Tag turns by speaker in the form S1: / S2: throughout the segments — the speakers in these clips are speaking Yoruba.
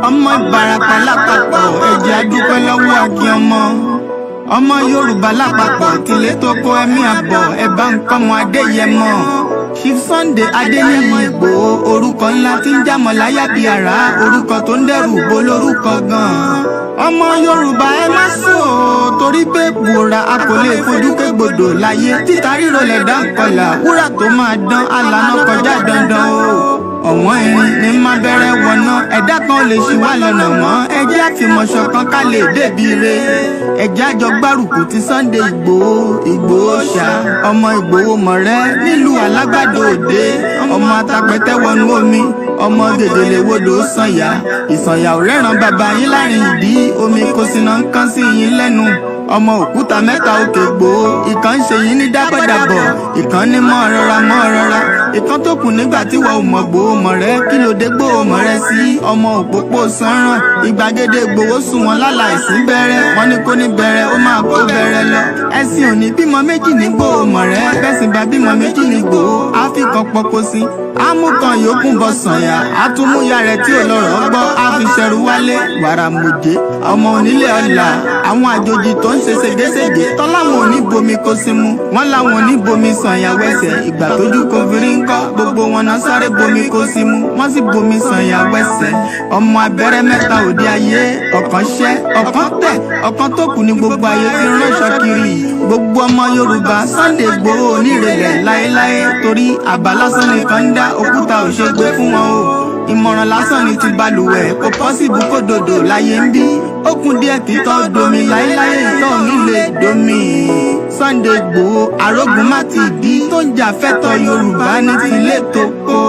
S1: ọmọ Ìbàràpá lápapọ̀ ẹ̀jẹ̀ adúpẹ́ lọ́wọ́ akíọmọ ọmọ Yorùbá lápapọ̀ tilé tó kó ẹ̀mí àbọ̀ ẹ̀bá nǹkan mọ Adéyẹmọ Chief Sunday Adéníyì Ìgbòho orúkọ ńlá tí ń jámọ̀ láyà bí àrá orúkọ tó ń dẹrù bo lórúkọ gan ọmọ Yorùbá ẹ má sùn o torí pé bùrà a kò lè fojú kégbodò láyé títa ríro lẹ̀dá ńkọlà wúrà tó máa dán alànà kọjá dandan o ọ̀wọ́n irin ní má bẹ̀rẹ̀ wọ̀nà ẹ̀dá kan lè ṣì wá lọ́nà mọ́ ẹjẹ́ àfìmọ̀ṣọ̀ kan ká lè débi re ẹjẹ́ àjọ gbárùkù ti Sunday Ìgbòho ṣá ọmọ Ìgbòho mọ̀rẹ́ nílùú Alágbàdo Òde ọmọ atapẹ̀tẹ̀ wọnú omi ọmọ gègèlè wodò sànyà ìsànyà ò rẹ́ràn bàbá yín láàrin ìdí omi kò sì náà ń kán sí yín lẹ́nu ọmọ òkúta mẹ́ta òkè Ìgbòho ìkan ń ṣe yín ní dábọ̀dàbọ̀ ìkan ní mọ́ rọra ìkan tó kù nígbà tí wọ́n ò mọ̀ Ìgbòho mọ̀rẹ́ kí ló dé Ìgbòho mọ̀rẹ́ sí ọmọ òpópó sanran ìgbàgede Ìgbòho sùn wọn láláìsí bẹ̀rẹ̀ wọn ní kó ní bẹ̀rẹ̀ ó máa kó bẹ̀rẹ̀ lọ ẹ̀sìn òní bímọ méjì ní Ìgbòho mọ̀rẹ́ bẹ́sìn bá bímọ méjì ní Ìgbòho àfikàn pọpọ sí amúkan yòókù bọ sànyà àtúmúyà rẹ̀ tí ò lọ́rọ̀ gbọ́ àfiṣẹrù wálé wàrà mòjé ọmọ onílé ọlà àwọn àjòjì tó ń ṣe ségesège tọ́láwọn ò ní bomi kó sí mu wọ́n láwọn ò ní bomi sàn ìyàwó ẹsẹ̀ ìgbà tójú kò fi rí ń kọ́ gbogbo wọn náà sáré bomi kó sí mu wọ́n sì bomi sàn ìyàwó ẹsẹ̀ ọmọ abẹ́rẹ́ mẹ́ta òde ayé ọ̀kan ṣẹ́ ọ̀kan tẹ̀ ọ̀kan tó kù ní gbogbo ayé fi ránṣọ kiri gbogbo ọmọ Yorùbá Sunday Igboho onírèlẹ̀ láéláé torí àbá lásán nìkan ń dá òkúta ò ṣe gbé fún wọn o ìmọ̀ràn lásán ni ti balùwẹ̀ kò pọ́sibú kó dòdò láyé ń bí ó kún díẹ̀ kí tọ́ domi láéláé ìtọ́ nílé domi Sunday Igboho arógun má ti dí tó ń jà fẹ́tọ̀ Yorùbá ní tilé tó kó.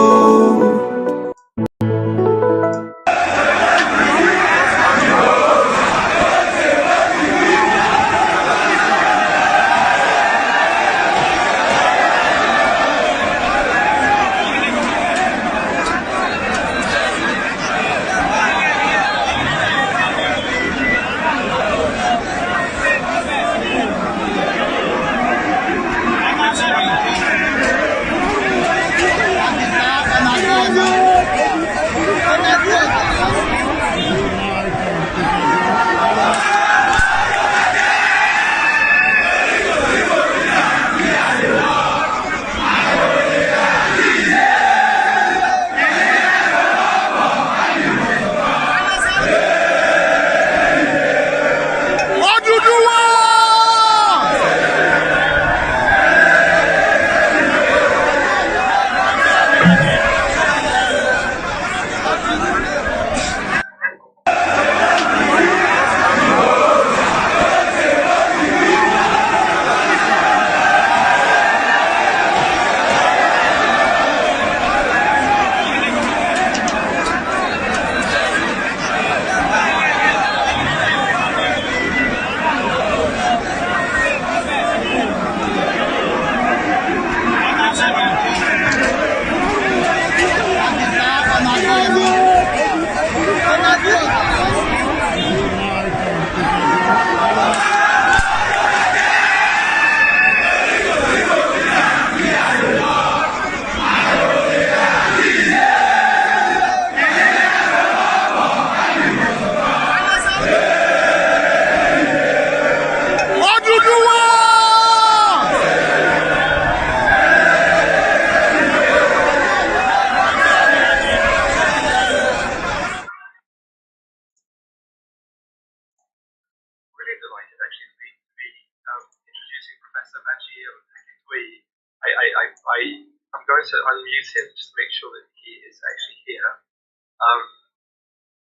S2: I'm going to unmute him just to make sure that he is actually here.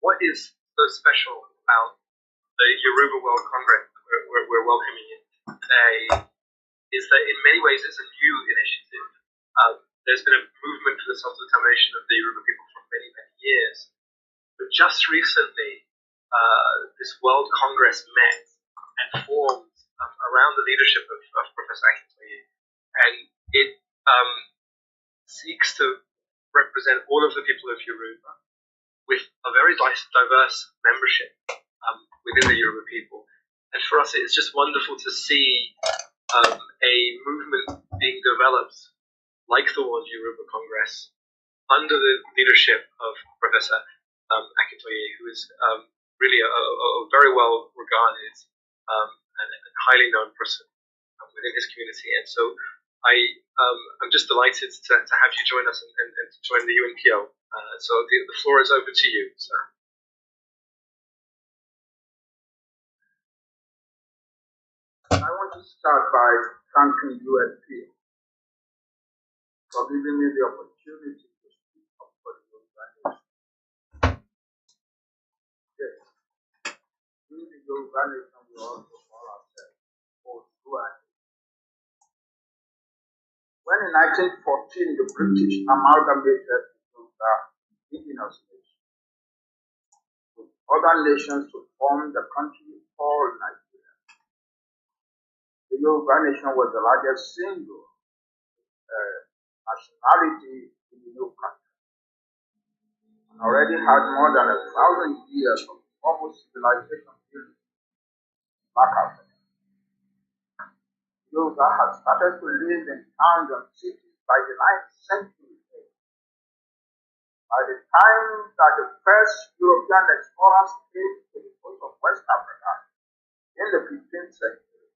S2: What is so special about the Yoruba World Congress that we're welcoming in today is that in many ways it's a new initiative. There's been a movement for the self-determination of the Yoruba people for many, many years. But just recently, this World Congress met and formed around the leadership of Professor Akintoye, and it seeks to represent all of the people of Yoruba with a very diverse membership within the Yoruba people. And for us, it's just wonderful to see a movement being developed like the World Yoruba Congress under the leadership of Professor Akintoye, who is really a very well regarded and highly known person within his community. And so I'm just delighted to have you join us and to join the UNPO. So the floor is over to you, sir.
S3: I want to start by thanking UNPO for giving me the opportunity to speak up for the Yoruba nation. Yes, we the Yoruba nation will also call ourselves Yoruba. When in 1914 the British amalgamated the Yoruba Indigenous nation with other nations to form the country called Nigeria, the Yoruba nation was the largest single nationality in the new country and already had more than 1,000 years of formal civilization in Black Africa. Yoruba had started to live in towns and cities by the 9th century. By the time that the first European explorers came to the coast of West Africa, the in the 15th century,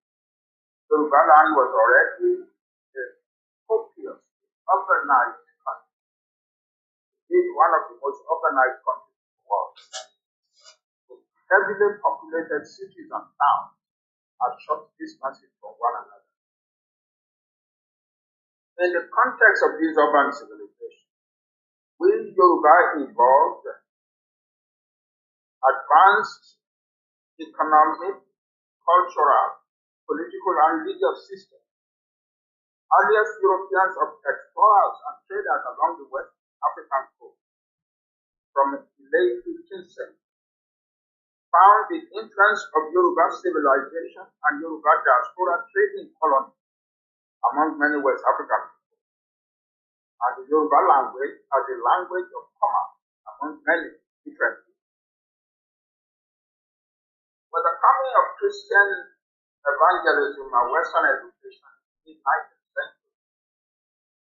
S3: Yoruba land was already a copious, urbanized country. Indeed, one of the most urbanized countries in the world, with heavily populated cities and towns at short distances from one another. In the context of this urban civilization, we Yoruba evolved advanced economic, cultural, political, and religious systems. Earliest Europeans of explorers and traders along the West African coast from the late 15th century found the influence of Yoruba civilization and Yoruba diaspora trading colonies among many West African people, and the Yoruba language as a language of commerce among many different people. With the coming of Christian evangelism and Western education in the 19th century,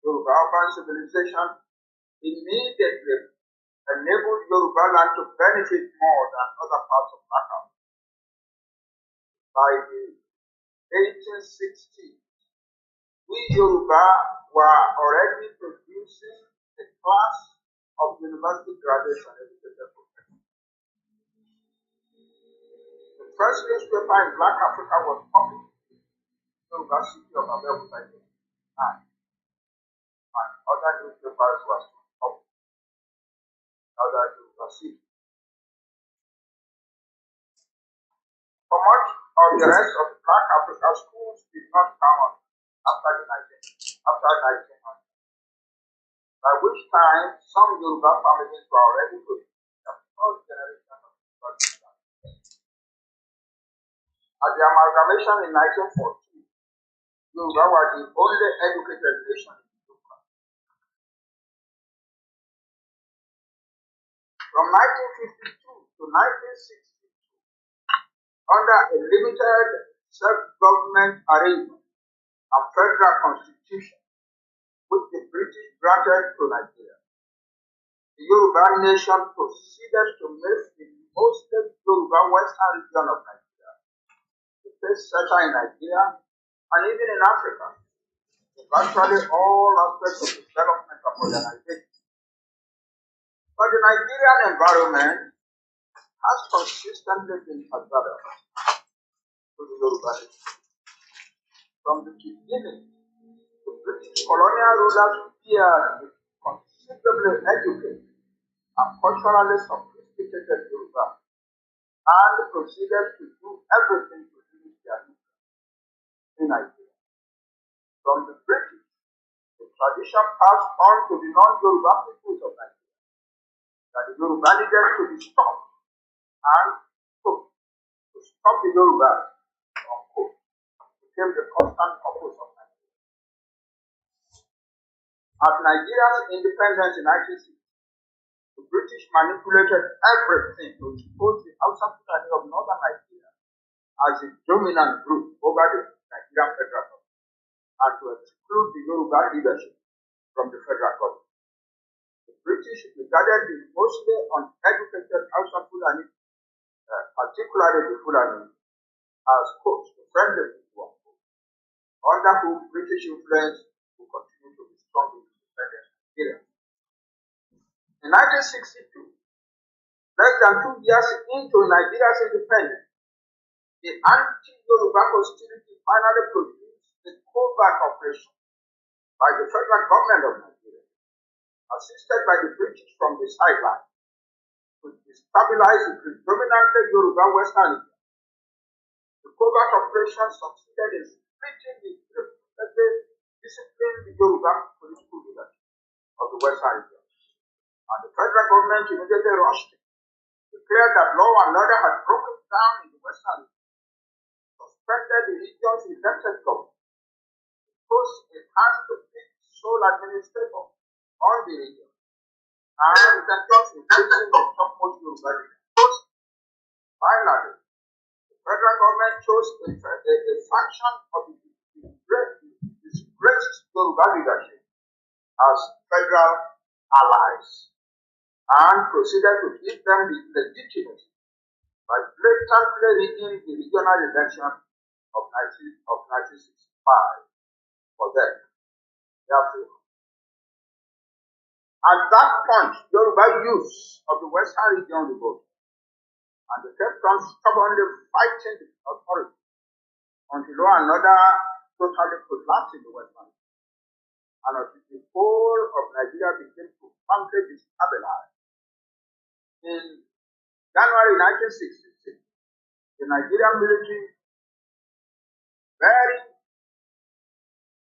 S3: Yoruba urban civilization immediately enabled Yoruba land to benefit more than other parts of Africa. By the 1860s, we Yoruba were already producing a class of university graduates and educated professionals. The first newspaper in Black Africa was published in the University of Abeokuta in 1889, and other newspapers were soon published in other universities. For much of the rest of Black Africa, schools did not come on after 1900, by which time some Yoruba families were already producing the third generation of university. At the amalgamation in 1914, Yoruba were the only educated nation in the country. From 1952 to 1962, under a limited self-government arrangement and federal constitution, which the British granted to Nigeria, the Yoruba nation proceeded to make the mostly Yoruba western region of Nigeria the first center in Nigeria and even in Africa, in virtually all aspects of development and modernization. But the Nigerian environment has consistently been adverse to the Yoruba nation. From the beginning, the British colonial rulers feared the considerably educated and culturally sophisticated Yoruba and proceeded to do everything to limit their influence in Nigeria. From the British, the tradition passed on to the non-Yoruba peoples of Nigeria that the Yoruba needed to be stopped and to stop the Yoruba became the constant purpose of Nigeria. At Nigeria's independence in 1960, the British manipulated everything to impose the Hausa Fulani of northern Nigeria as the dominant group over the Nigerian federal government and to exclude the Yoruba leadership from the federal government. The British regarded the mostly uneducated Hausa Fulani, particularly the Fulani, as the friendly people, under whom British influence will continue to be strong in independent Nigeria. In 1962, less than 2 years into Nigeria's independence, the anti-Yoruba hostility finally produced a covert operation by the federal government of Nigeria, assisted by the British from the sideline, to destabilize the predominantly Yoruba Western region. The covert operation succeeded in splitting the disciplined Yoruba political leadership of the Western region, and the federal government immediately rushed in, declared that law and order had broken down in the Western region, suspended the region's elected government, imposed a hand-to-pick sole administrator on the region, and sentenced in prison the topmost Yoruba leaders. Finally, the federal government chose a faction of the disgraced Yoruba leadership as federal allies and proceeded to give them the legitimacy by blatantly rigging the regional election of 1965 for them. Therefore, at that point, Yoruba use of the Western region revolted, and they kept on stubbornly fighting the authorities until law and order totally collapsed in the Western region, and until the whole of Nigeria became profoundly destabilized. In January 1966, the Nigerian military, very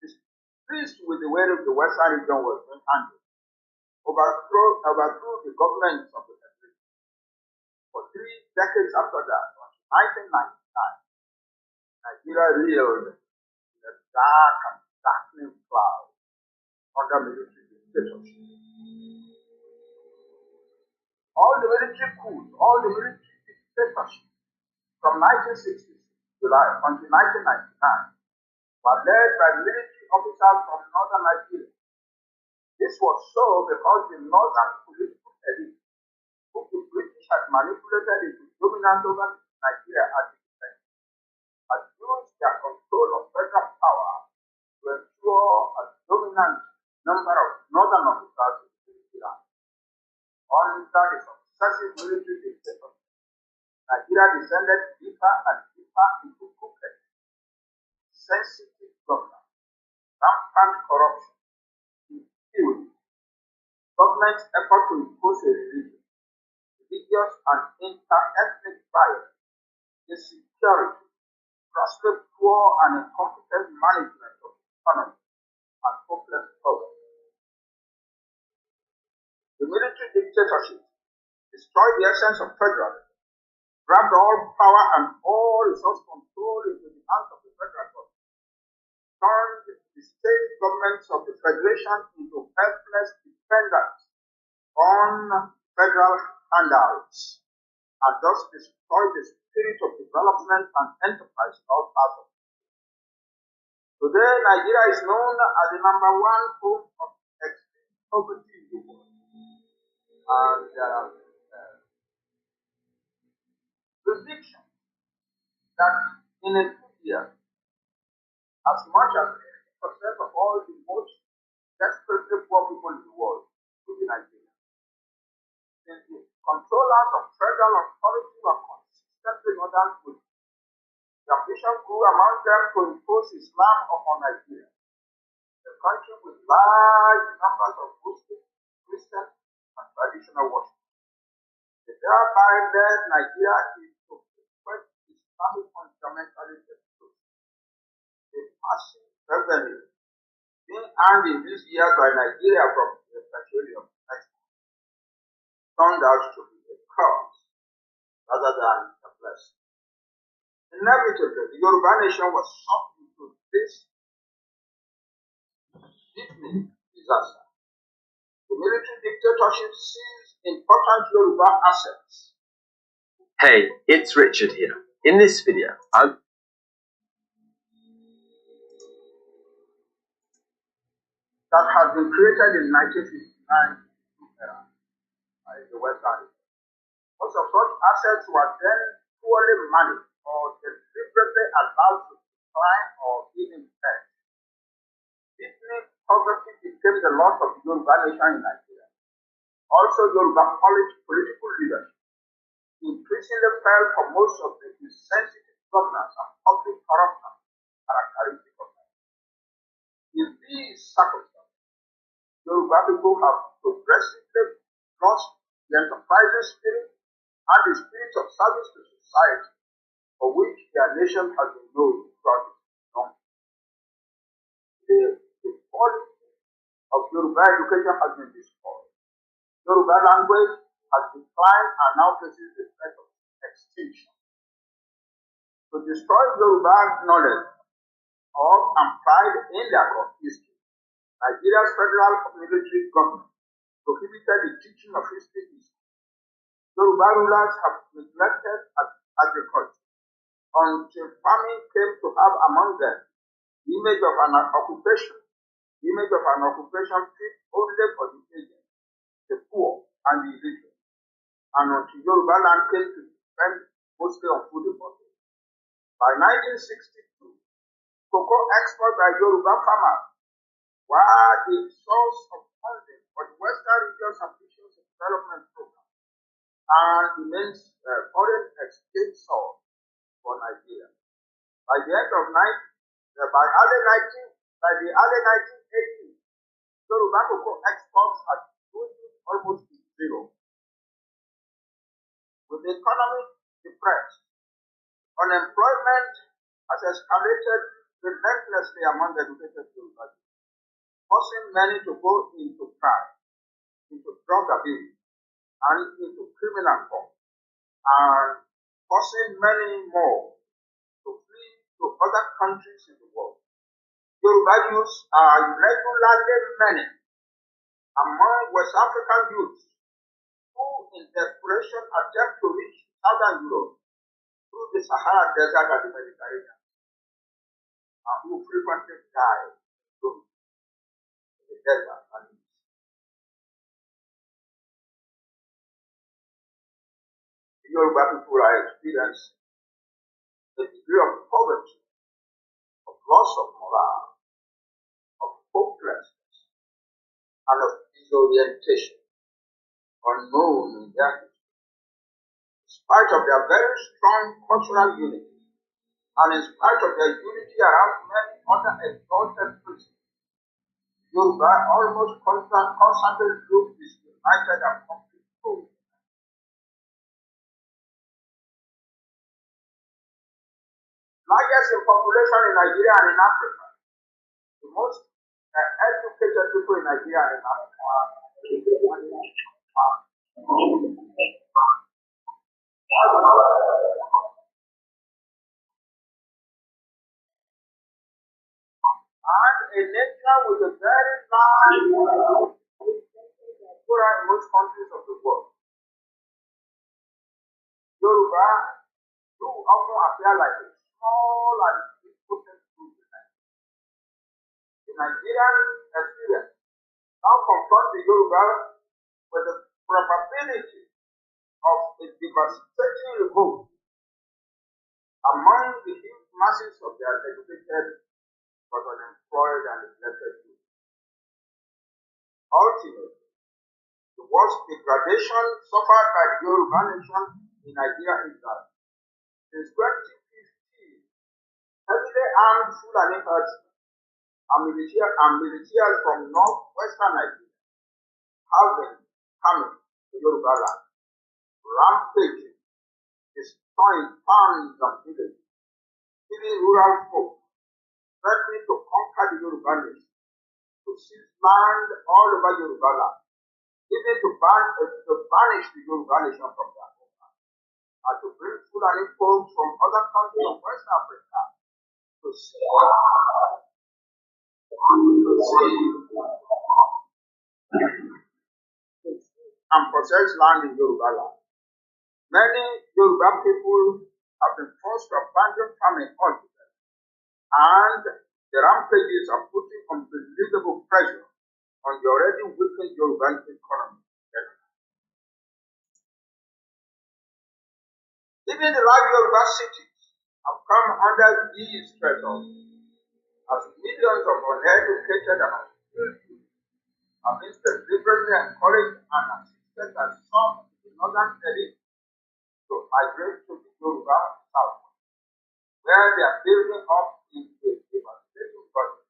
S3: displeased with the way the Western region was being handled, overthrew the government of the Federation. For 3 decades after that, until 1999, Nigeria reeled in a dark and darkening cloud under military dictatorship. All the military coups, all the military dictatorships from 1966 July until 1999 were led by military officers from northern Nigeria. This was so because the northern political elite, whom the British had manipulated into dominance over Nigeria at the time, had used their control of federal power to ensure a dominant number of northern officers in the military land. Under the successive military dictatorship, Nigeria descended deeper and deeper into crooked, sensitive governance, rampant corruption, impunity, government's effort to impose a religious and inter-ethnic bias, insecurity, grossly poor and incompetent management of the economy, and hopeless poverty. The military dictatorship destroyed the essence of federalism, grabbed all power and all resource control into the hands of the federal government, turned the state governments of the federation into helpless dependents on federal handouts, and thus destroyed the spirit of development and enterprise in all parts of the country. Today, Nigeria is known as the #1 home of extreme poverty in the world, and prediction that in a few years, as much as 50% of all the most desperately poor people in the world will be Nigerian. Since the controllers of federal authority were consistently northern with the ambition grew among them to impose Islam upon Nigeria, a country with large numbers of Muslims, Christians, and traditional worship. They thereby led Nigeria into frequent Islamic fundamentalism, a massive revenue being earned in these years by Nigeria from the petroleum export turned out to be a curse rather than a blessing. Inevitably, the Yoruba nation was sucked into this deepening disaster. The military dictatorship seized important Yoruba assets.
S4: Hey, it's Richard here. In this video,
S3: that has been created in 1959 era by the Western. Most of such assets were then poorly managed or deliberately allowed to decline or even perish. Deepening poverty became the lot of the Yoruba nation in Nigeria. Also, Yoruba political leadership increasingly fell for most of the insensitive governance and public corruption characteristic of Nigeria. In these circumstances, Yoruba people have progressively lost the enterprising spirit and the spirit of service to society for which their nation has been known throughout its long history. The quality of Yoruba education has been destroyed. Yoruba language has declined and now faces the threat of extinction. To destroy Yoruba knowledge and pride in their history, Nigeria's federal military government prohibited the teaching of history in schools. Yoruba rulers have neglected agriculture until farming came to have among them the image of an occupation, fit only for the aged, the poor, and the illiterate, and until Yoruba land came to depend mostly on food importation. By 1962, cocoa export by Yoruba farmers were the source of funding for the Western region's ambitious development program and immense foreign exchange source for Nigeria. By the early 1980s, Yoruba cocoa exports had dwindled almost to zero. With the economy depressed, unemployment has escalated relentlessly among educated Yoruba, forcing many to go into crime, into drug abuse, and into criminal form, and forcing many more to flee to other countries in the world. Yoruba youths are regularly many among West African youths who in desperation attempt to reach Southern Europe through the Sahara Desert and the Mediterranean, and who frequently die in the desert and in the sea. The Yoruba people are experiencing a degree of poverty, of loss of morale, of hopelessness, and of disorientation unknown in their history. In spite of their very strong cultural unity, and in spite of their unity around many other exalted principles, Yoruba almost constantly look disunited and conflict prone. Largest in population in Nigeria and in Africa, the most educated people in Nigeria and in Africa. And a nation with a very large diaspora in most countries of the world. Yoruba do often appear like a small and impotent group in Nigeria. The Nigerian experience now confronts the Yoruba with the probability of a devastating revolt among the huge masses of their educated but unemployed and neglected youth. Ultimately, the worst degradation suffered by the Yoruba nation in Nigeria is that since 2015, heavily armed Fulani herdsmen and militias from northwestern Nigeria have been coming to Yoruba land, rampaging, destroying towns and villages, killing rural folk, threatening to conquer the Yoruba nation, to seize land all over Yoruba land, even to banish the Yoruba nation from their homeland, and to bring Fulani folks from other countries of West Africa to see and possess land in Yoruba land. Many Yoruba people have been forced to abandon farming altogether, and the rampages are putting unbelievable pressure on the already weakened Yoruba economy. Even the large Yoruba cities have come under these pressures, as millions of uneducated and unskilled youth have been deliberately encouraged and assisted by some in the northern elite to migrate to the Yoruba south, where they are building up in a devastating burden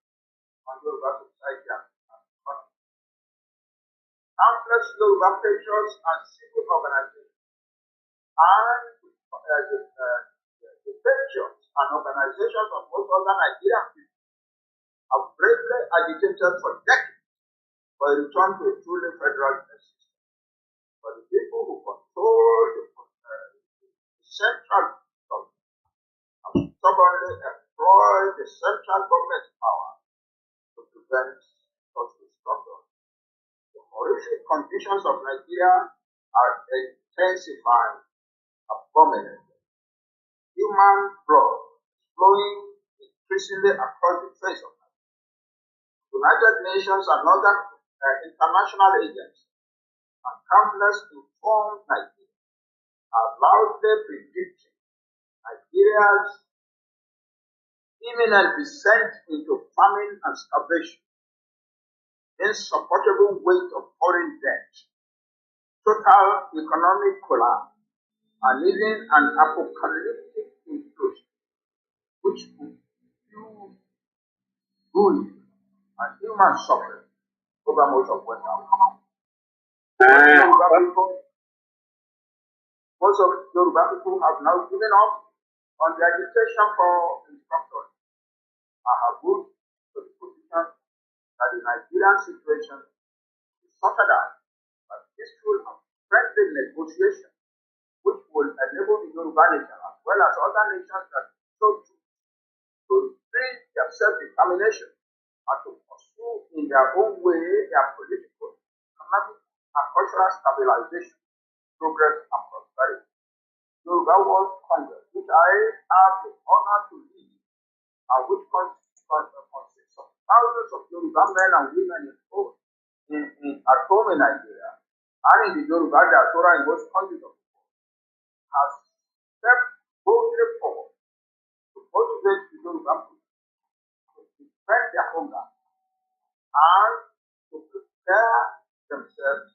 S3: on Yoruba society and economy. Countless Yoruba patrons and civil organizations and the patrons and organizations of most other Nigerian people have bravely agitated for decades for a return to a truly federal system. For the people who control the central government have stubbornly employed the central government's power to prevent such a struggle. The horrific conditions of Nigeria are intensifying abominably. Human blood is flowing increasingly across the face of Nigeria. United Nations and other international agencies and countless informed Nigerians are loudly predicting Nigeria's imminent descent into famine and starvation, insupportable weight of foreign debt, total economic collapse, and even an apocalyptic implosion, which would fuel bullying and human suffering over most of West Africa. Most of Yoruba people have now given up on the agitation for instructors. I have moved to the position that the Nigerian situation is sorted out by peaceful and friendly negotiation, which will enable the Yoruba nation as well as other nations that so choose to free their self-determination and to pursue in their own way their political, economic, and cultural stabilization, progress, and prosperity. Yoruba World Congress, which I have the honor to lead, and which consists of thousands of Yoruba men and women at home in Nigeria and in the Yoruba diaspora in most countries of the world, has stepped boldly forward to motivate the Yoruba people to defend their homeland and to prepare themselves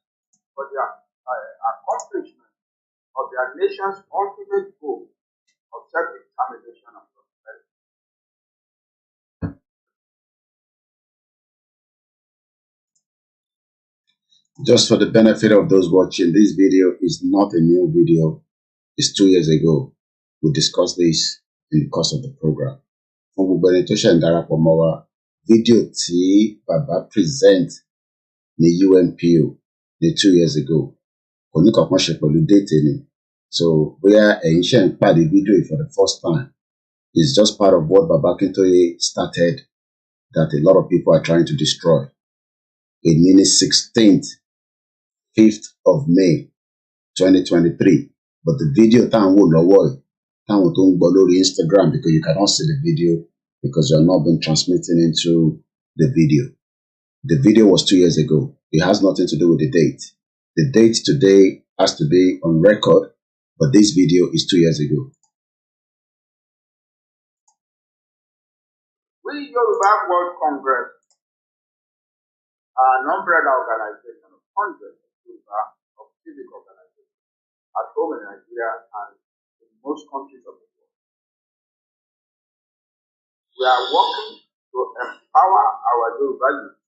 S3: for the accomplishment of their nation's ultimate goal of self-determination and prosperity.
S5: Just for the benefit of those watching, this video is not a new video. It's 2 years ago. We discussed this in the course of the program. Fún gbogbo ẹni tó ṣẹ̀ ń darapọ̀ mọ́ wa, fídíò tí bàbá present ní UNPO ní 2 years ago kò ní kankan ṣe pẹ̀lú date ni. So bóyá ẹ̀yin ṣẹ̀ ń pàdé fídíò yìí for the first time, it's just part of what Baba Akintoye started that a lot of people are trying to destroy. A mini 16th 5th of May 2023. But the video táwọn wò lọ́wọ́ ẹ̀, táwọn tó ń gbọ́ lórí Instagram, because you cannot see the video because you are not been transmitting into the video. The video was 2 years ago. It has nothing to do with the date. The date today has to be on record, but this video is 2 years ago.
S3: We Yoruba World Congress are an umbrella organization of hundreds of civic organizations at home in Nigeria and in most countries of the world. We are working to empower our Yoruba youth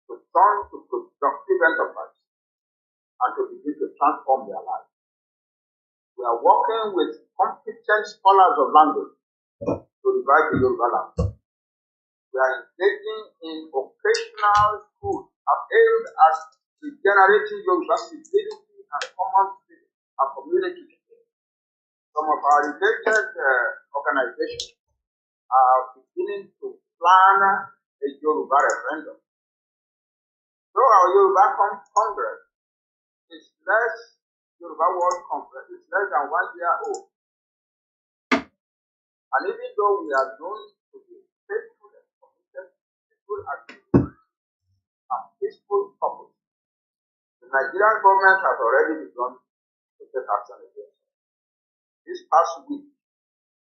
S3: to turn to productive enterprise and to begin to transform their lives. We are working with competent scholars of language to revive the Yoruba language. We are engaging in occasional schools aimed at regenerating Yoruba civility and common spirit and community. Some of our related organizations are beginning to plan a Yoruba referendum. So our Yoruba Congress is less, Yoruba World Congress is less than 1 year old. And even though we are known to be faithful and committed to peaceful activities and peaceful purpose, the Nigerian government has already begun to take action against us. This past week,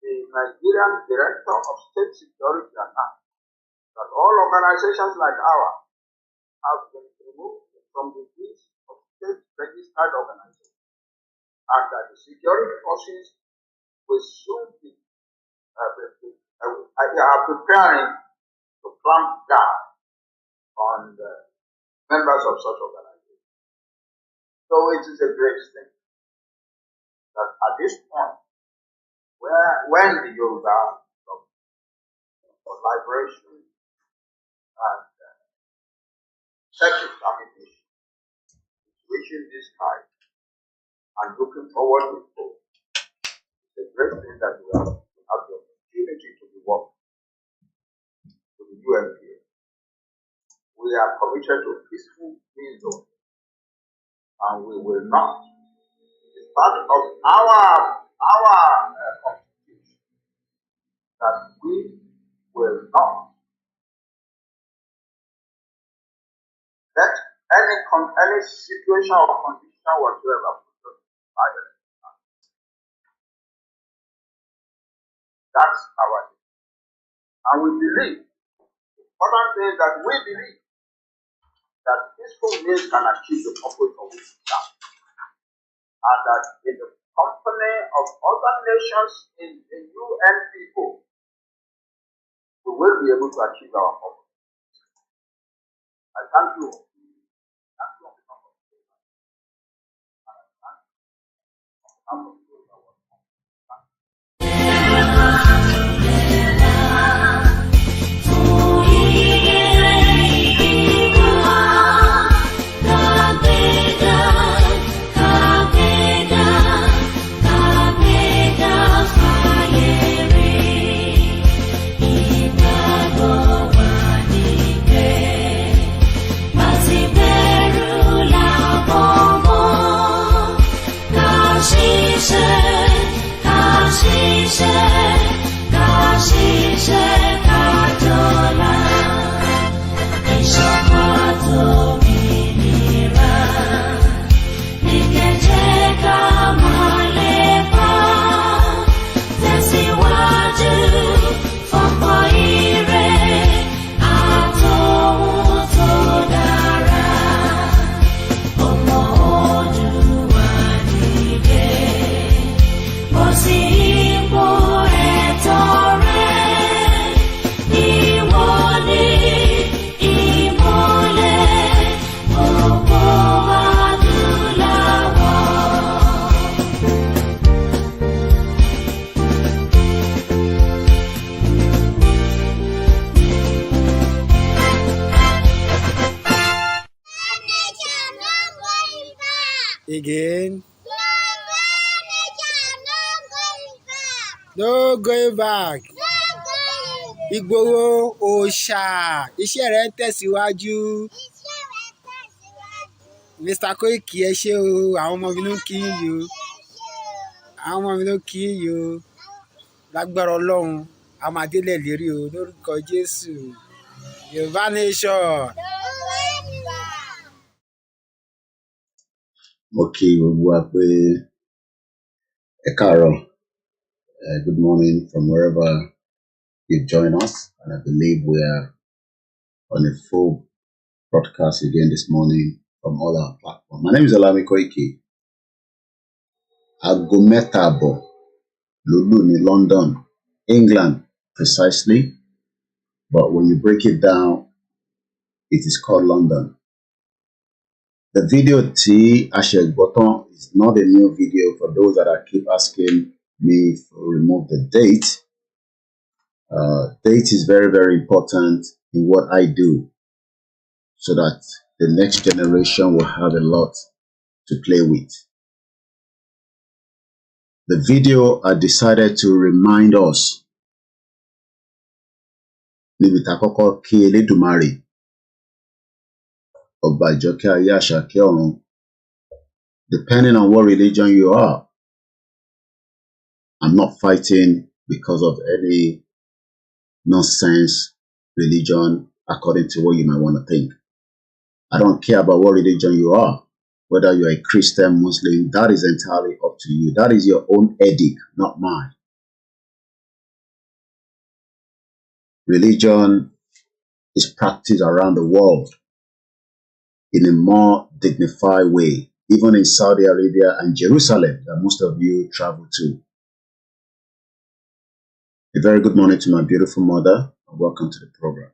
S3: the Nigerian Director of State Security announced that all organizations like ours have been removed from the list of state-registered organizations, and that the security forces will soon be are preparing to clamp down on the members of such organizations. So it is a great thing that at this point, when the Yoruba for liberation and self-determination is reaching this height and looking forward with hope, it's a great thing that we have the opportunity to be working with the UNPO. We are committed to peaceful means and we will not. It's part of our constitution that we will not let any situation or condition whatsoever put us by That's our day. And we believe, the important thing is that we believe that peaceful means can achieve the purpose of which we serve. And that in the company of other nations in the UN people, we will be able to achieve our purpose. I thank you. Thank you on behalf of the and I thank you on behalf of those that were
S1: again. No going back. Ìgbòho òòṣà iṣẹ́ rẹ̀ ń tẹ̀síwájú. Mr. Koiki ẹ ṣé o, àwọn ọmọ mi ló ń kí yín o. Àwọn ọmọ mi ló ń kí yín o. Lágbára Ọlọ́run, a máa délẹ̀ lérí o lórúkọ Jésù. Yorùbá nation.
S5: Mo kí gbogbo wa pé ẹ káàárọ̀, good morning from wherever you've joined us, and I believe we are on a full broadcast again this morning from all our platforms. My name is OLAMILEKAN. Aago mẹ́ta àbọ̀ lulu ní London, England precisely, but when you break it down, it is called London. The video tí a ṣe gbọ́ tán is not a new video for those that are keep asking me to remove the date. Date is very, very important in what I do so that the next generation will have a lot to play with. The video I decided to remind us níbi tá kọ́kọ́ kí Elédùmarè ọba ìjọkẹ́ ayé àṣàkẹ́ ọ̀run, depending on what religion you are. I'm not fighting because of any nonsense religion according to what you might want to think. I don't care about what religion you are, whether you're a Christian, Muslim, that is entirely up to you. That is your own edict, not mine. Religion is practiced around the world in a more dignified way, even in Saudi Arabia and Jerusalem, that most of you travel to. A very good morning to my beautiful mother, and welcome to the program.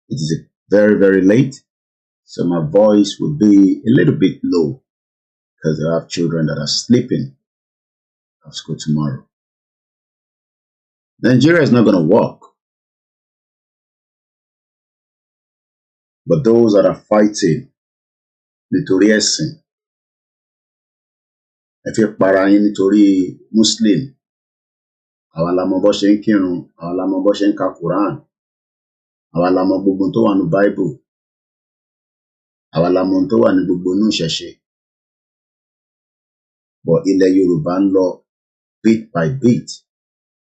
S5: It is very, very late, so my voice will be a little bit low because I have children that are sleeping at school tomorrow. Nigeria is not going to work. But those that are fighting nítorí ẹ̀sìn, ẹ fi para yín nítorí Muslim, àwa la mọ̀ bó ṣe ń kírun, àwa la mọ̀ bó ṣe ń ka Quran, àwa la mọ̀ gbogbo tó wà ní Bible, àwa la mọ̀ tó wà ní gbogbo inú ìṣẹ̀ṣe. But ilẹ̀ Yorùbá ń lọ bit by bit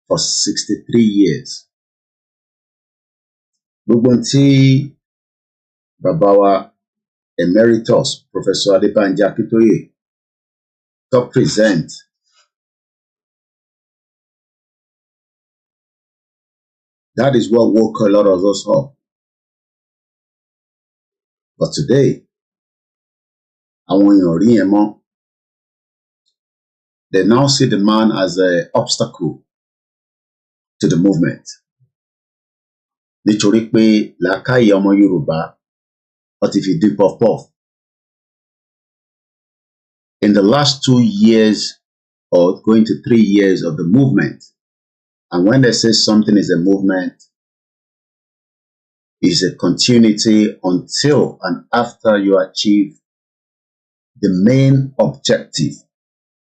S5: for 63 years. Gbogbo tí bàbá wa Emeritus Professor Adébánjí Akíntóyè tó present That is what woke a lot of us up. But today, they now see the man as an obstacle to the movement. Nítorí pé làákàyè ọmọ Yorùbá ó ti fi dín puff. In the last 2 years or going to 3 years of the movement, and when they say something is a movement, is a continuity until and after you achieve the main objective.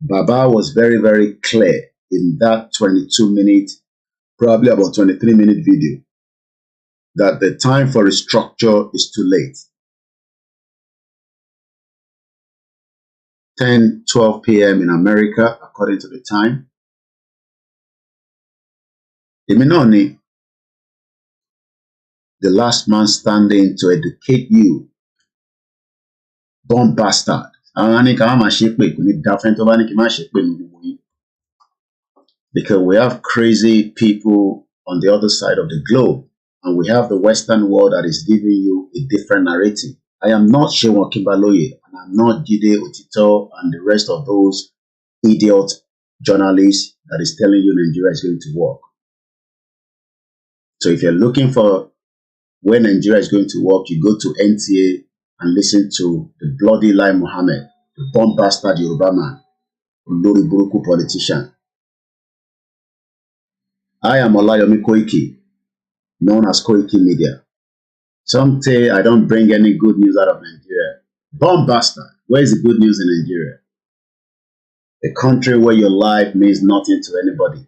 S5: Baba was very, very clear in that 22-minute, probably about 23-minute video, that the time for restructure is too late. 10:12 p.m. in America, according to the time. Iminoni, the last man standing to educate you, born bastard. Because we have crazy people on the other side of the globe, and we have the Western world that is giving you a different narrative. I am not Shewan Kimbaloye, and I'm not Jide Otito and the rest of those idiot journalists that is telling you Nigeria is going to work. So if you're looking for where Nigeria is going to work, you go to NTA and listen to the bloody Lai Mohammed, the bomb bastard Yoruba man, Lori Buruku politician. I am Olayomi Koiki, known as koikimedia. Some say I don't bring any good news out of Nigeria. Bomb bastard, where is the good news in Nigeria? A country where your life means nothing to anybody.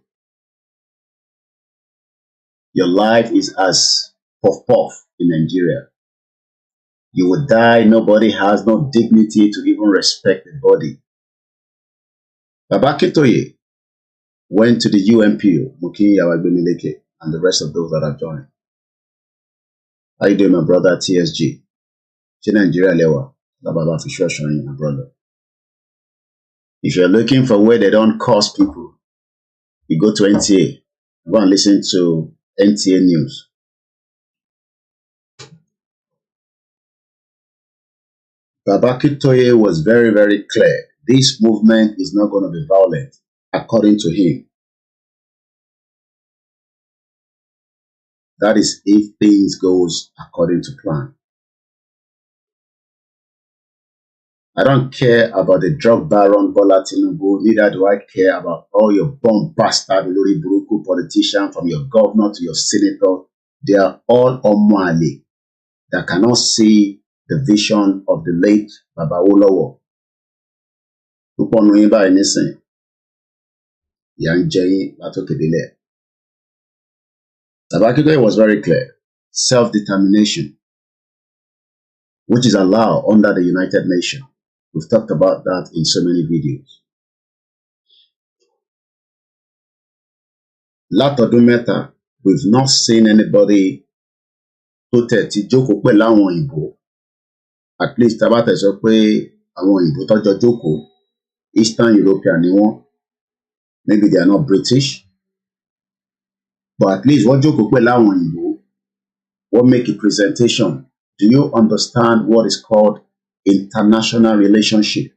S5: Your life is as puff in Nigeria. You will die, nobody has no dignity to even respect the body. Baba Akintoye went to the UNPO, YòRÀBÁ, and the rest of those that have joined. How you doing, my brother TSG? Nigeria lewa, Baba for sure showing my brother. If you're looking for where they don't curse people, you go to NTA. Go and listen to NTA News. Baba Akintoye was very, very clear. This movement is not going to be violent, according to him. That is if things goes according to plan. I don't care about the drug baron Bola Tinubu, neither do I care about all your bomb bastard Lori Buruku politicians, from your governor to your senator. They are all Omwali that cannot see the vision of the late Baba Olowo. Baba Akintoye was very clear. Self-determination, which is allowed under the United Nations. We've talked about that in so many videos. Látọdún mẹ́ta, we've not seen anybody tó tẹ̀ tí jókòó pẹ̀lú àwọn òyìnbó. At least tá bá tẹ̀ sọ pé àwọn òyìnbó tó jọ jókòó, Eastern European ni wọ́n. Maybe they are not British. But at least wọ́n jókòó pẹ̀lú àwọn òyìnbó. Wọ́n make a presentation. Do you understand what is called international relationship?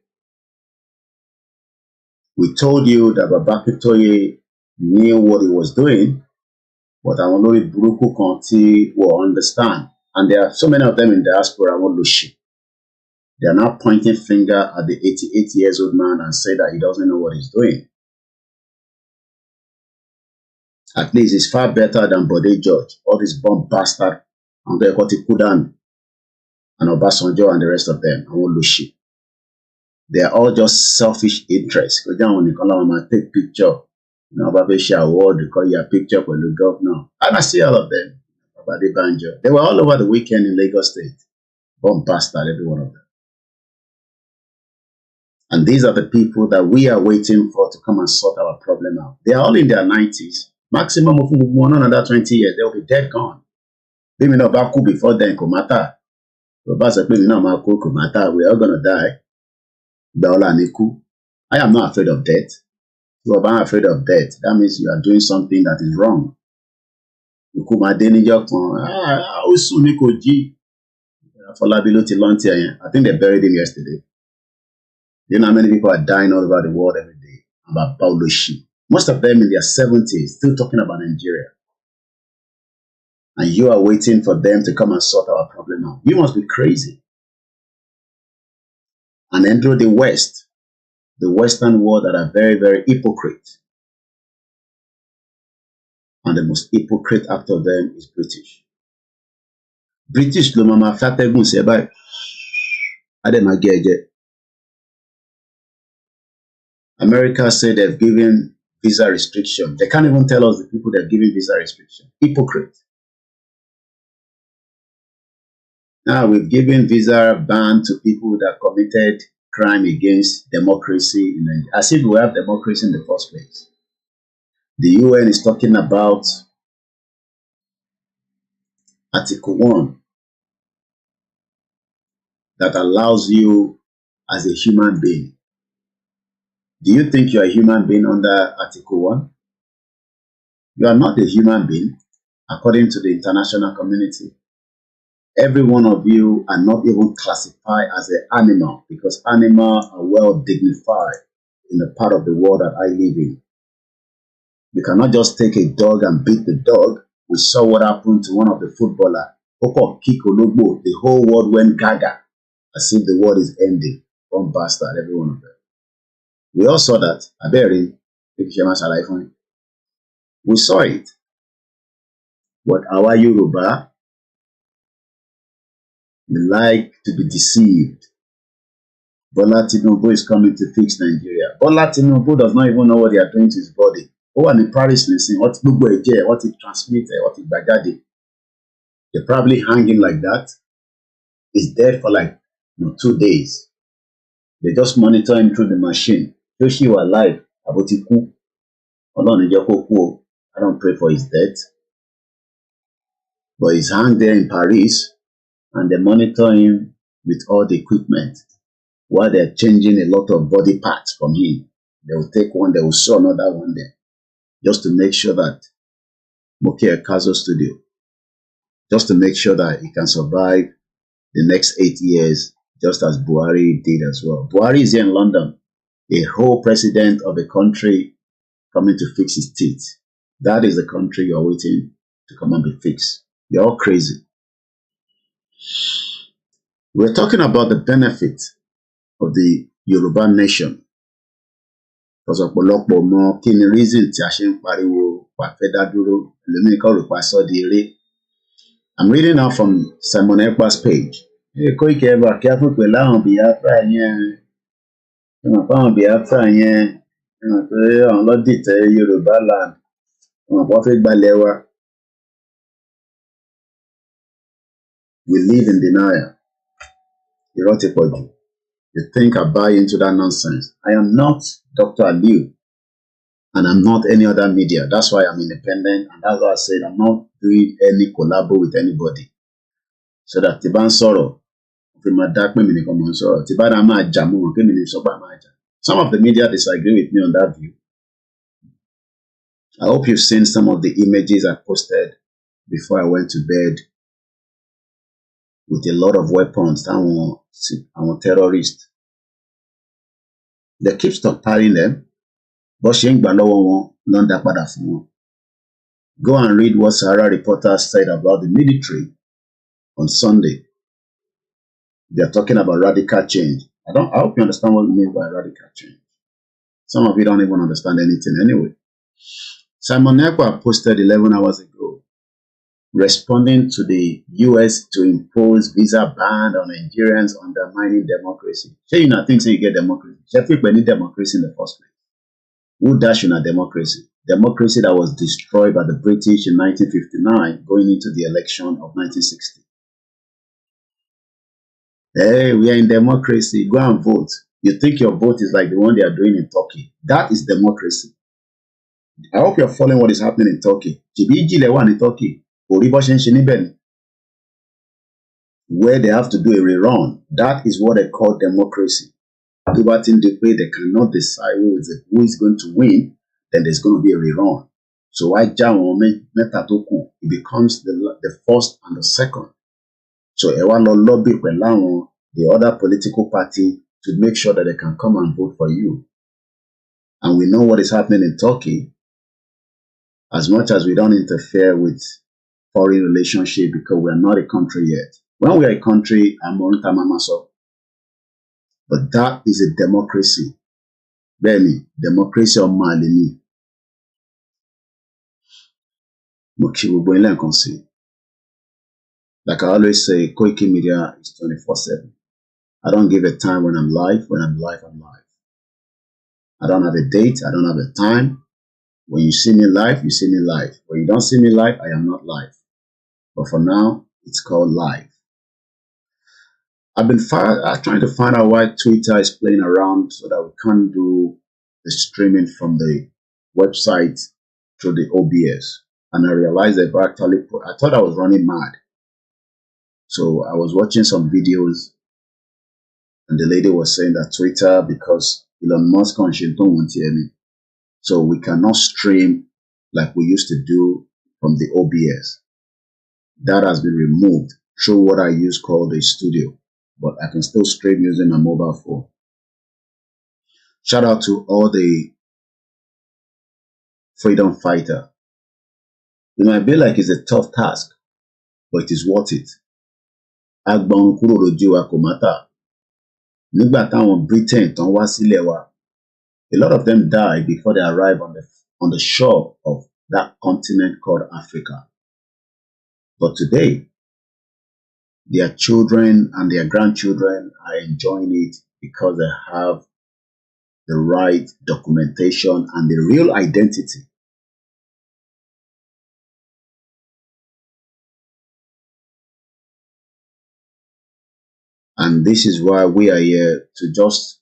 S5: We told you that Baba Akintoye knew what he was doing, but àwọn olórí burúkú kan tí will understand. And there are so many of them in diaspora wọ́n lò ṣì. They are now pointing finger at the 88-year-old man and say that he doesn't know what he's doing. At least it's far better than Bode George, all this bomb bastard, and Ekoti Kudan, and Obasanjo and the rest of them, and Olushi. They are all just selfish interests. Because then when you come and take picture, you know, Babesha Award, they call you a picture for the governor. And I see all of them. Babade Banjo. They were all over the weekend in Lagos State. Bomb bastard, every one of them. And these are the people that we are waiting for to come and sort our problem out. They are all in their 90s. Maximum of another 20 years, they will be dead gone. Maybe not back before then, Komata. We're all gonna die. I am not afraid of death. If you are afraid of death, that means you are doing something that is wrong. Ikú máa dé níjọ́ kan. Ó sùn ní kò jí. Afọlábí ló ti lọ́ntì ẹ̀yẹn. I think they buried him yesterday. You know how many people are dying all over the world every day about Pauloshi? Most of them in their 70s, still talking about Nigeria. And you are waiting for them to come and sort our problem out. You must be crazy. And then through the West, the Western world that are very, very hypocrite. And the most hypocrite out of them is British. British lo mama fategun se báyìí. Adema geje. America said they've given visa restriction. They can't even tell us the people they've given visa restriction. Hypocrite. Now we've given visa ban to people that committed crime against democracy in Nigeria. As if we have democracy in the first place. The UN is talking about Article 1 that allows you as a human being. Do you think you are a human being under Article 1? You are not a human being, according to the international community. Every one of you are not even classified as an animal because animals are well dignified in the part of the world that I live in. You cannot just take a dog and beat the dog. We saw what happened to one of the footballers. The whole world went gaga as if the world is ending. One bastard, every one of them. We all saw that. We saw it. But our Yoruba, we like to be deceived. Bola Tinubu is coming to fix Nigeria. Bola Tinubu does not even know what they are doing to his body. Oh, and in Paris, listening, what it transmitted, what it bagadi. They probably hang him like that. He's dead for like 2 days. They just monitor him through the machine. Yoshi was alive. Abotiku. I don't pray for his death. But he's hanged there in Paris. And they monitor him with all the equipment while they're changing a lot of body parts from him. They will take one, they will sew another one there, just to make sure that Mokia Kazo Studio, just to make sure that he can survive the next 8 years, just as Buhari did as well. Buhari is here in London, a whole president of a country coming to fix his teeth. That is the country you're waiting to come and be fixed. You're all crazy. We're talking about the benefit of the Yoruba nation. Because of more key reason I'm reading now from Simon Ekpa's page. Koikimedia careful on Biafra Yoruba land. We live in denial. You think I buy into that nonsense. I am not Dr. Aliu, and I'm not any other media. That's why I'm independent, and that's why I said I'm not doing any collabo with anybody. So that Tiban Soro, some of the media disagree with me on that view. I hope you've seen some of the images I posted before I went to bed with a lot of weapons. I'm a terrorist. They keep stockpiling them, but go and read what Sahara reporters said about the military on Sunday. They're talking about radical change. I hope you understand what it means by radical change. Some of you don't even understand anything anyway. Simon Ekpa posted 11 hours ago, responding to the US to impose visa ban on Nigerians undermining democracy. So you not think so you get democracy. Sheffield need democracy in the first place. Who dashed on a democracy? Democracy that was destroyed by the British in 1959, going into the election of 1960. Hey, we are in democracy. Go and vote. You think your vote is like the one they are doing in Turkey. That is democracy. I hope you're following what is happening in Turkey. In Turkey, where they have to do a rerun. That is what they call democracy. They cannot decide who is going to win, then there's going to be a rerun. So I jam on meta tó kù, it becomes the first and the second. So ẹ wá lọ lobby pẹ̀lú the other political party to make sure that they can come and vote for you. And we know what is happening in Turkey. As much as we don't interfere with foreign relationship because we are not a country yet. When we are a country, I'm on Tamamaso. But that is a democracy. Bẹ́ẹ̀ni, democracy of Malini. Like I always say, koikimedia is 24/7. I don't give a time when I'm live. When I'm live, I'm live. I don't have a date. I don't have a time. When you see me live, you see me live. When you don't see me live, I am not live. But for now, it's called live. I've been trying to find out why Twitter is playing around so that we can't do the streaming from the website through the OBS. And I realized they've actually I thought I was running mad. So I was watching some videos and the lady was saying that Twitter, because Elon Musk don't want to hear me. So we cannot stream like we used to do from the OBS. That has been removed through what I use called a studio. But I can still stream using my mobile phone. Shout out to all the freedom fighter. It might be like it's a tough task, but it is worth it. Agbon kúrò lójú wa kò mátà. Nígbà táwọn Britain tán wá sílẹ̀ wa, a lot of them died before they arrived on the shore of that continent called Africa. But today, their children and their grandchildren are enjoying it because they have the right documentation and the real identity. And this is why we are here to just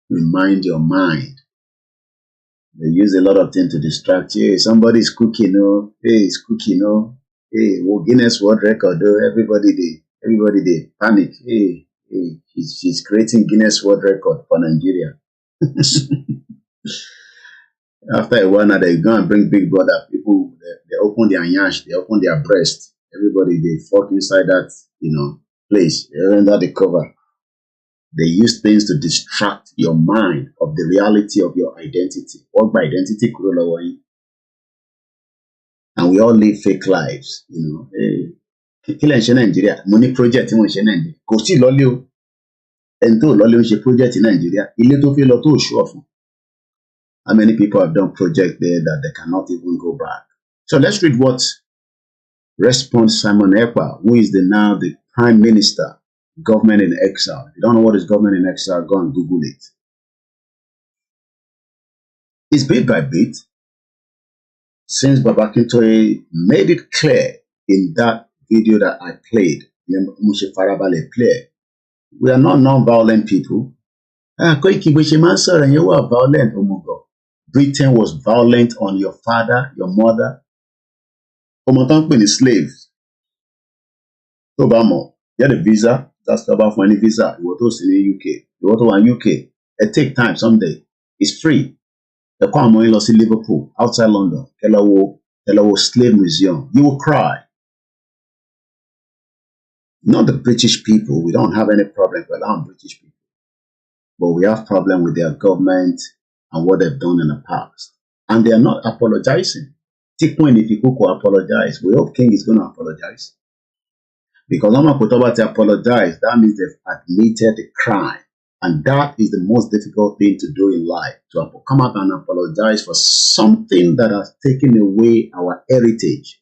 S5: remind your mind. They use a lot of things to distract you. Hey, somebody's cooking, no. Hey, it's cooking, no. Hey, well, Guinness World Record, though. Everybody they panic. Hey, she's creating Guinness World Record for Nigeria. After a while, now they go and bring Big Brother. People, they open their yansh, they open their breast. Everybody, they fuck inside that, place. They're under the cover. They use things to distract your mind of the reality of your identity. What by identity? And we all live fake lives, Kí Nigeria, money project in Nigeria. Kò sí lọ́lé o. Ẹni tó lọ́lé ń ṣe project in Nigeria. Ilé tó fi lọ tó show off. How many people have done project there that they cannot even go back? So let's read what responds Simon Ekpa, who is now the Prime Minister, government in exile. If you don't know what is government in exile, go and Google it. It's bit by bit, since Baba Akintoye made it clear in that video that I played, we are not non-violent people. Britain was violent on your father, your mother. Slaves. Obama, get a visa. That's about for any visa. You want to in the UK. You want to in UK. It take time someday. It's free. The Kwamo in Liverpool, outside London, Kelawo Slave Museum. You will cry. Not the British people. We don't have any problem with our British people. But we have problem with their government and what they've done in the past. And they are not apologizing. Take point if you could apologize. We hope King is going to apologize. Because to apologize, that means they've admitted the crime. And that is the most difficult thing to do in life. To come out and apologize for something that has taken away our heritage.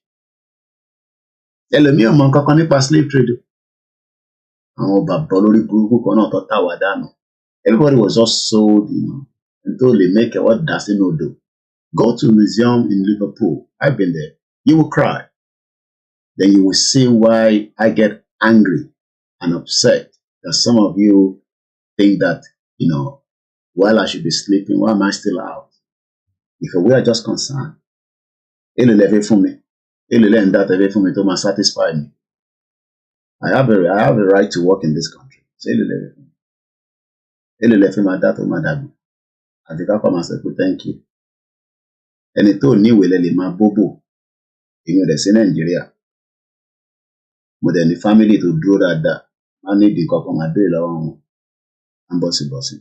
S5: Everybody was just sold, until they make what does it not do. Go to a museum in Liverpool. I've been there. You will cry. Then you will see why I get angry and upset that some of you think that, while I should be sleeping, why am I still out? Because we are just concerned. It'll leave it for me. It'll end that away from me to satisfy me. I have a right to work in this country. So it'll leave it for me. It'll leave my dad or my dad. I think I'll come and say, thank you. ẹni tó níwèé lẹ lè máa bóbò èmi ò dẹ̀ sí Nàìjíríà mo dẹ̀ ní family tó dúró dáadáa má ní ìdí kankan máa béèrè lọ́wọ́ wọn á ń bọ̀sibọ̀si.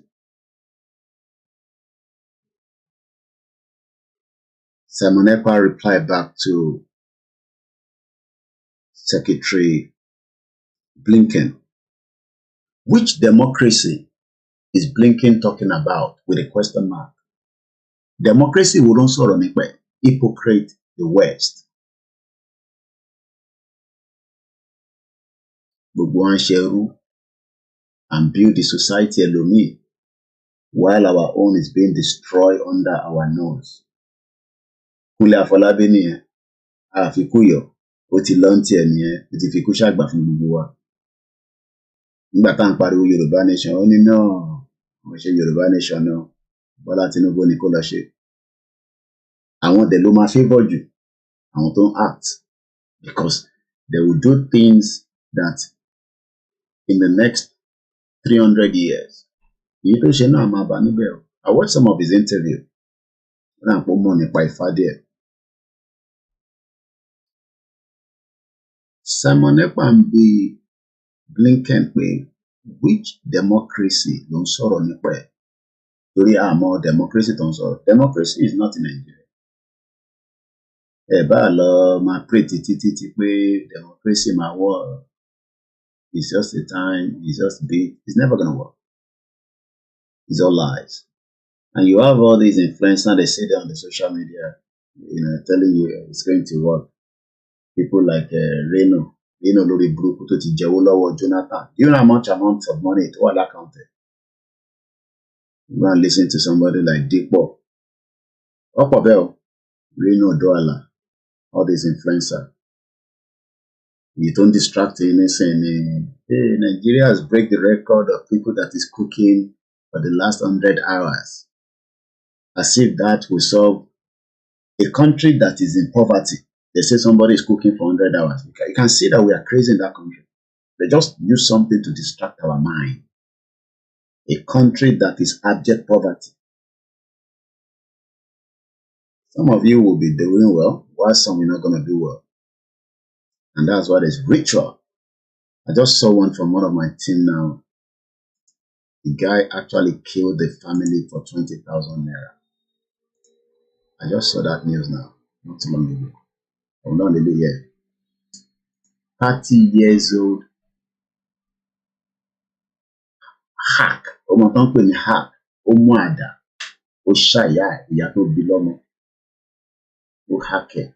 S5: Simon Ekpa replied back to Secretary Blinken. Which democracy is Blinken talking about with a question mark? Democracy wo ló ń sọ̀rọ̀ nípa ẹ̀? Hypocrite the West. Gbogbo wa ń ṣerú and build the society ẹlòmíì while our own is being destroyed under our nose. Kúnlé Afọlábí nìyẹn, àfikúyọ̀, ó ti lọ́ntì ẹ̀ nìyẹn, ó ti fi kú ṣàgbà fún gbogbo wa. Nígbà tá à ń pariwo Yorùbá nation, ó ní náà, wọ́n ṣe Yorùbá nation náà, Bọ́lá Tinubu ni kó lọ ṣe. Àwọn dẹ̀ ló máa favour jù, àwọn tó ń act, because they will do things that in the next 300 years, èyí tó ṣe náà máa bá níbẹ̀ o. I watched some of his interview. Náà pọ̀ mọ́ nípa Ifá díẹ̀. Simon Ekpa ń bi Blinken pé which democracy ló ń sọ̀rọ̀ nípa ẹ̀? Torí àmọ́ democracy tó ń sọ̀rọ̀. Democracy is not in Nigeria. Ẹ bá lọ máa pray títí pé democracy máa work. It's just a time, it's just big. It's never gonna work. It's all lies. And you have all these influencers, they say that on the social media, telling you it's going to work. People like Reno lórí burúkú tó ti jẹ́wọ́ lọ́wọ́ Jonathan. Do you know how much amount of money to all accounted? You go and listen to somebody like Dipo. Opobel, Reno Douala, all these influencers. You don't distract anything. Hey, Nigeria has break the record of people that is cooking for the last 100 hours. As if that will solve a country that is in poverty. They say somebody is cooking for 100 hours. You can see that we are crazy in that country. They just use something to distract our mind. A country that is abject poverty. Some of you will be doing well, while some are not going to do well. And that's why there's ritual. I just saw one from one of my team now. The guy actually killed the family for 20,000 naira. I just saw that news now, not too long ago. I'm not really yet. 30 years old hack. Ọmọ tán pè ní hack. Ó mú àdá. Ó ṣàyà ìyá tó bí lọ́mọ. Ó hack it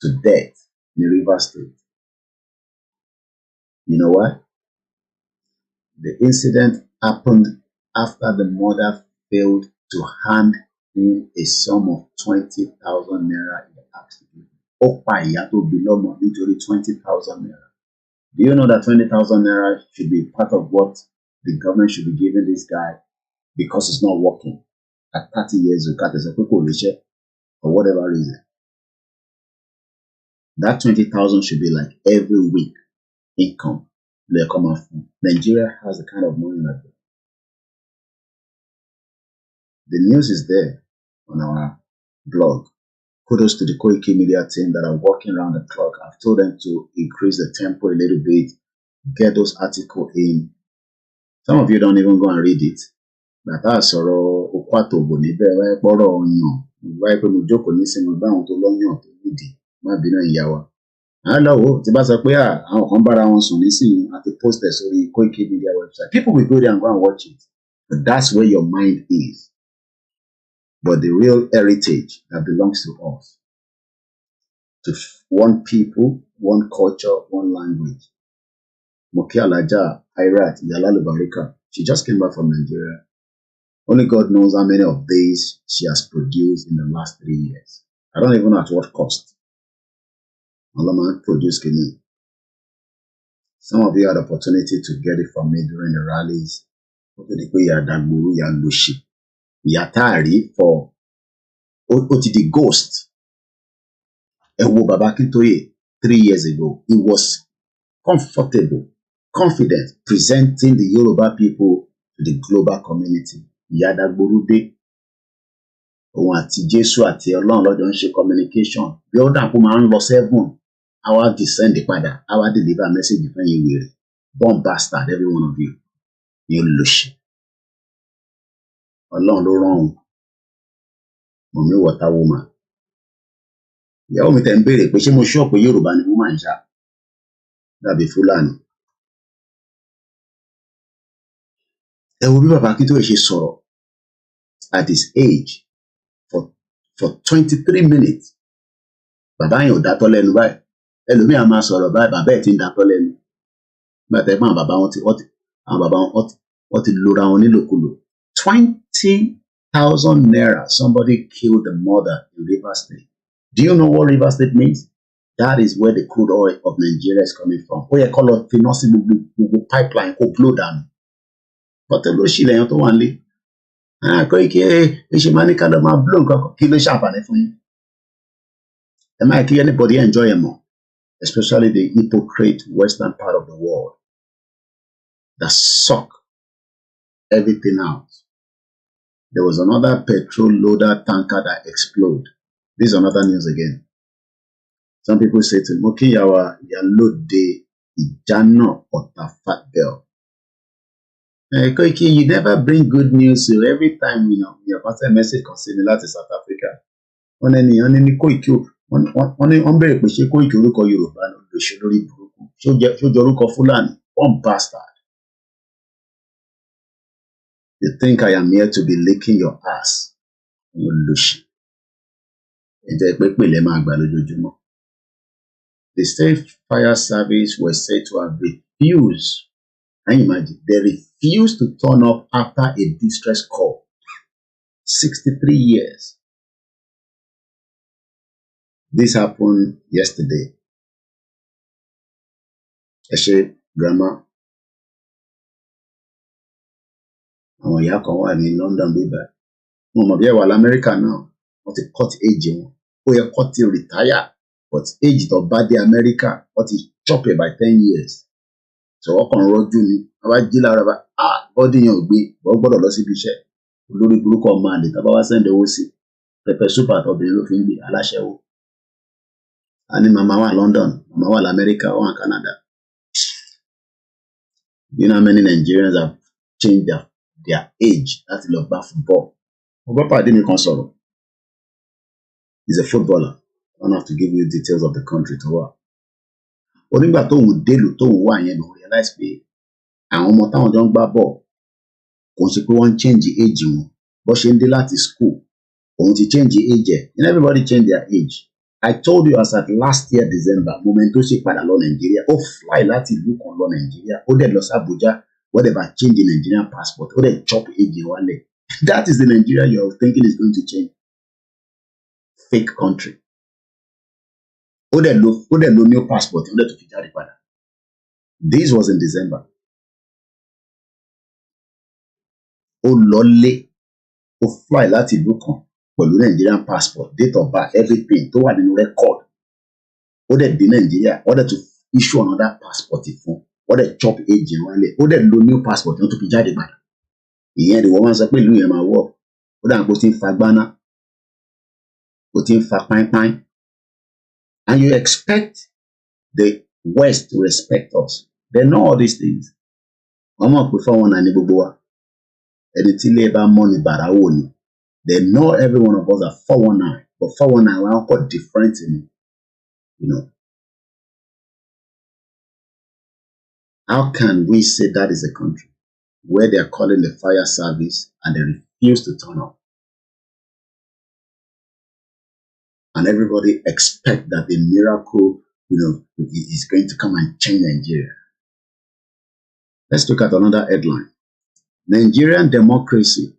S5: to death in Rivers State. You know what? The incident happened after the mother failed to hand him a sum of 20,000 naira in the accident. Ó pa ìyá tó bí lọ́mọ nítorí 20,000 naira. Do you know that 20,000 naira should be part of what the government should be giving this guy because it's not working? At 30 years old, for whatever reason. That 20,000 should be like every week income. They come out from. Nigeria has the kind of money like that. The news is there on our blog. Kudos to the koikimedia team that are working around the clock. I've told them to increase the tempo a little bit, get those articles in. Some of you don't even go and read it. But that's okwato níbẹ̀ wáyé pọ́rọ̀ ọyàn. Wáyé pé mo jókòó nísìnyí bá àwọn tó lọ́yàn tó nídìí. Má bínú ìyá wa. Hello, tí bá sọ pé àwọn kan bára wọn sùn nísìnyí àti post ẹ̀ sórí koikimedia website. People will go there and go and watch it. But that's where your mind is. But the real heritage that belongs to us, to one people, one culture, one language. Moki Alaja, Irat, Yalalu Barika, she just came back from Nigeria. Only God knows how many of these she has produced in the last 3 years. I don't even know at what cost. Allah produced Kenya. Some of you had the opportunity to get it from me during the rallies. Yatari for the ghost. Ewo Baba Akintoye 3 years ago, he was comfortable, confident, presenting the Yoruba people to the global community. Yadagburude. òun àti Jésù àti Ọlọ́run lọ́jọ́ ń ṣe communication bí ó dà kó máa ń lọ seven àwa descend padà àwa deliver message fún yín wèrè born bastard every one of you ní olùlọ́ṣì Ọlọ́run ló rán òun mọ̀mí water woman ìyàwó mi tẹ̀ ń béèrè pé ṣé mo ṣọ́ pé Yorùbá ni mo máa ń ṣá dàbí Fúlàní ẹ wo bí bàbá Akíntóyè ṣe sọ̀rọ̀ at his age for 23 minutes bàbá yẹn ò dátọ́ lẹ́nu báyìí ẹlòmíì á máa sọ̀rọ̀ báyìí bàbá ẹ̀ ti ń dátọ́ lẹ́nu nígbà tẹ́ pé àwọn bàbá wọn ti lora wọn nílòkulò 20,000 naira somebody killed the mother in Rivers State. Do you know what Rivers State means? That is where the crude oil of Nigeria is coming from. Ó yẹ kó lọ finá sí gbogbo pipeline kó blow dànù bọ́tẹ́ ló ṣì lẹ́yìn tó wà nílé Koiki ṣe máa ní ká lọ máa blow nǹkan kí ló ṣàǹfààní fún yín ẹ máa kí anybody enjoy ẹ mọ́ especially the hypocrite western part of the world that suck everything out. There was another petrol loader tanker that exploded. This is another news again. Some people say to Moki Yawa Yalode Ijana Ota Fat Girl. Koiki, you never bring good news, so every time your pastor message concerning láti South Africa. Wọ́n ní Koiki wọ́n bẹ̀rẹ̀ pé ṣé Koiki orúkọ Yorùbá ló ṣe lórí burúkú. Ṣó jọ orúkọ Fúlàní? One bastard. You think I am here to be licking your ass? You lose. Ǹjẹ́ pé pèlè máa gbà lójoojúmọ́? The state fire service was said to have refused. Can you imagine? They refused to turn up after a distress call. 63 years. This happened yesterday. Ẹ ṣé grandma. Àwọn ìyá kan wà ní London bíbá. Wọ́n mọ̀ bí ẹ wà l'Amẹ́ríkà náà. Wọ́n ti cut age wọn. Ó yẹ kó ti retire. But age tó bá dé Amẹ́ríkà, wọ́n ti chop it by 10 years. So ọkàn rọjú ni wọ́n bá jí lára bá bọ́dí yẹn ò gbé wọ́n gbọ́dọ̀ lọ síbi iṣẹ́ olórí burúkú ọmọ àlè tá bá wá sẹ́ndẹ̀ owó sí pẹpẹ súpà àtọbìnrin ló fi ń gbé aláṣẹwó a ní màmá wà London màmá wà l'Amẹ́ríkà wà ní Canada. You know how many Nigerians have changed their age láti lọ gbá football. Mo gbọ́ pàdé mi kan sọ̀rọ̀. He's a footballer. I don't have to give you details of the country to work. Onígbà tóun délùú tóun wà yẹn ló realize pé àwọn ọmọ táwọn jọ ń gbá bọ̀ kò ṣe pé wọ́n ń change age wọn bó ṣe ń dé láti school òun ti change age ẹ̀ and everybody change their age. I told you as at last year December moment tó ṣe padà lọ Nàìjíríà ó fly láti ìlú kan lọ Nàìjíríà ó dẹ̀ lọ sí Abuja whatever change the Nigerian passport ó dẹ̀ chop age ẹ̀ wálẹ̀. That is the Nigeria you are thinking is going to change. Fake country. Ó dẹ̀ lo new passport ó dẹ̀ tó fi jáde padà. This was in December. Ó lọlé ó fly láti ìlú kan pẹ̀lú Nigerian passport date of birth everything tó wà nínú record. Ó dẹ̀ dé Nàìjíríà ó dẹ̀ tó issue another passport fún ó dẹ̀ chop age wálé ó dẹ̀ lo new passport ó tó fi jáde padà. Ìyẹn ni wọ́n máa ń sọ pé ìlú yẹn máa wọ̀ ó dà pé ó ti ń fa gbáná ó ti ń fa páínpáín. And you expect the West to respect us. They know all these things. Wọ́n mọ̀ pé 419 ní gbogbo wa. Ẹni tí ilé bá mọ́ ni bàrà wò ni. They know every one of us are 419. But 419 wọ́n kọ́ different in, How can we say that is a country where they are calling the fire service and they refuse to turn up? And everybody expect that a miracle, is going to come and change Nigeria. Let's look at another headline. Nigerian democracy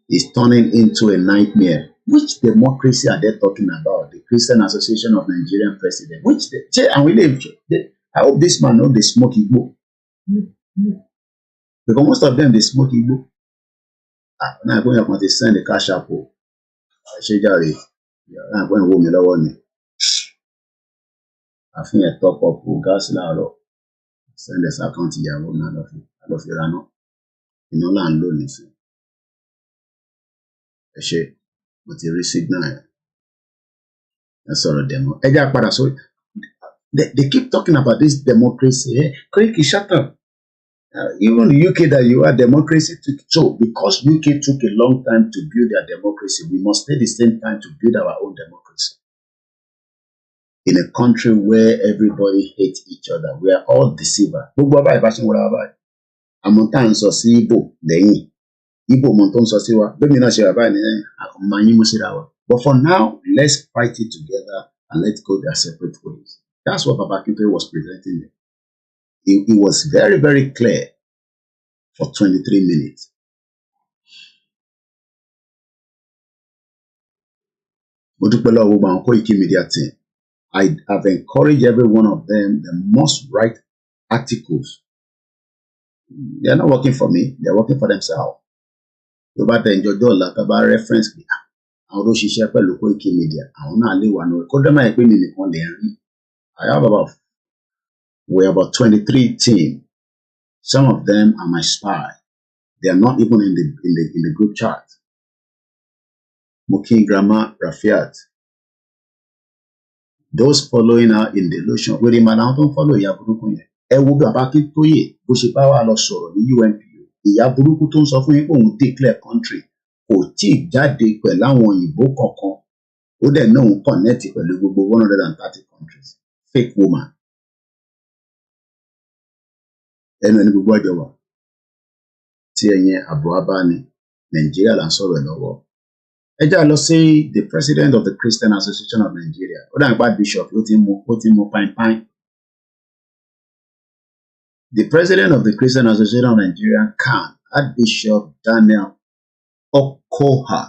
S5: is turning into a nightmare. Which democracy are they talking about? The Christian Association of Nigerian President. I hope this man know they smoke Igbo. Because most of them, they smoke Igbo. Now I'm going to send the cash up. Ṣé jàre àpò ìwò mi lọ́wọ́ ni àfihàn top up gáàsì láàárọ̀ send us account ìyàwó náà lọ fi raná iná là ń lò nísìn ẹ ṣe mo ti rí signal ẹ sọ̀rọ̀ demo ẹ jẹ́ àpadà sórí they keep talking about this democracy Koiki shut up. Even the UK that you are, democracy took so because UK took a long time to build their democracy, we must take the same time to build our own democracy. In a country where everybody hates each other, we are all deceivers. Gbogbo abáyé bá ṣe ń wọra wa báyìí. Àmọ́ tá à ń sọ sí Igbo lẹ́yìn. Igbo mọ̀ tó ń sọ sí wa. Bẹ́ẹ̀ni náà ṣe wà báyìí ní àkọ́mọ́ yín mú síra wa. But for now, let's fight it together and let's go their separate ways. That's what Baba Akintoye was presenting there. It was very, very clear for 23 minutes. Mo dúpẹ́ lọ́wọ́ gbogbo àwọn koikimedia team. I have encouraged every one of them. They must write articles. They are not working for me. They are working for themselves. Tó bá tẹ ìjọjọ́ ọ̀la tó bá reference pé àwọn tó ṣiṣẹ́ pẹ̀lú koikimedia àwọn náà lè wà ní orí. Kódà máa yẹ pé mi nìkan lè rí. We're about 23 teams. Some of them are my spy. They are not even in the group chat. Mukin Grandma Rafiat. Those following her in delusion. Wèrè màdà wọn tó ń follow ìyá burúkú yẹn. Ẹ wo Baba Akintoye bó ṣe bá wà lọ sọ̀rọ̀ ní UNPO. Ìyá burúkú tó ń sọ fún yín pé òun declare country kò tí ì jáde pẹ̀lú àwọn òyìnbó kankan. Ó dẹ̀ náà ń connect pẹ̀lú gbogbo 130 countries. Fake woman. Ẹnu ẹni gbogbo ọjọ́ wa. Tí ẹ̀yin àbọ̀ abá ni Nàìjíríà là ń sọ̀rọ̀ ẹ̀ lọ́wọ́. Ẹ já lọ sí the president of the Christian Association of Nigeria. Ó dà nípa bishop ó ti mú pine. The president of the Christian Association of Nigeria, CAN, Archbishop Daniel Okoha,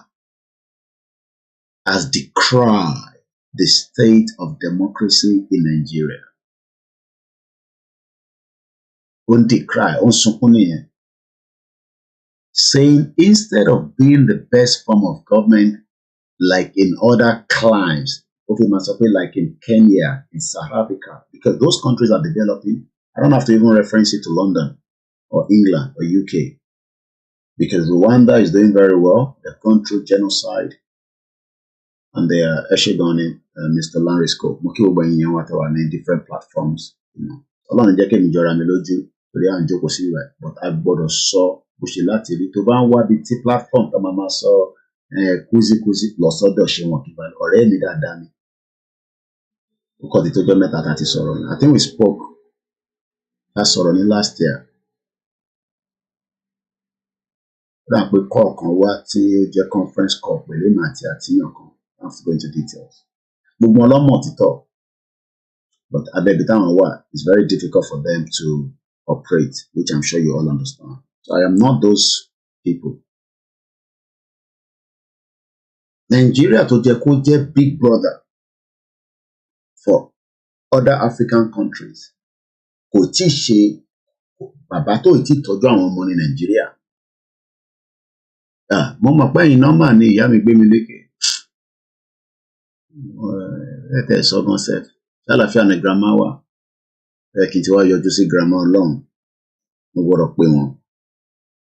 S5: has decried the state of democracy in Nigeria. Ó ń decry, ó ń sunkún nìyẹn. Saying instead of being the best form of government like in other climes, like in Kenya, in South Africa, because those countries are developing, I don't have to even reference it to London or England or UK, because Rwanda is doing very well. They've gone through genocide and they are actually gone in Mr. Larisco, in different platforms. Ọlọ́run jẹ́ kí èmi jọra mi lójú torí à ń jókòó sí ìwà but a gbọ́dọ̀ sọ bó ṣe láti rí tó bá ń wá bíi tí platform tó máa sọ kúzíkúzí lọ sọ́dọ̀ ṣe wọn kí n bá ọ̀rẹ́ mi dáadáa ni ó kọ́ di tó jọ́ mẹ́ta tá a ti sọ̀rọ̀ ní I think we spoke a sọ̀rọ̀ ní last year ó dà pé call kan wá tí ó jẹ́ conference call pẹ̀lú èmi àti àtìyàn kan I have to go into details gbogbo ọlọ́mọ títọ́. But abeg it's very difficult for them to operate, which I'm sure you all understand. So I am not those people. Nigeria tó jẹ́ kó jẹ́ big brother for other African countries. Kò tí ṣe bàbá tó tí tọ́jú àwọn ọmọ ní Nigeria. Mo mọ̀ pé ẹ̀yin nọ́mbà ni ìyá mi gbé mi lékè. Ẹ tẹ̀ sọ́gbọ́n sef. Ṣàlàfíà ni grandma wa kí n ti wá yọjú sí grandma Ọlọ́run mo gbọ́dọ̀ pé wọn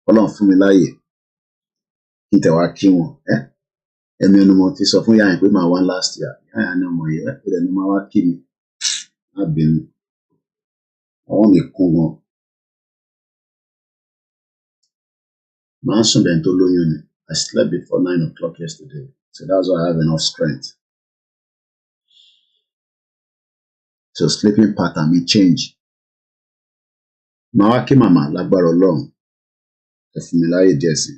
S5: Ọlọ́run fún mi láàyè kí n tẹ̀ wá kí wọn ẹ̀mí ẹnu mo ti sọ fún yàyàn pé màá wá last year yàyà ní ọmọ yìí ẹ̀rẹ̀ ni máa wá kí mi má bínú ọwọ́ mi kún wọn màá sùn bẹ́ẹ̀ tó lóyún ni I slept before 9 o'clock yesterday so that's why I have enough strength. So sleeping pattern may change. Màá wá kí màmá lágbára Ọlọ́run. Ẹ fún mi láyè díẹ̀ sí.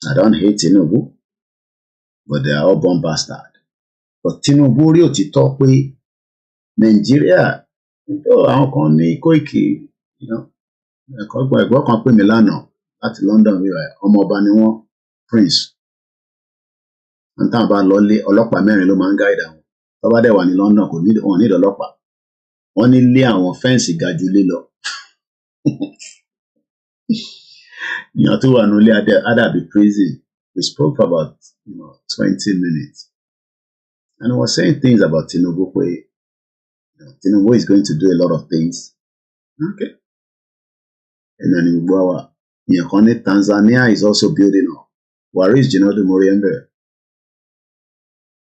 S5: I don't hate Tinubu, but they are all born bastard. But Tinubu rí òtítọ́ pé Nàìjíríà àwọn kan ní Koiki, ẹ̀gbọ́n kan pè mí lánàá láti London wíwá ọmọ ọba ni wọ́n Prince. Wọ́n táwọn bá lọ lé ọlọ́pàá 4 ló máa ń gáìdì àwọn. Tọ́ba dẹ̀ wà ní London kò ní wọn ní ọlọ́pàá wọ́n ní lé àwọn fẹ́ǹsì ga jù lé lọ èèyàn tó wà nílé adàbí prison we spoke for about 20 minutes and he was saying things about Tinubu pé Tinubu is going to do a lot of things okay ẹnu ẹni gbogbo wa èèyàn kan ní Tanzania is also building up Waris Jinadu Moriembe.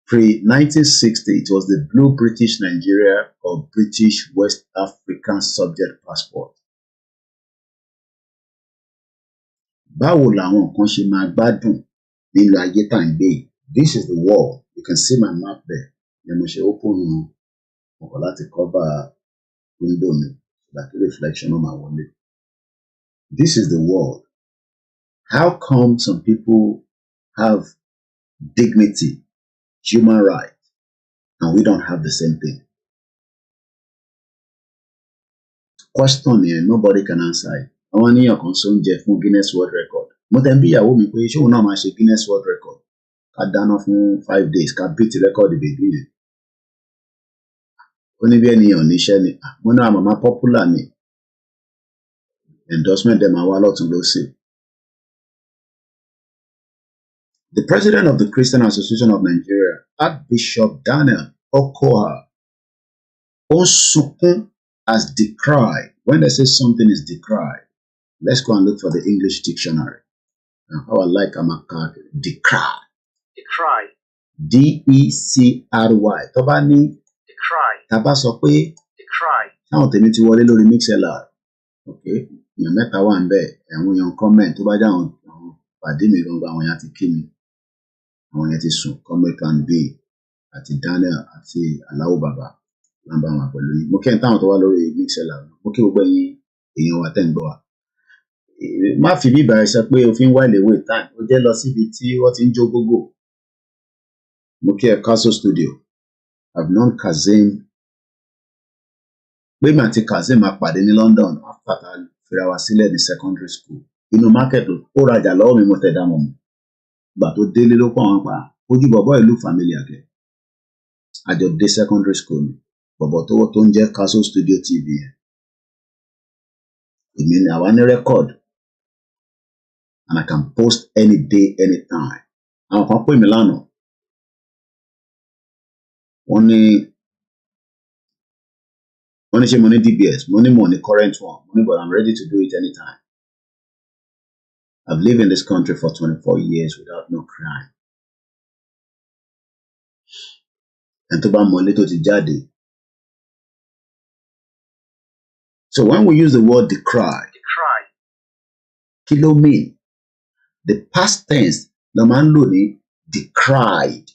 S5: Pre-1960, it was the blue British Nigeria or British West African subject passport. Báwo làwọn kan ṣe máa gbádùn nínú ayé tá à ń gbé yìí? This is the world. You can see my map there. Then mo ṣe open ọkọ̀ láti cover window mi so that the reflection on my wọlé. This is the world. How come some people have dignity, human rights, and we don't have the same thing? Question here, nobody can answer it. Àwọn ènìyàn kan sọ oúnjẹ fún Guinness World Record. Mo tẹ̀ ń bí ìyàwó mi pé ṣé òun náà máa ṣe Guinness World Record? Ká dáná fún 5 days, ká beat record bèbí yẹn. Ó ní bí ènìyàn níṣẹ́ ni. Mo náà màmá popular ni. Endorsement dem máa wá lọ́tún lósì. The president of the Christian Association of Nigeria, Archbishop Daniel Okoha, ó sunkún as decried. When they say something is decried, let's go and look for the English dictionary. And how I like Amaka, decry.
S2: Decry.
S5: D-E-C-R-Y. Tó bá ní
S2: Decry.
S5: tá bá sọ pé
S2: Decry.
S5: táwọn tèmi ti wọlé lórí MixLR. Okay, èèyàn mẹ́ta wà ń bẹ̀, àwọn èèyàn comment tó bá jẹ́ àwọn pàdé mi gangan, àwọn èèyàn ti kí mi. Àwọn èèyàn ti sùn, comment and B àti Daniel àti Aláwọ̀ Bàbá lámbà wọn pẹ̀lú yín. Mo kí n táwọn tó wá lórí MixLR. Mo kí gbogbo ẹ̀yin èèyàn wa tẹ́ ń gbọ́ wa. Má fi bí ìbára ṣe pé o fi ń wá ìléwé time, ó jẹ́ lọ síbi tí wọ́n ti ń jó gógó. Mo kí ẹ Castle Studio. I've known Kazeem. Pé mi àti Kazeem máa pàdé ní London after ta fira wa sílẹ̀ ní secondary school. Inú market ó rajà lọ́wọ́ mi mo tẹ̀ dá mọ̀ mọ́. Ìgbà tó délé ló pọ̀ wọn pa. Ojú bọ̀bọ́ ìlú familiar kẹ̀. Àjọ dé secondary school ni. Bọ̀bọ̀ tó ń jẹ́ Castle Studio TV yẹn. Èmi ni àwa ní record. And I can post any day, anytime. Àwọn kan pè mí lánàá. Wọ́n ní ṣé mo ní DBS, mo ní mo ní current one, mo ní but I'm ready to do it anytime. I've lived in this country for 24 years without no crime. And tó bá mọ̀lé tó ti jáde. So when we use the word decry, kí ló mean? The past tense la máa ń lò ní decried.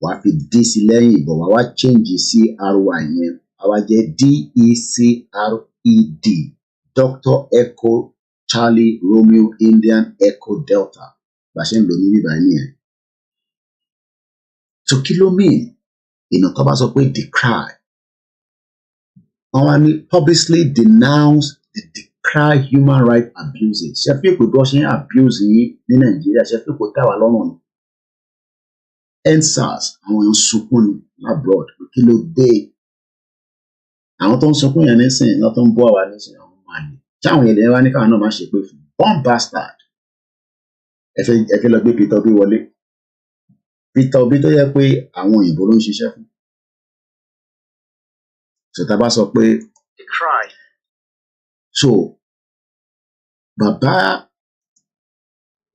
S5: Wàá fi D sí lẹ́yìn ìbọ̀, wàá wá change sí RY yẹn. Àwa jẹ́ D-E-C-R-E-D. Dr. Echo Charlie Romeo Indian Echo Delta. Bá ṣe ń lò ní bíbá ẹni yẹn. So kí ló mean? Tó bá sọ pé decry. Wọ́n wá ní publicly denounce the decry human rights abuses. Ṣé pé kò bí wọ́n ṣe ń abuse yín ní Nàìjíríà? Ṣé pé kò tẹ́ wa lọ́rùn ni? EndSARS, àwọn èèyàn sunkún ní abroad. Kí ló dé? Àwọn tó ń sunkún yẹn nísìnyí, náà tó ń bọ́ àwa nísìnyí, àwọn máa ní. Ṣé àwọn èdè wa ní káwọn náà máa ṣe pé fún? Born bastard. Ẹ fẹ́ lọ gbé Peter Obi wọlé. Peter Obi tó yẹ pé àwọn òyìnbó ló ń ṣiṣẹ́ fún. So tá a bá sọ pé
S2: Decry.
S5: So bàbá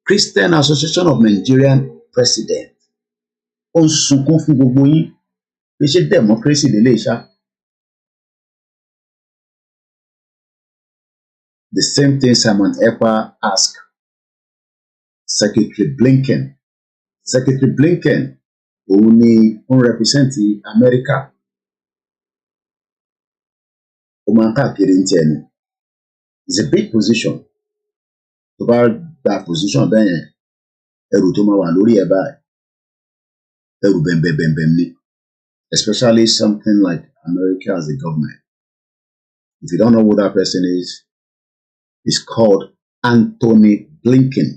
S5: Christian Association of Nigerian President ó ń sunkún fún gbogbo yín pé ṣé democracy lè ṣá. The same thing Simon Ekpa asked Secretary Blinken. Secretary Blinken òun ni ó ń represent America. Ó máa ń káàkiri ní tiẹ̀ ni. It's a big position. Tó bá gba position bẹ́ẹ̀ yẹn, ẹrù tó máa wà lórí ẹ̀ báyìí. Ẹrù bẹ̀m̀bẹ̀m̀bẹ̀m ni. Especially something like America as a government. If you don't know who that person is, it's called Anthony Blinken.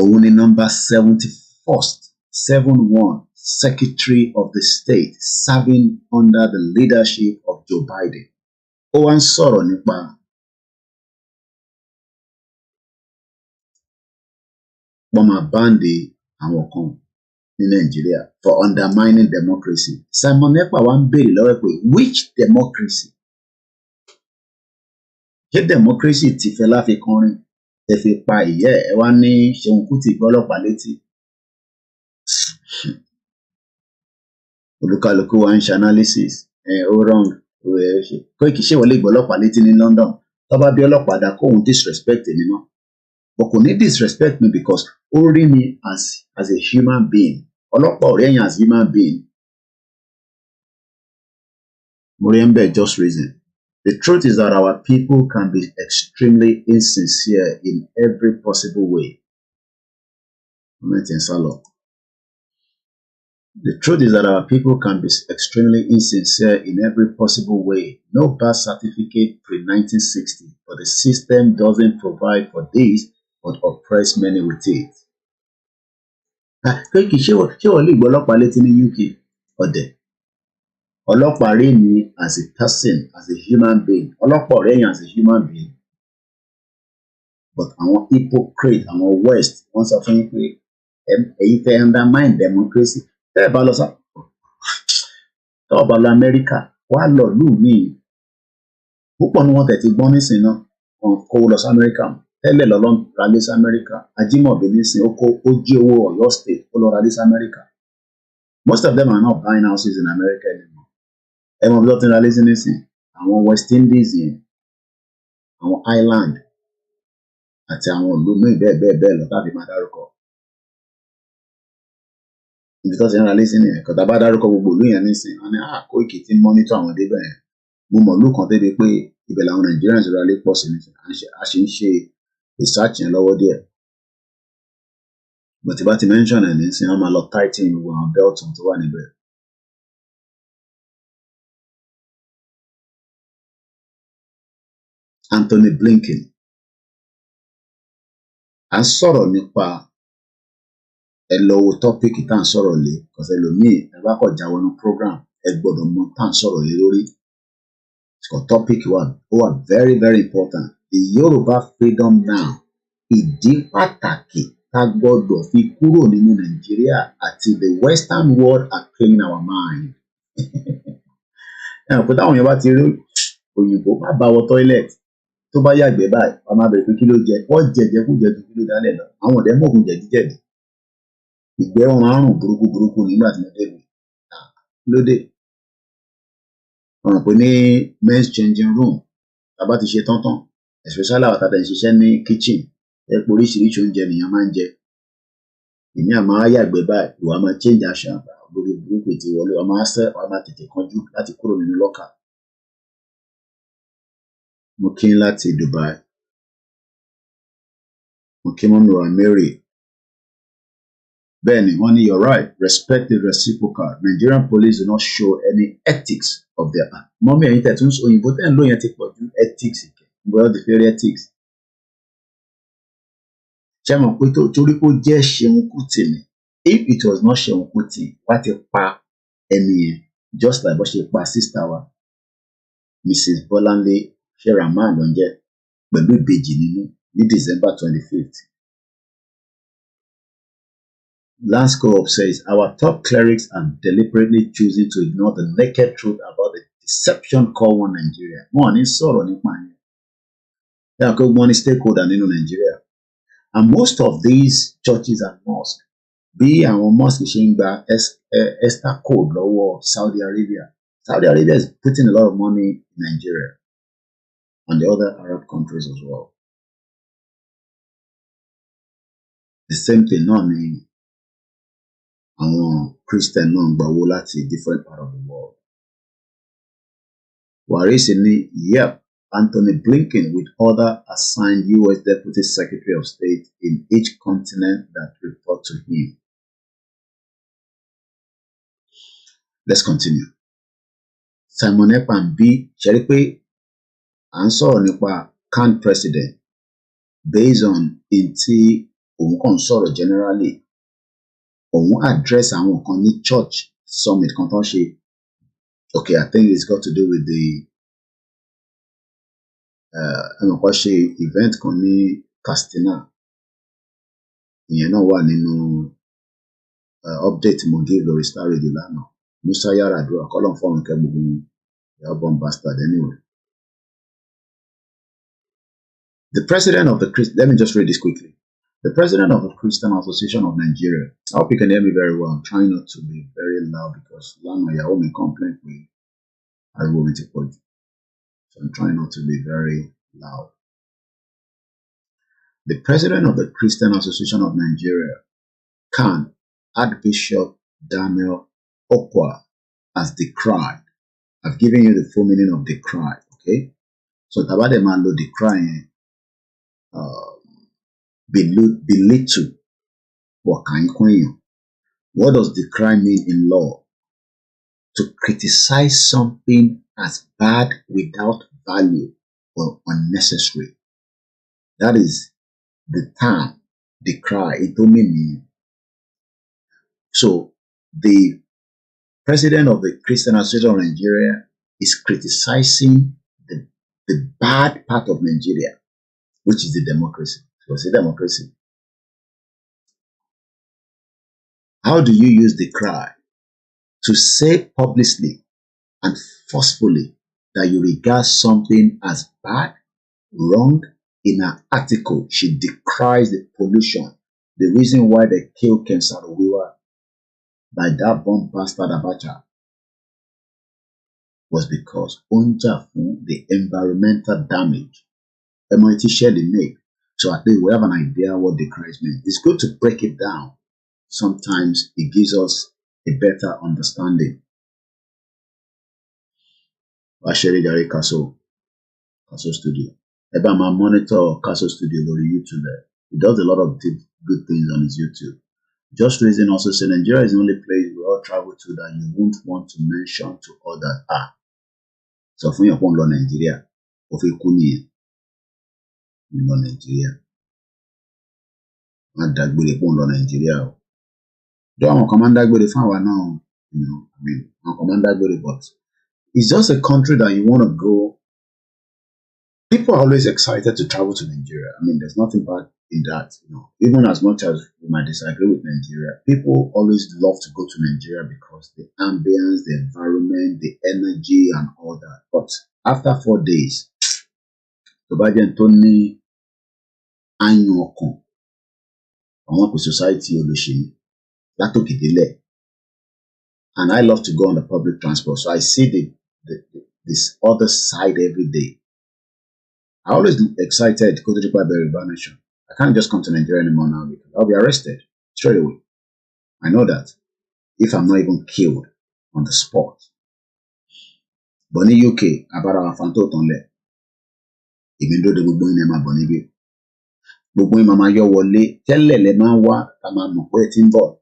S5: Òun ni number 71st, 71 Secretary of the State serving under the leadership of Joe Biden. Ó wá ń sọ̀rọ̀ nípa wọ́n máa báǹdì àwọn kan ní Nàìjíríà for undermining democracy. Simon Ekpa wá ń béèrè lọ́wọ́ pé which democracy? Ṣé democracy ti Fẹlá fi kọrin? ẹ fi pa ìyá ẹ wá ní Ṣeun Kútì gbọ́ ọlọ́pàá létí. Olúkálùkù wa ń ṣe analysis ó wrong Koiki ṣé wọlé gbọ́ ọlọ́pàá létí ní London tó bá bí ọlọ́pàá dá kóun disrespect mi náà but kò ní disrespect me because ó rí mi as a human being ọlọ́pàá ò rí ẹ̀yàn as human being. Mo rí ẹ̀ ń bẹ̀ just reason. The truth is that our people can be extremely insincere in every possible way. The truth is that our people can be extremely insincere in every possible way. No birth certificate pre-1960, but the system doesn't provide for this, but oppress many with it. Ṣé wọ́n lè gbọ́ ọlọ́pàá létí ní UK? Ọ̀dẹ̀. Ọlọ́pàá rí mi as a person, as a human being. Ọlọ́pàá rí yẹn as a human being. But àwọn hypocrite, àwọn West, wọ́n sọ fún yín pé èyí fẹ́ undermine democracy. Tẹ́ ẹ bá lọ tọ́ ọ bá lọ Amẹ́ríkà, wá lọ lù mí. Púpọ̀ ní wọ́n tẹ̀ ti gbọ́n nísìnyí náà, wọ́n kó lọ sí Amẹ́ríkà. Tẹ́lẹ̀ lọ́lọ́ ra lé sí Amẹ́ríkà. Ajímọ̀bí nísìnyí ó jí owó Ọ̀yọ́ State ó lọ ra lé sí Amẹ́ríkà. Most of them are not buying houses in America anymore. Ẹ mọ̀ bí wọ́n ti ra lé sí nísìnyí. Àwọn West Indies yẹn, àwọn Island àti àwọn ìlú míì bẹ́ẹ̀ lọ tàbí máa dárúkọ. Ibi tó ti ń ra lé sí nìyẹn kò tá bá dárúkọ gbogbo ìlú yẹn nísìnyí wọ́n ní Koiki ti ń mọ́nítọ̀ àwọn débẹ̀ yẹn. Mo mọ̀ ìlú kan débi pé ibẹ̀ làwọn Nigerians ra lé pọ̀ sí nísìnyí. A ṣe ń ṣe research yẹn lọ́wọ́ díẹ̀. But tí bá ti mention ẹ̀ nísìnyí wọ́n máa lọ tighten gbogbo àwọn Belton tó wà níbẹ̀. Anthony Blinken. À ń sọ̀rọ̀ nípa ẹ lọ wo topic tá à ń sọ̀rọ̀ lé kọ̀sẹ̀ lómìn ẹ bá kọ̀ já wọnú program ẹ gbọ́dọ̀ mọ tá à ń sọ̀rọ̀ lé lórí. So topic wà very very important. The Yoruba freedom now. Ìdí pàtàkì tá a gbọ́dọ̀ fi kúrò nínú Nàìjíríà àti the western world are cleaning our mind. Ẹ hàn pé táwọn èèyàn bá ti rí òyìnbó má bá wọ toilet tó bá yàgbẹ́ báyìí wọ́n máa bẹ̀rẹ̀ pé kí ló jẹ wọ́n jẹjẹkújẹ ju kí ló dálẹ̀ lọ àwọn ọ̀dẹ́ mọ̀ọ́gùn jẹ̀díjẹ̀dí ìgbẹ́ wọn máa ń rùn burúkú nígbà tí wọ́n débi lóde wọn pè ní men's changing room tàbá ti ṣe tán especially àwọn tàbí ṣiṣẹ́ ní kitchen ẹ pé oríṣiríṣi oúnjẹ nìyẹn máa ń jẹ ìní àmọ́ yàgbẹ́ báyìí ìwà máa change aṣọ àgbà lórí burúkú ti wọlé wọn máa tètè kánjú láti kúrò nínú lọ́kà. Mo kí n láti Dubai. Mo kí mọ́mí wa Mary. Bẹ́ẹ̀ni, wọ́n ní you're right. Respect is reciprocal. Nigerian police do not show any ethics of their act. Mọ́mí ẹ̀yin tẹ̀ tún òyìnbó tẹ̀ ń lò yẹn ti pọ̀ ju ethics ìkẹ́. Bóyá the very ethics. Ṣé mọ̀ pé torí pé ó jẹ́ Ṣeun Kútì ni? If it was not Ṣeun Kútì, wá ti pa ẹni yẹn just like bó ṣe pa sister wa Mrs. Bọ́láńlé Ṣẹ́ramán ló ń jẹ́ pẹ̀lú ìbejì nínú ní December 25th. Lance Co-op says our top clerics are deliberately choosing to ignore the naked truth about the deception called one Nigeria. Wọ́n ní sọ̀rọ̀ nípa yẹn. Yàrá pé wọ́n ní stakeholder nínú Nigeria. And most of these churches and mosques bí àwọn mosques ṣe ń gba extra code lọ́wọ́ Saudi Arabia. Saudi Arabia is putting a lot of money in Nigeria and the other Arab countries as well. The same thing náà ni àwọn Christian náà ń gba owó láti different part of the world. Warisi ní yep, Anthony Blinken with other assigned US Deputy Secretary of State in each continent that report to him. Let's continue. Simon Ekpan bí ṣe rí pé à ń sọ̀rọ̀ nípa can president based on in tí òun kàn sọ̀rọ̀ generally òun address àwọn kan ní church summit kan tó ń ṣe okay I think it's got to do with the ẹnu kan ṣe event kan ní Castina ìyẹn náà wà nínú update mo give lórí Star Radio lánàá Musa Yaradua kọ́lọ́n fọ́run kẹ́ gbogbo ìyá bomb bastard anyway. The president of the let me just read this quickly. The president of the Christian Association of Nigeria. I hope you can hear me very well. I'm trying not to be very loud because Lana Yahoo complaint me. I will be to. So I'm trying not to be very loud. The president of the Christian Association of Nigeria, CAN, Archbishop Daniel Okwa, has decried. I've given you the full meaning of decry, okay? So Tabadema lo decry belittle or kind. What does decry mean in law? To criticize something as bad without value or unnecessary. That is the term decry. It don't mean. So the president of the Christian Association of Nigeria is criticizing the bad part of Nigeria, which is the democracy. So it's a democracy. How do you use decry? To say publicly and forcefully that you regard something as bad, wrong. In an article, she decries the pollution. The reason why they killed Ken Saro-Wiwa by that bomb bastard Abacha was because the environmental damage. MIT shared the name. So at least we have an idea what decries mean. It's good to break it down. Sometimes it gives us a better understanding. Asheri Dari Kaso Studio. Eba ma monitor Kaso Studio on YouTube. He does a lot of good things on his YouTube. Just Reason also said Nigeria is the only place we all travel to that you won't want to mention to others. So for your point, Nigeria, of a kuni, Nigeria. Not that good upon Nigeria. Don't command that good if I now, I'm commander good, but it's just a country that you want to go. People are always excited to travel to Nigeria. There's nothing bad in that, Even as much as we might disagree with Nigeria, people always love to go to Nigeria because the ambience, the environment, the energy, and all that. But after 4 days, Tobajan Tony Anyokon, I want society Olushimi, Latokidile. And I love to go on the public transport, so I see this other side every day. I always excited to go to the Yoruba nation. I can't just come to Nigeria anymore now because I'll be arrested straight away. I know that. If I'm not even killed on the spot. But in the UK, about our phantom tonle. Even though the Gbogbo in my Bonibi. Gbogbo in Mama Yo Wole, tell le man wa, Tama Mokwet involved.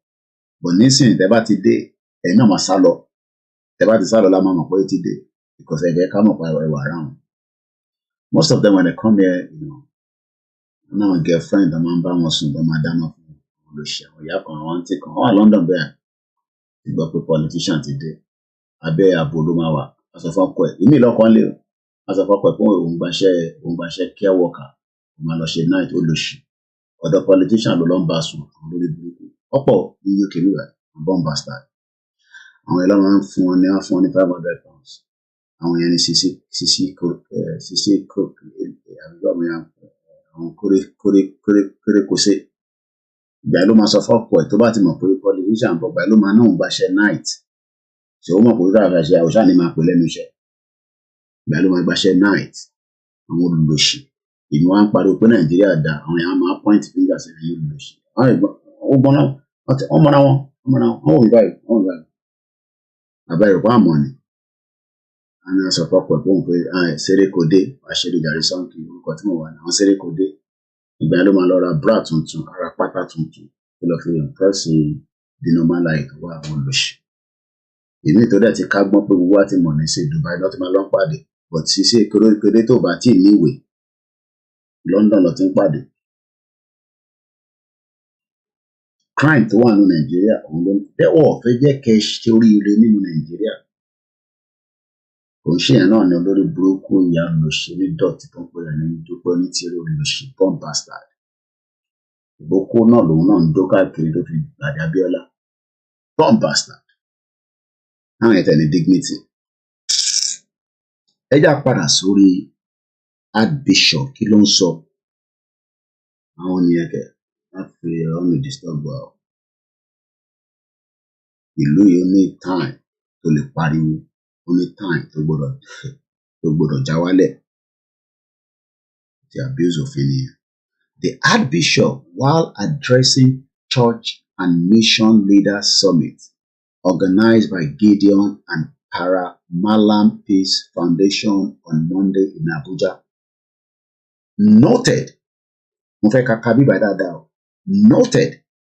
S5: But nisin, deba today, no masalo. Deba ti salo la Mama Mokwet today. Because they come up around. Most of them, when they come here, now a girlfriend, the man was the madam of Russia. We have one take on London bear. The got politician today. I bear a Bulumawa as a fuck. You mean lock one live as a fuck Umbashe care worker, Maloshe night Olushi. Other politician will basu, Oppo, you can bomb bastard. And we long for never £500. And we any CC cook, kore kose. Bẹ̀lú ma sọ fọ́pọ̀ ẹ̀ tó bá ti mọ̀ pé politician bọ̀ bẹ̀lú ma náà ń gbaṣẹ́ night. Ṣé ó mọ̀ pé káàkiri àṣẹ àwòṣà ni máa pè lẹ́nu iṣẹ́. Bẹ̀lú ma gbaṣẹ́ night. Àwọn olùlòṣì. Èmi wá ń pariwo pé Nàìjíríà dá àwọn èèyàn máa point finger sí ẹ̀yìn olùlòṣì. Ó gbọ́n náà, wọ́n mọ́ra wọn, wọ́n wò mí báyìí. Bàbá Yorùbá àmọ́ ni. Àwọn aṣọ fọ́pọ̀ ẹ̀ fóun pé Sérékodé, àṣírí gàrí sọ́ǹkì orúkọ tí mo wà ní àwọn Sérékodé. Ìgbà ló máa lọ ra bra tuntun, ara pátá tuntun, kí lọ fi impress the normal life wà àwọn olóṣì. Èmi tó dẹ̀ ti ká gbọ́n pé gbogbo wa ti mọ̀ ní sí Dubai lọ́ ti máa lọ ń pàdé, but ṣíṣe kékeré tó bá tí ì níwèé, London lọ ti ń pàdé. Crime tó wà ní Nàìjíríà, òun ló ń tẹ́wọ̀ fẹ́ jẹ́ kẹ́ ṣe oríire nínú Nàìjíríà. Kò ń ṣe yẹn náà ni olórí burúkú ìyá olóṣì ní dọ̀tí tó ń pè rẹ̀ ní dúpẹ́ ní tìrẹ olóṣì bomb bastard. Ìbókó náà lòun náà ń dó káàkiri tó fi gbàdé Abíọ́lá. Bomb bastard. Àwọn ẹ̀tẹ̀ ní dignity. Ẹ já padà sórí Archbishop kí ló ń sọ àwọn nìyẹn kẹ̀ wọ́n fi ọmọ disturb wa o. Ìlú yìí ó ní time tó lè pariwo, ó ní time tó gbọ́dọ̀ já wálẹ̀. The abuse of nìyẹn. The Archbishop, while addressing Church and Mission Leaders Summit organized by Gideon and Paramalam Peace Foundation on Monday in Abuja, noted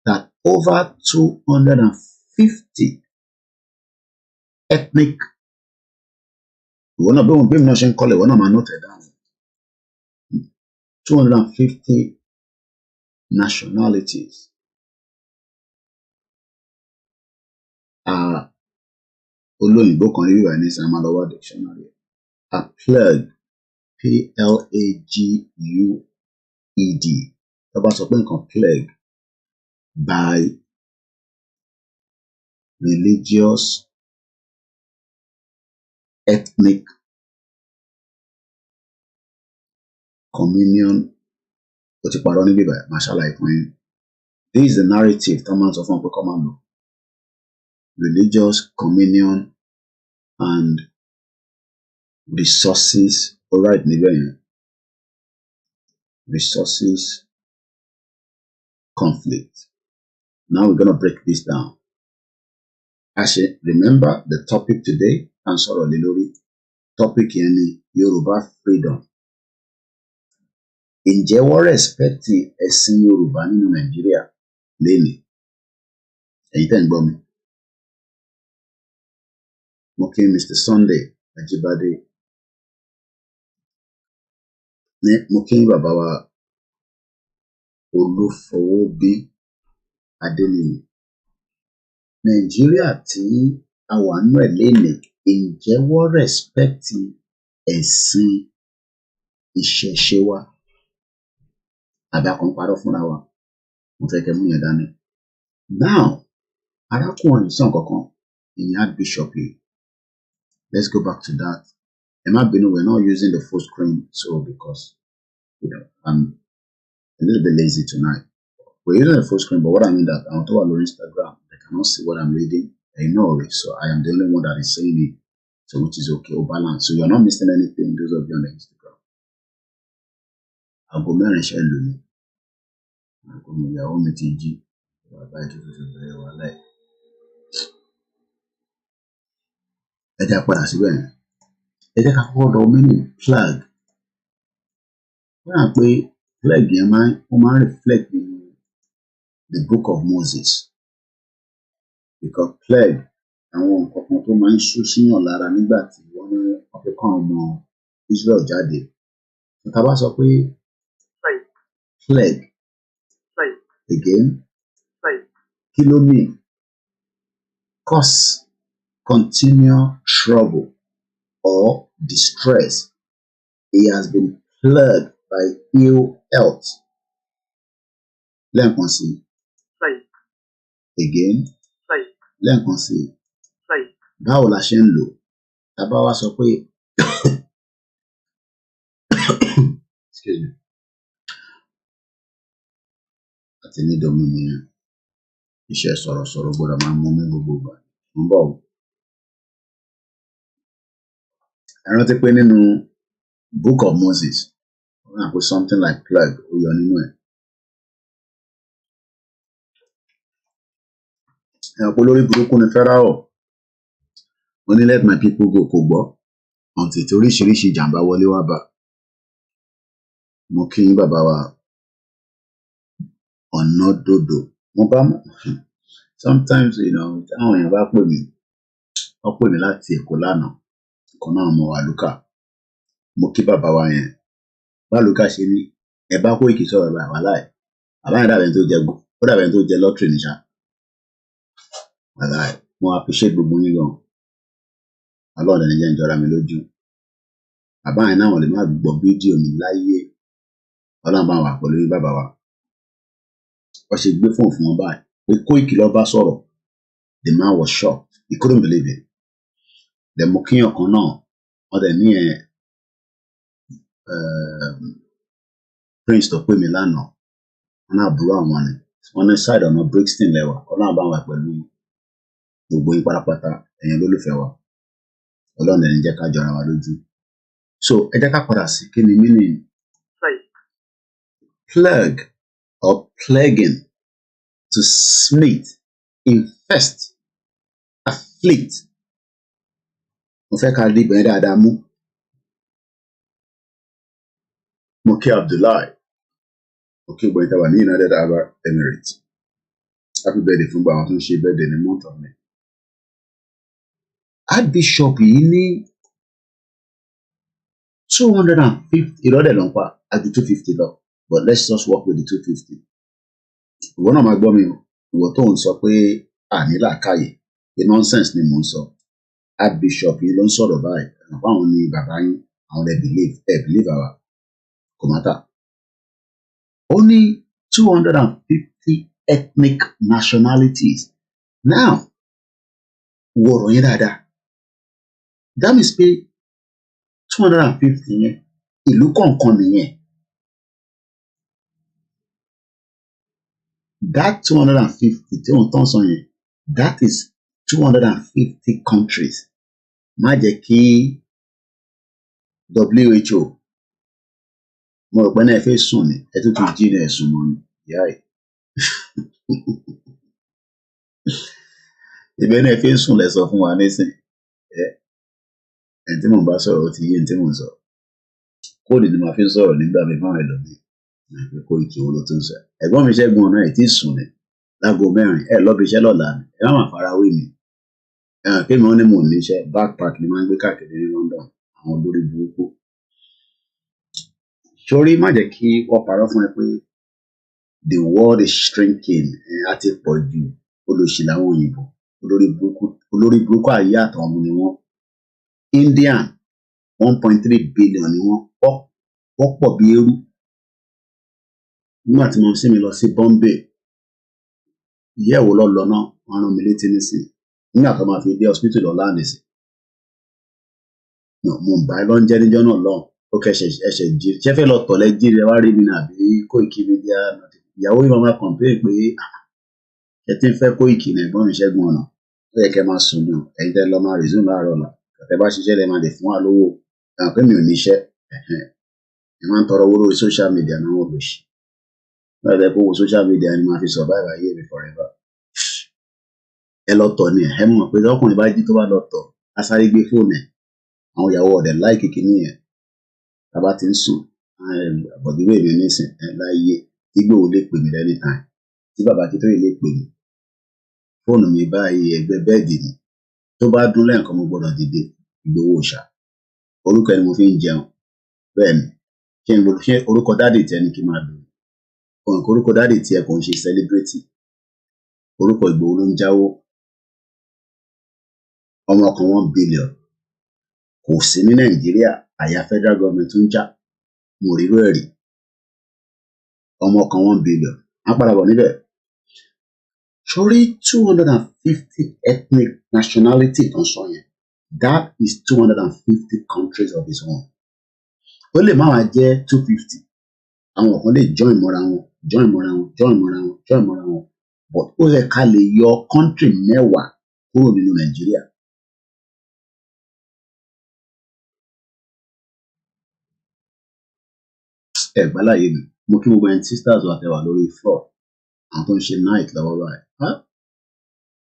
S5: that over 250 ethnic, noted down, 250 nationalities are olóyìnbó kan níbí ní Samalawa dictionary are plagued, P-L-A-G-U-E-D, tó bá sọ pé nǹkan plague, by religious, ethnic, communion, ó ti parọ́ níbí báyìí, mashallah ìpín. This is the narrative tó máa ń sọ fún ọ pé kọ́ máa lò. Religious, communion, and resources. All right, resources, conflict. Now we're going to break this down. Actually, remember the topic today, and sorrow lórí. Topic yẹn ni Yoruba freedom. Ǹjẹ́ wọ́n respect ẹ̀sìn Yorùbá nínú Nàìjíríà lénìí? Ẹ̀yin tẹ́ ń gbọ́ mi. Mo kí Mr. Sunday Ajibade. Mo kí bàbá wa Olúfọwọ́bí Adéníyì. Nàìjíríà tí a wà nínú ẹ̀ lénìí, ǹjẹ́ wọ́n respect ẹ̀sìn ìṣẹ̀ṣe wa? Àbí a kàn ń parọ́ fúnra wa? Mo fẹ́ kẹ́ mú yẹn dání. Now, arákùnrin sàn kankan, ìyẹn Archbishop yìí. Let's go back to that. Emma Binu, we're not using the full screen, so because I'm a little bit lazy tonight. We're using the full screen, but what I mean that I'm on Instagram, they cannot see what I'm reading. They know it, so I am the only one that is saying it. So which is okay, or balance. So you're not missing anything, those of you on the Instagram. I'll go marry Shelly. I'll go marry your own TG. I'll buy it to like. Ẹ jẹ́ padà síbẹ̀ yẹn. Ẹ jẹ́ ká kọ́kọ́ lọ meaning flag. Wọ́n á pé flag yẹn máa reflect the book of Moses. Because flag, àwọn nǹkan kan tó máa ń ṣú síyàn lára nígbà tí wọ́n ní ọ̀fẹ́ kan ọmọ Israel jáde. Tá bá sọ pé flag again, kí ló mean? Cause continual trouble or distress. He has been plagued by ill health. Lẹ́ẹ̀kan sí. Again. Lẹ́ẹ̀kan sí. Báwo la ṣe ń lò? Tá bá wá sọ pé excuse me. Àti ní dominion. Iṣẹ́ sọ̀rọ̀sọ̀rọ̀ gbọ́dọ̀ máa mú mi gbogbo ìgbà. Ń bọ̀. I rántí pé nínú book of Moses, wọ́n á pè something like plague ó yọ nínú ẹ̀. Ẹ̀pọ̀ lórí burúkú ni Pharaoh. Ó ní let my people go kò gbọ́. Ọ̀ǹtì tí oríṣiríṣi ìjàmbá wọlé wá bá. Mo kí yín bàbá wa ọ̀nà dòdò. Mo bá mọ̀. Sometimes, táwọn èèyàn bá pè mí, wọ́n pè mí láti Èkó lánàá. Ìkan náà mọ̀ wá Lúkà. Mo kí bàbá wa yẹn. Bá Lúkà ṣe ní ẹ bá Kóìkì sọ̀rọ̀ bàbá láì. Bàbá yẹn dàbẹ̀ tó jẹ lọ́tìrì ní ṣá. Bàbá yẹn, mo appreciate gbogbo yín gan. Ọlọ́run ẹni jẹ́ ń jọra mi lójú. Bàbá yẹn náà wọ́n lè má gbọ́ fídíò mi láyé. Ọlọ́run bá wà pẹ̀lú yín bàbá wa. Wọ́n ṣe gbé fóònù fún wọn báyìí. Pé Kóìkì lọ bá sọ̀rọ̀. The man was shocked. He couldn't believe it. Then mo kíyàn kan náà. Wọ́n dẹ̀ ní Prince tó pè mí lánàá. wọn náà burú àwọn ni wọn ní side ọ̀nà Brixton lẹ́wà ọlọ́run bá wà pẹ̀lú gbogbo yín pátápátá ẹ̀yin olólùfẹ́ wa ọlọ́run ẹni jẹ́ ká jọra wa lójú. So ẹ jẹ́ ká padà sí kí ni meaning plague or plaguing, to smite, infest, afflict. Mo fẹ́ ká rí ibẹ̀ dáadáa mú. Mo kí Abdullahi, mo kí gbogbo ìtawà ní United Arab Emirates. Happy birthday fún àwọn tó ń ṣe birthday ní month of May. Archbishop yìí ní 250 ìrọ́lẹ̀ ló ń pa àti 250 lọ, but let's just work with the 250. Ìwọ náà máa gbọ́ mi o, ìwọ tó ń sọ pé àní làákàyè pé nonsense ni mò ń sọ. Archbishop yìí ló ń sọ̀rọ̀ báyìí, àwọn ni bàbá yín, àwọn believe àwa, kò mátà. Ó ní 250 ethnic nationalities. Now, wo ọ̀rọ̀ yẹn dáadáa. That means pé 250 yẹn, ìlú kọ̀ọ̀kan nìyẹn. That 250 tí wọ́n tán sọ yẹn, that is 250 countries. Má jẹ́ kí WHO, mo rò pé náà ẹ fẹ́ sùn ni, ẹ tún tún jí ní ẹ̀sùn mọ́ ni, ìyá ẹ̀. Ibẹ̀ náà ẹ fẹ́ sùn lẹ sọ fún wa nísìn. Ẹni tí mò ń bá sọ̀rọ̀ ó ti yé ní tí mò ń sọ. Kóòdù ni màá fi ń sọ̀rọ̀ nígbà mi fáwọn ẹlòmíì. Koiki owó ló tún sọ. Ẹ̀gbọ́n mi Ṣẹ́gun ọ̀nà ẹ̀ tí ì sùn ni láago 4 ẹ̀ lọ́bi iṣẹ́ lọ́la ni ẹ má máa farawé mi. Pé mi wọ́n ní mò ń níṣẹ́ backpack ni máa ń gbé káàkiri ní London àwọn olórí burúkú. Sórí má jẹ́ kí wọ́n parọ́ fún ẹ pé the world is shrinking á ti pọ̀ jù olóṣì làwọn òyìnbó olórí burúkú ayé àtọ̀run ni wọ́n. Indian 1.3 billion ni wọ́n pọ̀ bí eérú. Nígbà tí mo sì mi lọ sí Bombay ìyẹ́wò lọ náà wọ́n rán mi létí nísìn nígbà tó máa fi dé hospital lọ láàánú sí mo ń bá ẹ lọ ń jẹ́ níjọ́ náà lọ́hùn ó kẹ́sẹ̀ ẹsẹ̀ jí ṣé fẹ́ lọ tọ̀lẹ́ jí rẹ wá rí mi nàbí koikimedia ìyàwó yìí máa complain pé ẹ ti ń fẹ́ Koiki ní ẹ̀gbọ́n mi Ṣẹ́gun ọ̀nà ó yẹ kẹ́ máa sùn ní ẹ̀yin tẹ́ lọ máa resume láàárọ̀ ọ̀la tẹ́ bá ṣiṣẹ́ lẹ́ máa lè fún wa lówó àwọn pé mi ò níṣẹ́ ẹ máa ń tọrọ owó lórí social media náà wọ́n lòṣì láti ẹ kó wo social media ni máa fi survive ayé mi forever. Ẹ lọ tọ̀ ni ẹ mọ̀ pé ọkùnrin bá jí tó bá lọ tọ̀ á sáré gbé fóònù ẹ̀ àwọn ìyàwó ọ̀dẹ̀ láìkì kìíní yẹn tàbá ti ń sùn àbọ̀dúwé mi nísìn láyé Ìgbòho lè pè mí anytime tí bàbá Akíntóyè lè pè mí fóònù mi báyìí ẹgbẹ́ bẹ́ẹ̀dì ni tó bá dún lẹ́ẹ̀kan mo gbọ́dọ̀ dìde Ìgbòho òòṣà orúkọ ẹni mo fi ń jẹun bẹ́ẹ̀ ni ṣé orúkọ dáàdì tí ẹni kí n máa lò òǹkọ orúkọ dáàdì tí ẹ kò ń ṣe celebrity orúkọ Ìgbòho ló ń jáwó ọmọ kan 1 billion kò sí ní Nàìjíríà àyà federal government ń jà mo rírò ẹ̀rí ọmọ kan 1 billion á padà bọ̀ níbẹ̀ sórí 250 ethnic nationality kan sọ yẹn that is 250 countries of its own ó lè má wá jẹ́ 250 àwọn kan lè join mọ́ra wọn but ó yẹ ká lè yọ country 10 kúrò nínú Nàìjíríà. Ẹ̀gbáláyé mi mo kí gbogbo ẹni sisters wa tẹ́ wà lórí floor àwọn tó ń ṣe night lọ́wọ́ báyìí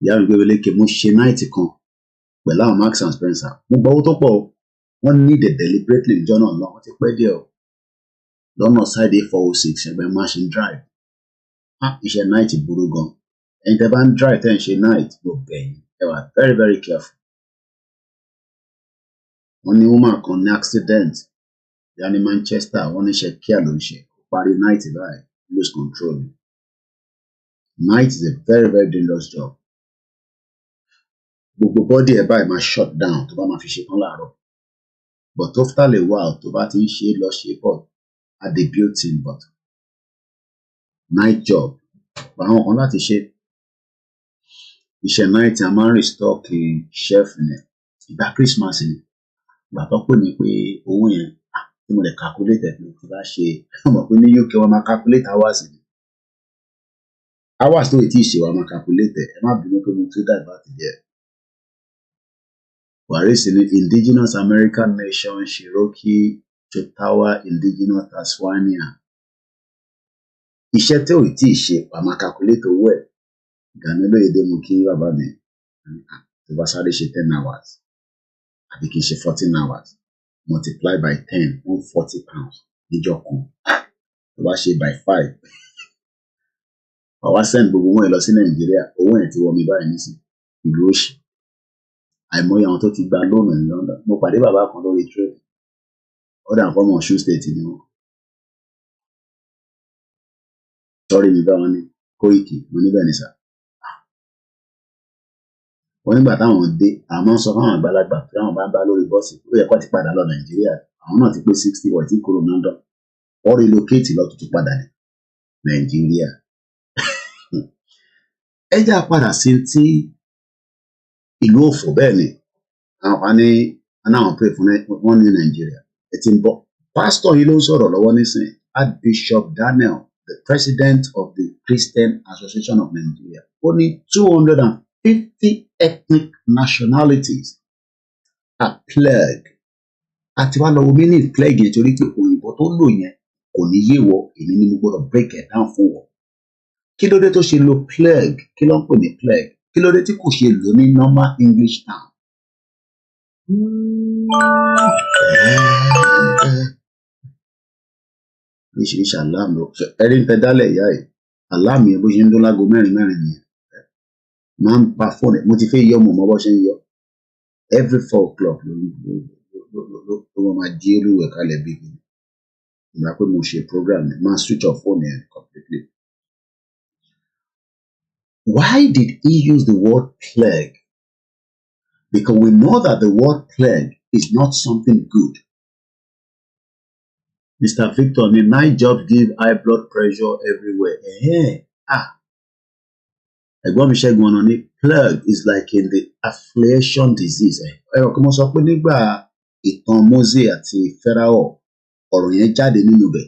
S5: ìyá mi gbé lékè mo ṣe night kan pẹ̀lú àwọn Marks and Spencer mo gbọ́ owó tó pọ̀ wọ́n need it deliberately ìjọ náà lọ wọ́n ti pẹ́ díẹ̀ o lọ́nà side 406 ẹgbẹ́ machine drive iṣẹ́ night burú gan ẹ̀yin tẹ́ bá ń drive tẹ́ ń ṣe night mo bẹ̀yìn ẹ wà very very careful. Wọ́n ní woman kan ní accident ìyá ní Manchester wọ́n ní ṣe kíá ló ń ṣe kó parí night báyìí lose control. Night is a very very dangerous job. Gbogbo body ẹ̀ báyìí máa shut down tó bá máa fi ṣe tán láàárọ̀ but after a while tó bá ti ń ṣe lọ ṣe bọ̀ at the built-in but night job àwọn kan láti ṣe iṣẹ́ night a máa ń restock chef ní ìgbà Christmas ni ìgbà tó pè mí pé owó yẹn tí mo lè calculate ẹ̀ tí bá ṣe mọ̀ pé ní UK wọ́n máa calculate hours ni hours tó ti ṣe wa máa calculate ẹ má bínú pé mo tún dàgbà ti jẹ. Buhari sì ní Indigenous American Nation Cherokee Choctaw Indigenous Tasmania. Iṣẹ́ tí ò tí ì ṣe wa máa calculate owó ẹ̀. Gani Olóyèdé mo kí bàbá mi tó bá sáré ṣe 10 hours àbí kí n ṣe 14 hours multiply by 10 £140 níjọ́ kan tó bá ṣe by 5 àwa send gbogbo wọn lọ sí Nàìjíríà owó ẹ̀ ti wọ mi báyìí nísìn ìlú òṣì àìmọye àwọn tó ti gba lóònù ní London. Mo pàdé bàbá kan lórí train ọ̀dà àfọmọ Ọ̀ṣun state ni wọn sọrí mi bá wọn ní Kóìkì mo níbẹ̀ ní sà. Wọ́n nígbà táwọn dé àmọ́ sọ fún àwọn àgbàlagbà tí àwọn bá ń bá lórí bọ́ọ̀sì ó yẹ kó ti padà lọ Nàìjíríà àwọn náà ti pé 60 wọ̀ tí kúrò London wọ́n relocate lọ tuntun padà ní Nàìjíríà. Ẹ já padà sí ti ìlú òfò bẹ́ẹ̀ ni àwọn ní anáwọn pray fún wọn ní Nàìjíríà ẹ ti ń bọ̀ pásítọ̀ yìí ló ń sọ̀rọ̀ lọ́wọ́ nísìnyí Archbishop Daniel, the president of the Christian Association of Nigeria, ó ní 250 ethnic nationalities are plague. Àti wá lọ wo meaning plague yẹn torí pé òyìnbó tó lò yẹn kò ní yé wọ èmi ni mo gbọ́dọ̀ break it down fún wọn. Kí ló dé tó ṣe lo plague? Kí ló ń pè ní plague? Kí ló dé tí kò ṣe lò ní normal English town? Oríṣiríṣi aláàmù ẹrí ń tẹ dálẹ̀ ìyá yìí aláàmù yẹn bó ṣe ń dún lágo mẹ́rin nìyẹn máa ń pa fóònù mo ti fẹ́ yọ ọmọ bó ṣe ń yọ every 4 o'clock ló máa jí olúwẹ̀ kalẹ̀ bí ìgbà pé mo ṣe program máa switch off phone yẹn completely. Why did he use the word plague? Because we know that the word plague is not something good. Mr. Victor, the night jobs give high blood pressure everywhere. Ẹ̀gbọ́n mi Ṣẹ́gun ọ̀nà ní plague is like in the affliction disease. Ẹ̀rọ kí mo sọ pé nígbà ìtàn Mósè àti Fáráò ọ̀rọ̀ yẹn jáde nínú bẹ̀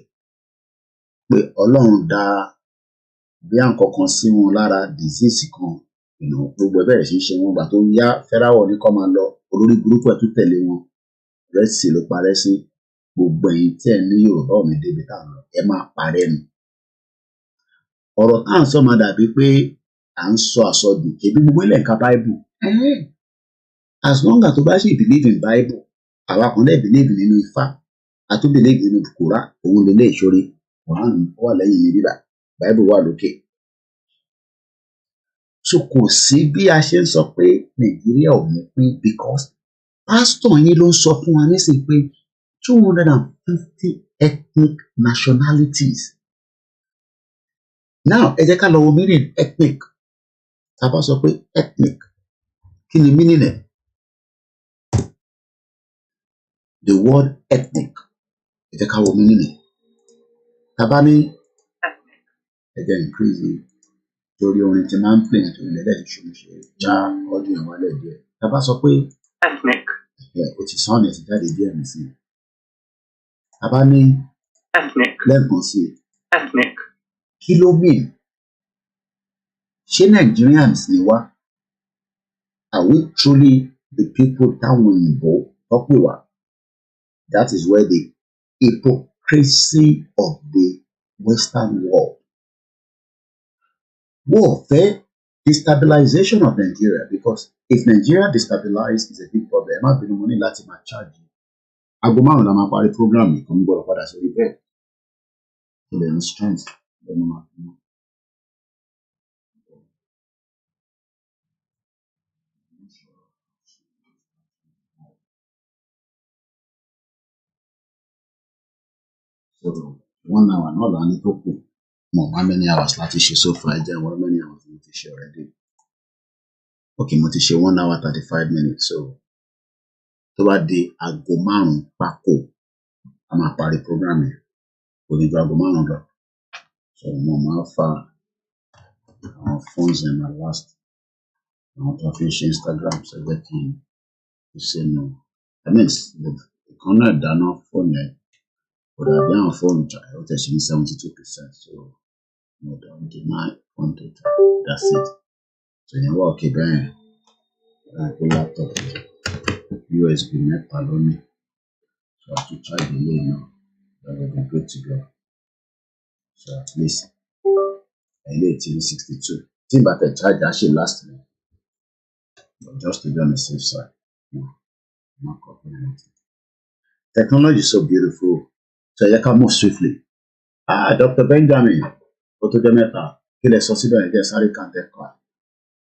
S5: pé Ọlọ́run dá bí àǹkọ̀kan sí wọn lára disease kan gbogbo ẹ̀ bẹ̀rẹ̀ sí í ṣe wọn gbà tó yá Fáráò ní kó máa lọ olórí burúkú ẹ̀ tún tẹ̀lé wọn Red Sea ló parẹ́ sí gbogbo ẹ̀yin tí ẹ ní Yorùbá ò ní débi tá à ń lọ ẹ máa parẹ́ nu. Ọ̀rọ̀ tá à ń sọ máa dàbí pé à ń sọ àsọdùn kébí gbogbo ilẹ̀ ń ka Bible. As long as tó bá ṣì believe in Bible àwa kan dẹ̀ believe nínú Ifá a tún believe nínú Kùrá òun lè lé ìṣòrí Quran wà lẹ́yìn mi bíbà Bible wà lókè. So kò sí bí a ṣe ń sọ pé Nàìjíríà ò ní pín because pásítọ̀ yín ló ń sọ fún wa nísìnyí pé 250 ethnic nationalities. Now ẹ jẹ́ ká lọ wo meaning ethnic. Tá a bá sọ pé ethnic kí ni meaning ẹ̀? The word ethnic ẹ jẹ́ ká wo meaning ẹ̀. Tá a bá ní ẹ jẹ́ increase torí orin tí máa ń pè nítorí lẹ́lẹ́ ṣe já ọdún ìwálẹ̀ díẹ̀. Tá a bá sọ pé ethnic ó ti sọ́ọ̀nì ẹ̀ ti jáde díẹ̀ nísìnyí. Tá a bá ní ethnic lẹ́ẹ̀kan sí ethnic kí ló mean? Ṣé Nigerians ni wá? Are we truly the people táwọn òyìnbó tọ́pẹ̀ wá? That is where the hypocrisy of the Western world. Wọ́n fẹ́ destabilization of Nigeria because if Nigeria destabilize is a big problem. Ẹ má bínú mo ní láti máa charge. Aago márùn-ún la máa parí program yìí kan gbọ́dọ̀ padà sórí bẹ́ẹ̀. Ilẹ̀ ní strength lẹ́nu máa fi mọ́. So 1 hour náà là ní tó kù. Mo how many hours láti ṣe so far ẹ jẹ́ how many hours mo ti ṣe already. Okay, mo ti ṣe 1 hour 35 minutes so tó bá di aago márùn-ún pákó a máa parí program yẹn kò ní ju aago márùn-ún lọ. So mo máa fa àwọn phones in my last àwọn tó fi ṣe Instagram ṣe jẹ́ kí n ṣe nù. I mean ìkan náà dáná fóònù ẹ̀ kò dàbí àwọn fóònù ó tẹ̀ sí ní 72%. So mo dàn deny 1, 2, 3. That's it. So you work again. Laptop USB mẹ́ta lónìí. So I should charge the lane now. That will be good to go. So at least I need 62. Think about the charge actually last me. But just to be on the safe side. No, not copying anything. Technology is so beautiful. So you can move swiftly. Dr. Benjamin,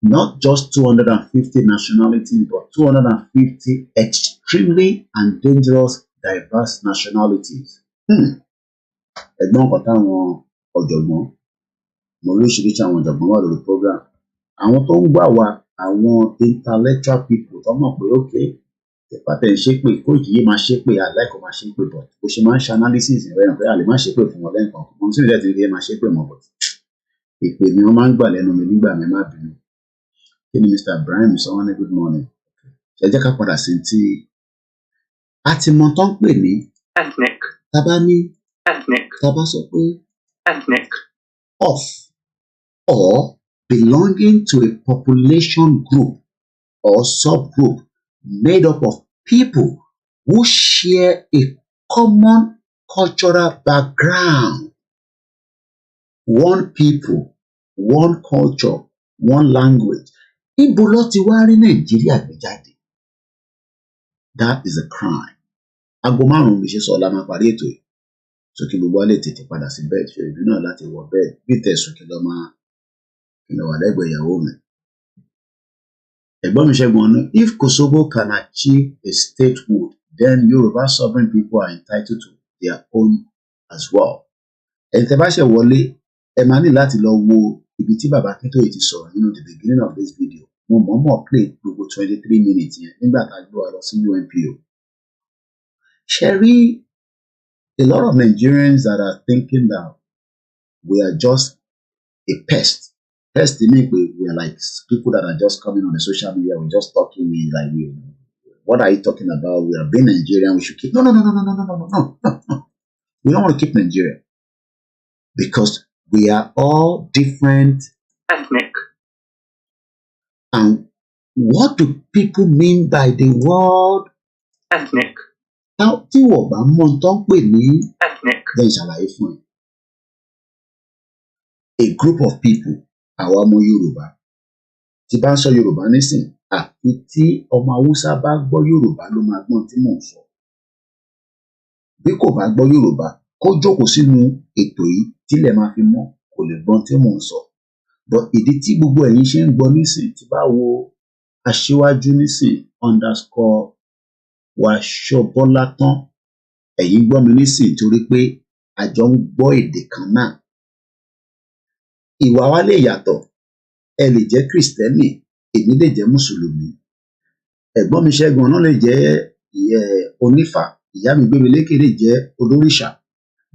S5: not just 250 nationalities, but 250 extremely and dangerous, diverse nationalities. Ẹ̀gbọ́n kan táwọn ọ̀jọ̀gbọ́n mo oríṣiríṣi àwọn ọ̀jọ̀gbọ́n wà lórí program. Àwọn tó ń gbà wá àwọn intellectual people tó mọ̀ pé okay ìpàtẹ ìṣépè Koiki yìí máa ṣépè àláìkò máa ṣépè but bó ṣe máa ń ṣe analysis ìrẹ́yìn pé a lè má ṣépè fún wọn lẹ́ǹkan mo sì rẹ̀ ti rí ẹ máa ṣépè mọ́ but ìpè ni wọ́n máa ń gbà lẹ́nu mi nígbà mi má bínú. Kí ni Mr. Ibrahim sọ wọ́n ní good morning. Ṣé jẹ́ ká padà sí ti àtìmọ̀ tó ń pè ní
S2: ethnic.
S5: Tábà ní
S2: Ethnic.
S5: Tábà sọ pé
S2: Ethnic.
S5: of or belonging to a population group or subgroup made up of people who share a common cultural background. One people, one culture, one language. Ibo ló ti wá rí Nàìjíríà gbé jáde? That is a crime. Aago 5 bí ṣe sọ la máa parí ètò yìí. So kí gbogbo wa lè tètè padà sí bed ṣe ìbí náà láti wọ bed bí tẹ̀sùn kí lọ wà lẹ́gbẹ̀ẹ́ ìyàwó mi. Ẹ̀gbọ́n mi Ṣẹ́gun ọ̀nà, if Kosovo can achieve a statehood, then Yoruba sovereign people are entitled to their own as well. Ẹ̀yin tẹ́ bá ṣe wọlé, ẹ máa ní láti lọ wo ibi tí bàbá Akíntóyè ti sọ̀rọ̀ nínú the beginning of this video. Mo mọ̀ọ́mọ̀ play gbogbo 23 minutes yẹn nígbà tá a gbé wa lọ sí UNPO. Ṣé rí a lot of Nigerians that are thinking that we are just a pest. Pest mean we are like people that are just coming on the social media, we're just talking what are you talking about? We are being Nigerian, we should keep no. We don't want to keep Nigeria. Because we are all different
S2: ethnic.
S5: And what do people mean by the word
S2: ethnic?
S5: Tí wọ́n bá mọ̀ tó ń pè ní
S2: ethnic.
S5: Then ṣàlàyé fún ẹ. A group of people, àwa ọmọ Yorùbá, tí bá ń sọ Yorùbá nísìn, àfi tí ọmọ Haúsá bá gbọ́ Yorùbá ló máa gbọ́n tí mò ń sọ. Bí kò bá gbọ́ Yorùbá, kó jókòó sínú ètò yìí tílẹ̀ máa fi mọ́ kò lè gbọ́n tí mò ń sọ. But ìdí tí gbogbo ẹ̀yin ṣe ń gbọ́ nísìn tí bá wo aṣíwájú nísìn _ Wàṣọbọ́látán ẹ̀yin gbọ́ mi nísìn torí pé àjọ ń gbọ́ èdè kan náà. Ìwà wa lè yàtọ̀, ẹ lè jẹ́ Kristẹni, èmi lè jẹ́ Mùsùlùmí. Ẹ̀gbọ́n mi Ṣẹ́gun náà lè jẹ́ onífà, ìyá mi Gbémilékè lè jẹ́ olórìṣà.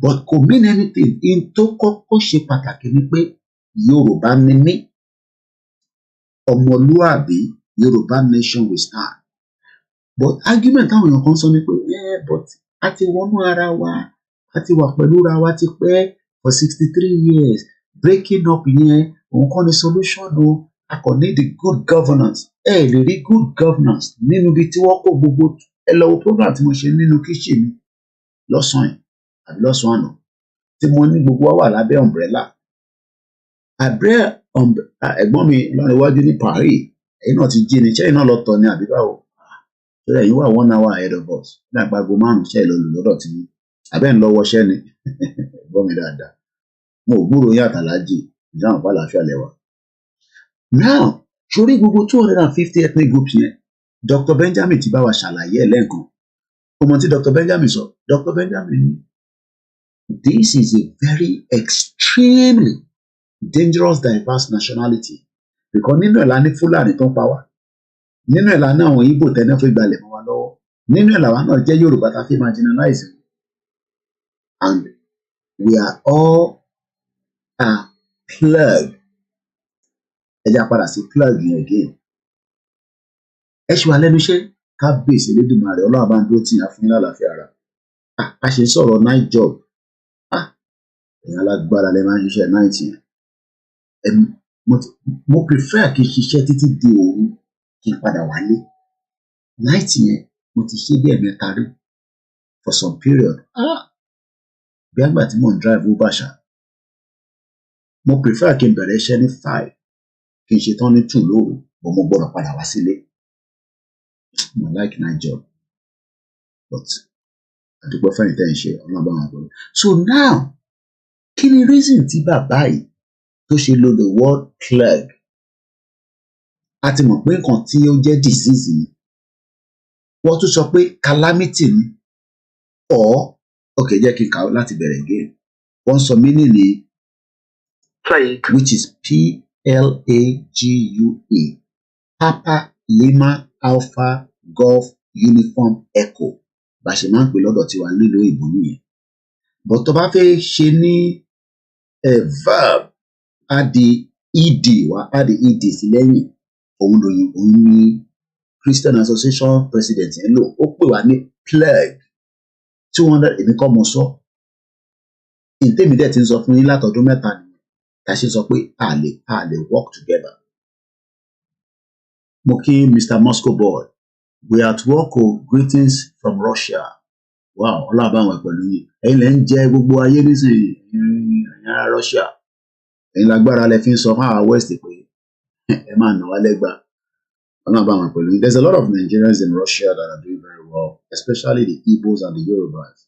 S5: But kò mean anything. In tó kọ́kọ́ ṣe pàtàkì ni pé Yorùbá ni mí. Ọmọlúàbí Yorùbá nation will stand. But argument táwọn èèyàn kan sọ ni pé but a ti wọnú ara wa, a ti wà pẹ̀lú ra wa ti pẹ́ for 63 years. Breaking up yẹn, òun kọ́ ni solution o. A kò ní the good governance. Ẹ lè rí good governance nínú ibi tí wọ́n kó gbogbo ẹ lọ wo program tí mo ṣe nínú kitchen mi lọ́sàn-án àbí lọ́sàn-án àná tí mo ní gbogbo wa wà lábẹ́ umbrella. Ẹ̀gbọ́n mi lọ́rọ̀ iwájú ní Paris, ẹ̀yin náà ti jí ni, ṣẹ́yìn náà lọ tọ̀ ni àbí báwo? Ṣé ẹ̀yin wà 1 hour ahead of us? Ní àpagbo 5 ṣẹ́ lọ lù lọ́dọ̀ tí abẹ́ ń lọ wọṣẹ́ ni. Ẹ̀gbọ́n mi dáadáa. Mo ò gbúròó yín àtàlájì, ìdáhùn pa àlàáfíà lẹ́wà. Now, sórí gbogbo 250 ethnic groups yẹn, Dr. Benjamin ti bá wa ṣàlàyé ẹ̀ lẹ́ẹ̀kan. Ọmọ tí Dr. Benjamin sọ, Dr. Benjamin ní this is a very extremely dangerous diverse nationality because nínú ẹ̀ la ní Fúlàní tó ń pa wá, nínú ẹ̀ la ní àwọn Ìgbò tẹ́ná fi gbalẹ̀ mọ́ wa lọ́wọ́, nínú ẹ̀ làwa náà jẹ́ Yorùbá tá a fi marginalize and we are all a plug. Ẹ jẹ́ padà sí plug yẹn again. Ẹ ṣe wà lẹ́nu iṣẹ́ kábíyèsí Elédùmarè Ọlọ́run bá ń dúró tì yín fún yín lálàáfíà ara. A ṣe ń sọ̀rọ̀ night job. Èèyàn alágbára lè máa ń ṣiṣẹ́ night yẹn. mo prefer kí n ṣiṣẹ́ títí di òru kí n padà wálé. Night yẹn mo ti ṣe bí ẹ̀mẹ́ta rí for some period. Bí àgbà tí mò ń drive Uber ṣá, mo prefer kí n bẹ̀rẹ̀ iṣẹ́ ní 5 kí n ṣe tán ní 2 lóru, but mo gbọ́dọ̀ padà wá sílé. Mo like night job, but àdúgbò fẹ́yìn tẹ́ ń ṣe ọlọ́ba wọn gbọ́dọ̀. So now, kí ni reason tí bàbá yìí tó ṣe lo the word plague? A ti mọ̀ pé nǹkan tí ó jẹ́ disease ni. Wọ́n tún sọ pé calamity ni, or okay, jẹ́ kí n kà ó láti bẹ̀rẹ̀ again. Wọ́n sọ meaning ní
S4: plague,
S5: which is P-L-A-G-U-E, Papa Lima Alpha Golf Uniform Echo. Bá ṣe máa ń pè lọ́dọ̀ tiwa lílo ìbò nìyẹn. But tó bá fẹ́ ṣe ní verb, á di ed wá, á di ed sí lẹ́yìn. Òun ni Christian Association President yẹn lò. Ó pè wá ní plague. 200 èmi kọ́ mo sọ. Ìtẹ́mi dẹ̀ ti ń sọ fún yín látọdún mẹ́ta ni ká ṣe sọ pé a lè work together. Mo kí Mr. Moscow boy, we at work o, greetings from Russia. Wow, ọlọ́run àwọn pẹ̀lú yín. Ẹ̀yin lẹ́ ń jẹ gbogbo ayé nísìnyí, ẹ̀yin ará Russia. Ẹ̀yin lágbára lẹ fi ń sọ fún àwa West pé ẹ máa nà wá lẹ́gbàá. Ọlọ́run àwọn pẹ̀lú yín. There's a lot of Nigerians in Russia that are doing very well, especially the Igbos and the Yorubas.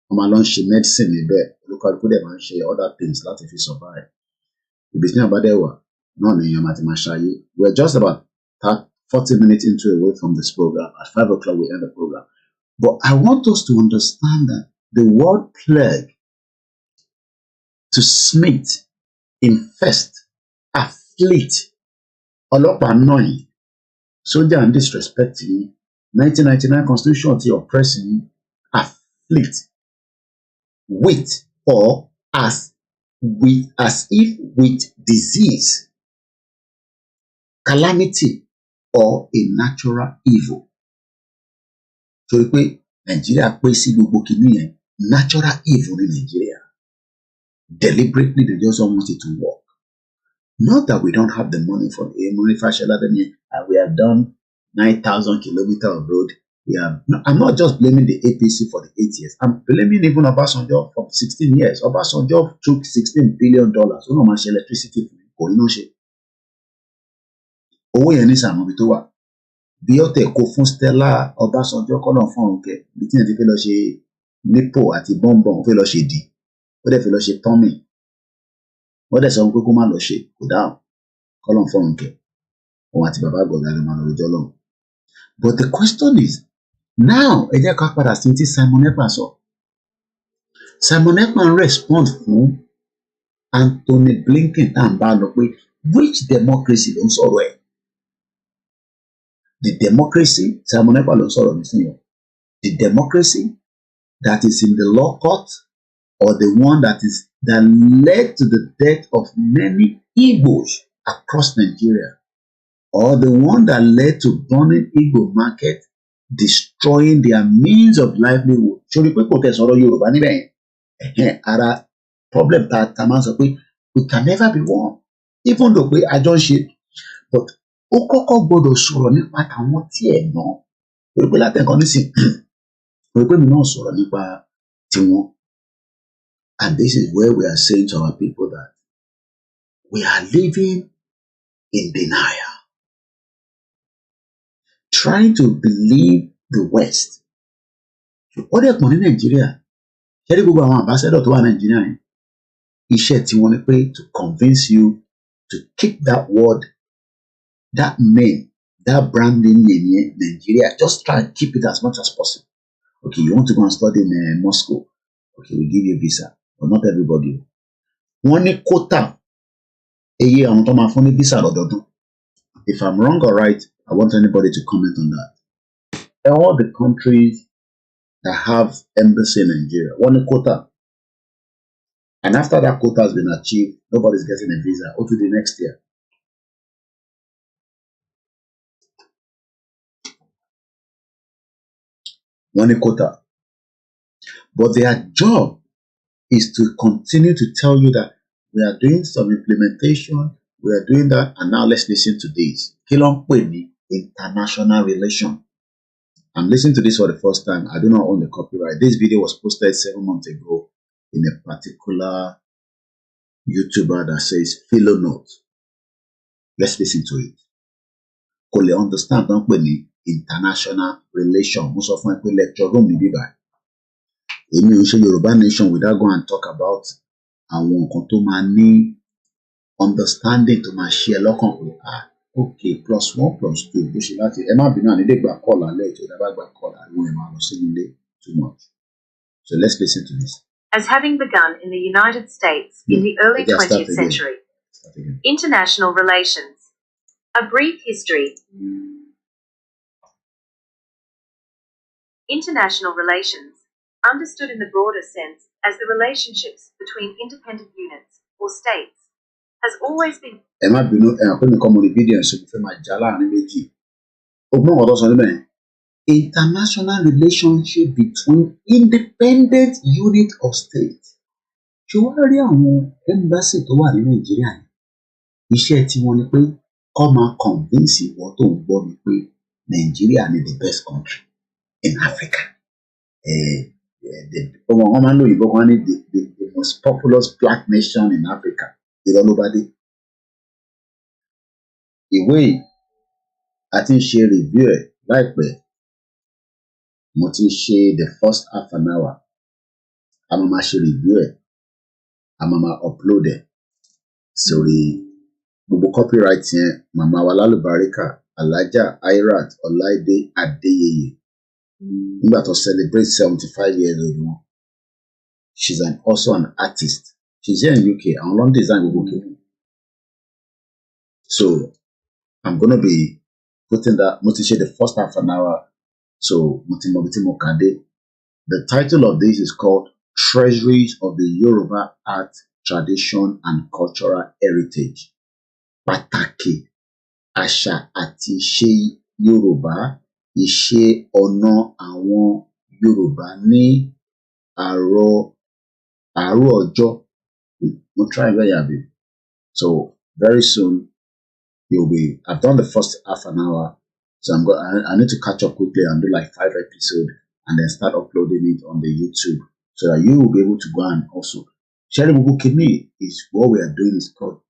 S5: Wọ́n máa lọ ń ṣe medicine níbẹ̀, olúkálùkù dẹ̀ máa ń ṣe other things láti fi survive. Ibi tí wọ́n bá dẹ̀ wà náà ni èèyàn máa ti máa ṣayé. We're just about 40 minutes into away from this program. At 5 o'clock we end the program. But I want us to understand that the word plague, to smite, infest, afflict, ọlọ́pàá náà yìí, soldier and disrespect yìí, 1999 constitution ti oppress yìí, afflict with or as if with disease, calamity, or a natural evil. Torí pé Nàìjíríà pé sí gbogbo kìíní yẹn, natural evil ní Nàìjíríà. Deliberately they just don't want it to work. Not that we don't have the money for a manufacturer, and we have done 9,000 kilometers of road. I'm not just blaming the APC for the 8 years. I'm blaming even Obasanjo for 16 years. Obasanjo took $16 billion. Ó náà máa ṣe electricity fún mi, kò ní náà ṣe. Owó yẹn ní sàmú ibi tó wà. Bí ó tẹ̀ kó fún Stella Ọbásanjọ́ kọ́nà fún òun kẹ, bí tí yẹn ti fẹ́ lọ ṣe nípò àti bọ́ǹbọ̀n, ó fẹ́ lọ ṣe dì, ó dẹ̀ fẹ́ lọ ṣe tọ́mì. Wọ́n dẹ̀ sọ pé kó má lọ ṣe, kò dáhùn, kọ́nà fún òun kẹ. Òun àti bàbá àgọ̀gá ló máa lọ rojọ́ lọ́hùn. But the question is, now ẹ jẹ́ ká padà sí ti Simon Ekpa sọ. Simon Ekpa ń respond fún Anthony Blinken tá à ń bá lọ pé which democracy ló ń sọ̀rọ̀ ẹ̀? The democracy, Simon Ekpa ló ń sọ̀rọ̀ nísìnyí. The democracy that is in the law court, or the one that led to the death of many Igbos across Nigeria, or the one that led to burning Igbo market, destroying their means of livelihood. Ṣorí pé kò tẹ̀ sọ̀rọ̀ Yorùbá níbẹ̀ yẹn. Ara problem ta máa ń sọ pé we can never be one, even though pé àjọ ń ṣe, but ó kọ́kọ́ gbọ́dọ̀ sọ̀rọ̀ nípa tàwọn tí ẹ̀ ná. Torí pé látẹ̀kọ́ nísìn, torí pé mi náà sọ̀rọ̀ nípa tiwọn. And this is where we are saying to our people that we are living in denial, trying to believe the West. Ó dẹ̀ pọ̀ ní Nàìjíríà. Ṣé ní gbogbo àwọn ambassador tó wà Nàìjíríà yẹn? Iṣẹ́ tiwọn ni pé to convince you to keep that word, that name, that branding name here, Nigeria. Just try and keep it as much as possible. Okay, you want to go and study in Moscow? Okay, we give you a visa, but not everybody. Wọ́n ní quota eye àwọn tó máa fún ní visa lọ́dọọdún. If I'm wrong or right, I want anybody to comment on that. All the countries that have embassy in Nigeria, wọ́n ní quota. And after that quota has been achieved, nobody's getting a visa up to the next year. One quota. But their job is to continue to tell you that We are doing some implementation. We are doing that. And now let's listen to this. Kí ló ń pè ní international relation. I'm listening to this for the first time. I do not own the copyright. This video was posted 7 months ago in a particular YouTuber that says Philo Note. Let's listen to it. Kò lè understand don't pè ní international relation. Mo sọ fún ẹ pé lecture room níbí báyìí. Èmi ò ṣe Yoruba nation without go and talk about àwọn nǹkan tó máa ní understanding tó máa ṣe ẹ lọ́kàn pé okay +1 +2 bó ṣe láti ẹ má bínú ànídé gbà call alẹ́ ètò ìdábà gbà call àwọn ẹ̀ máa lọ sí ilé too much. So let's listen to this.
S6: As having begun in the United States in the early 20th century. International relations. A brief history. International relations, understood in the broader sense as the relationships between independent units or states, has always been.
S5: Ẹ má bínú pé mi kọ́ mo ní fídíò ṣe mo fẹ́ máa já láàrin méjì. Ogbon ọ̀dọ́ sọ níbẹ̀ international relationship between independent unit of state. Ṣé wọ́n rí àwọn embassy tó wà ní Nàìjíríà yìí? Iṣẹ́ tiwọn ni pé kọ́ máa convince ìwọ tó ń gbọ́ mi pé Nàìjíríà ni the best country in Africa. Wọ́n máa ń lo òyìnbó kan ní the most populous black nation in Africa. Irọ́ ló bá dé. Ìwé a ti ń ṣe review ẹ̀ láìpẹ́. Mo ti ṣe the first half an hour. A máa ṣe review ẹ̀. A máa upload ẹ̀ sórí gbogbo copyright yẹn màmá wa lálùbáríkà Alhaja Airat Ọláìdé Adéyẹyẹ nígbà tó celebrate 75 years old wọn. She's also an artist. She's here in UK. Àwọn ló ń design gbogbo kìíní. So I'm gonna be putting that. Mo ti ṣe the first half an hour. So mo ti mọ bí tí mo kà dé. The title of this is called Treasuries of the Yoruba Art, Tradition and Cultural Heritage. Pàtàkì àṣà àti ìṣe Yorùbá, ìṣe ọ̀nà àwọn Yorùbá ní àárọ̀ ọjọ́. Mo try very hard. So very soon I've done the first half an hour. So I need to catch up quickly and do like 5 episodes and then start uploading it on the YouTube so that you will be able to go and also share the is what we are doing is called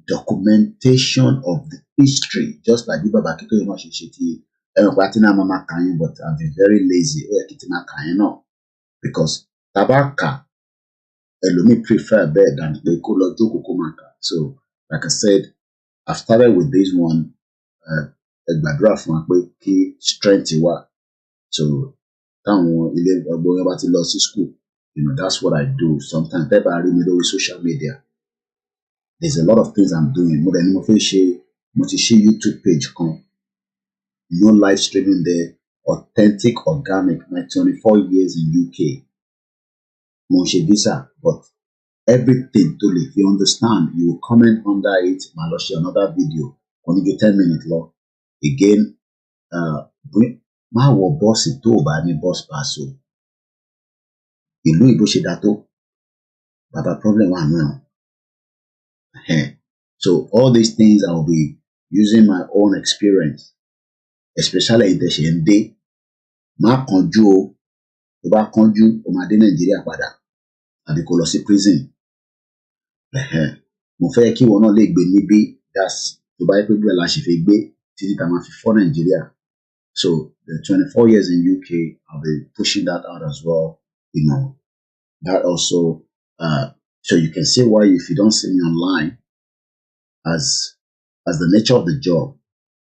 S5: documentation of the history, just like the Baba Kito but I've been very lazy because tabaka Elomi prefer bed than they so like I said, I've started with this one gbàdúrà fún wa pé kí strength wà. So táwọn ilé ọgbọ́n yẹn bá ti lọ sí school, that's what I do. Sometimes bẹ́ẹ̀ bá rí mi lórí social media, there's a lot of things I'm doing. Mo dẹ̀ ni mo ti ṣe YouTube page kan, no live streaming there, authentic organic, my 24 years in UK. Mo ṣe visa, but everything to live, you understand, you will comment under it. Màá lọ ṣe another video, only do 10 minutes long. Again, máa wọ bọ́ọ̀sì tó o bá ní bọ́ọ̀sì pass o. Ìlú ìbò ṣe dá tó, bàbá problem wà náà. So all these things I will be using my own experience, especially in the ṣe má kánjú o, tó bá kánjú o máa dé Nàìjíríà padà àbí kó lọ sí prison. Mo fẹ́ kí ìwọ náà lè gbé níbí, that's tó bá yẹ pé bẹ́ẹ̀ la ṣe fẹ́ gbé títí tá máa fi fọ́ Nàìjíríà. So the 24 years in UK, I'll be pushing that out as well. That also so you can see why if you don't see me online, as the nature of the job,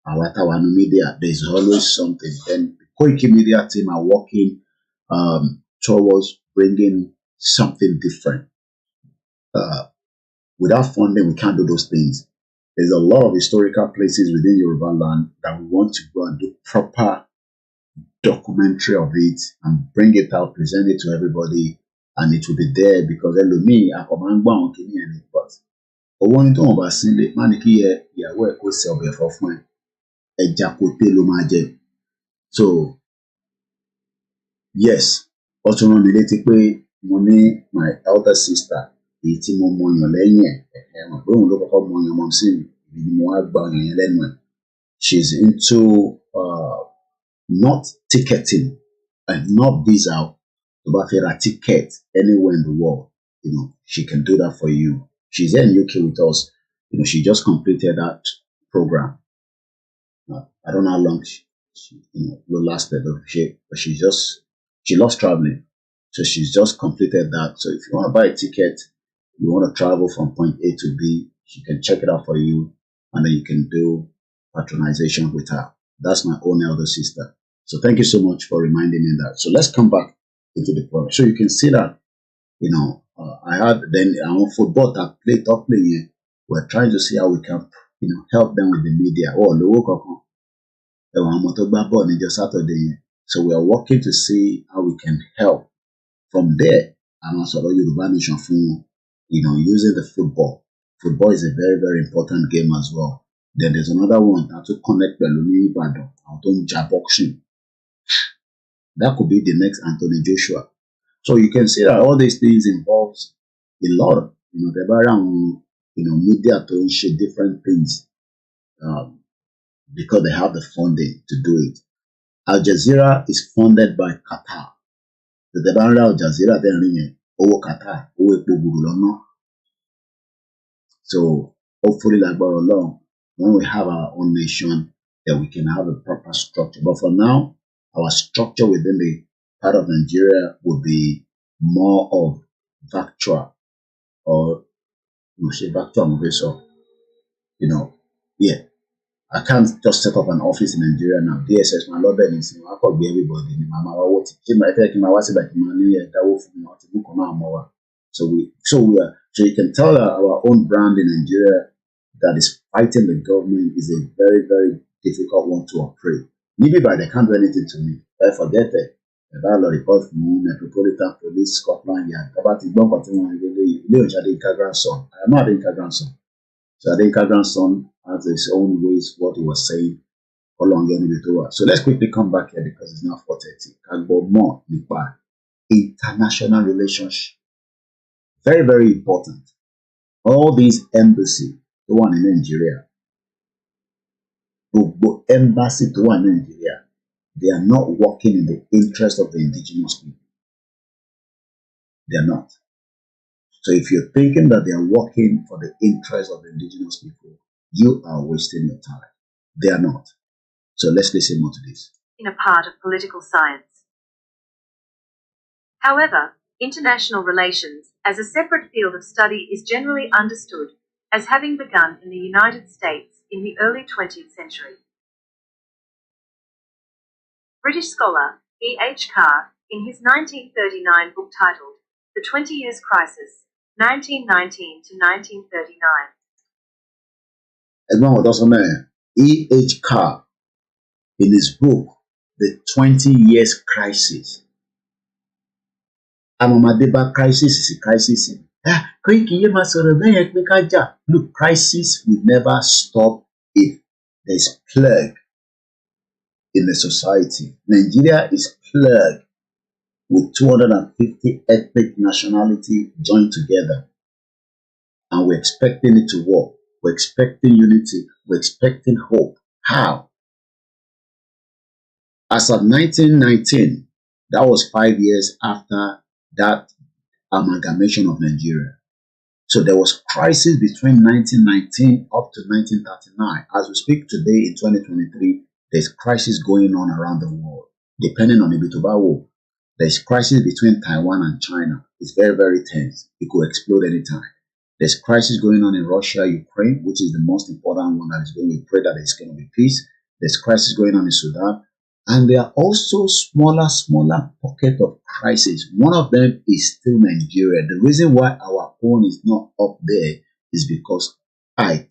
S5: our media, there's always something. And the koikimedia team are working towards bringing something different. Without funding, we can't do those things. There's a lot of historical places within Yoruba land that we want to go and do proper documentary of it and bring it out, present it to everybody, and it will be there because but owó ní tó wọn bá sílé má ní kí ìyàwó ẹ̀ kó ṣe ọbẹ̀ ẹ̀fọ́ fún ẹ, ẹja kóté ló máa jẹ. So yes, ó tún rán mi létí pé mo ní my elder sister èyí tí mo mọyàn lẹ́yìn ẹ̀ mọ̀ pé òun ló kọ́kọ́ mọyàn mọ́ sí mi, èmi ni mo wá gba ọyàn yẹn lẹ́nu ẹ̀. She's into not ticketing and not visa. To bá fẹ́ ra ticket anywhere in the world, she can do that for you. She's here in UK with us. She just completed that program. I don't know how long she lasted, but she loves traveling. So she's just completed that. So if you want to buy a ticket, you want to travel from point A to B, she can check it out for you, and then you can do patronization with her. That's my own elder sister. So thank you so much for reminding me that. So let's come back into the program. So you can see that, I had then our football that play top playing. We're trying to see how we can, help them with the media. Oh, Saturday. So we are working to see how we can help. From there, I'm also a Yoruba nation from, using the football. Football is a very, very important game as well. Then there's another one that to connect Beluni Ibadan, out on boxing. That could be the next Anthony Joshua. So you can see that all these things involves a lot of, the around, media to share different things, because they have the funding to do it. Al Jazeera is funded by Qatar. The Al Jazeera then over Qatar, over. So hopefully, like along, when we have our own nation, that we can have a proper structure. But for now, our structure within the part of Nigeria would be more of virtual, or virtual, yeah. I can't just set up an office in Nigeria now. DSS, my lord, I could be everybody. So you can tell that our own brand in Nigeria that is fighting the government is a very, very difficult one to operate. Maybe by they can't do anything to me. I forget it. About the report from Metropolitan Police Scotland Yard about the bomb grandson. I am not Adinka grandson. So Adinka grandson has his own ways, what he was saying. So let's quickly come back here because it's now 4:30. Can go more about international relationship. Very, very important. All these embassies, the one in Nigeria, the embassy, the one in Nigeria, they are not working in the interest of the indigenous people. They are not. So if you're thinking that they are working for the interest of the indigenous people, you are wasting your time. They are not. So let's listen more to this.
S6: In a part of political science. However, international relations as a separate field of study is generally understood as having begun in the United States in the early 20th century. British scholar E.H. Carr, in his 1939 book titled The 20 Years Crisis, 1919 to 1939.
S5: E.H. Carr, in his book, The 20 Years Crisis. Crisis is a crisis. Look, crisis will never stop if there's plague in the society. Nigeria is plagued with 250 ethnic nationality joined together. And we're expecting it to work. We're expecting unity. We're expecting hope. How? As of 1919, that was 5 years after that amalgamation of Nigeria. So there was crisis between 1919 up to 1939. As we speak today in 2023, there's crisis going on around the world. Depending on Ibitobawo, there's crisis between Taiwan and China. It's very, very tense. It could explode anytime. There's crisis going on in Russia, Ukraine, which is the most important one that is going. We pray that there's going to be peace. There's crisis going on in Sudan. And there are also smaller pockets of crisis. One of them is still Nigeria. The reason why our own is not up there is because we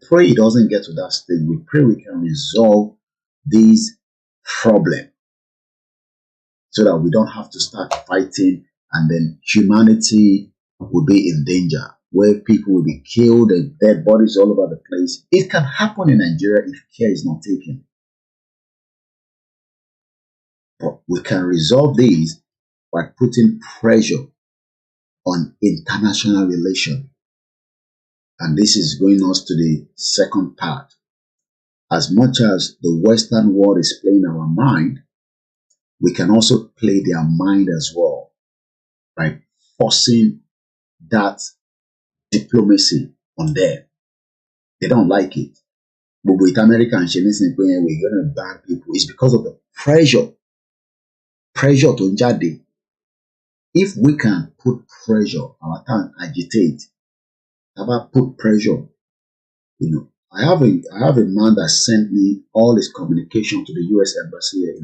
S5: pray it doesn't get to that stage. We pray we can resolve these problems so that we don't have to start fighting and then humanity will be in danger, where people will be killed and dead bodies all over the place. It can happen in Nigeria if care is not taken. But we can resolve these by putting pressure on international relations. And this is going us to the second part. As much as the Western world is playing our mind, we can also play their mind as well by forcing that diplomacy on them. They don't like it. But with America and Chinese, we're going to ban people. It's because of the pressure to jade. If we can put pressure, our tongue agitate, about put pressure, I have a man that sent me all his communication to the U.S. Embassy here in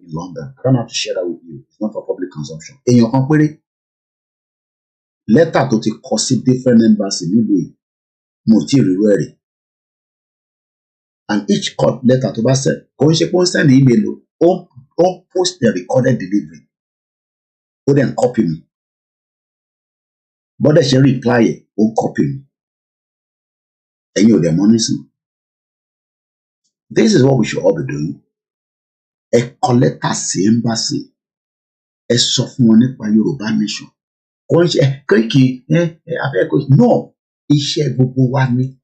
S5: London. I don't have to share that with you. It's not for public consumption. In your company, letter to the COSI different embassy, and each court letter to that said, send the email, or post the recorded delivery, or then copy me. But they shall reply, or copy me. And you're the money. This is what we should all be doing. A collector embassy. A software by Yoruba nation. No. Iṣẹ́ gbogbo wa ni.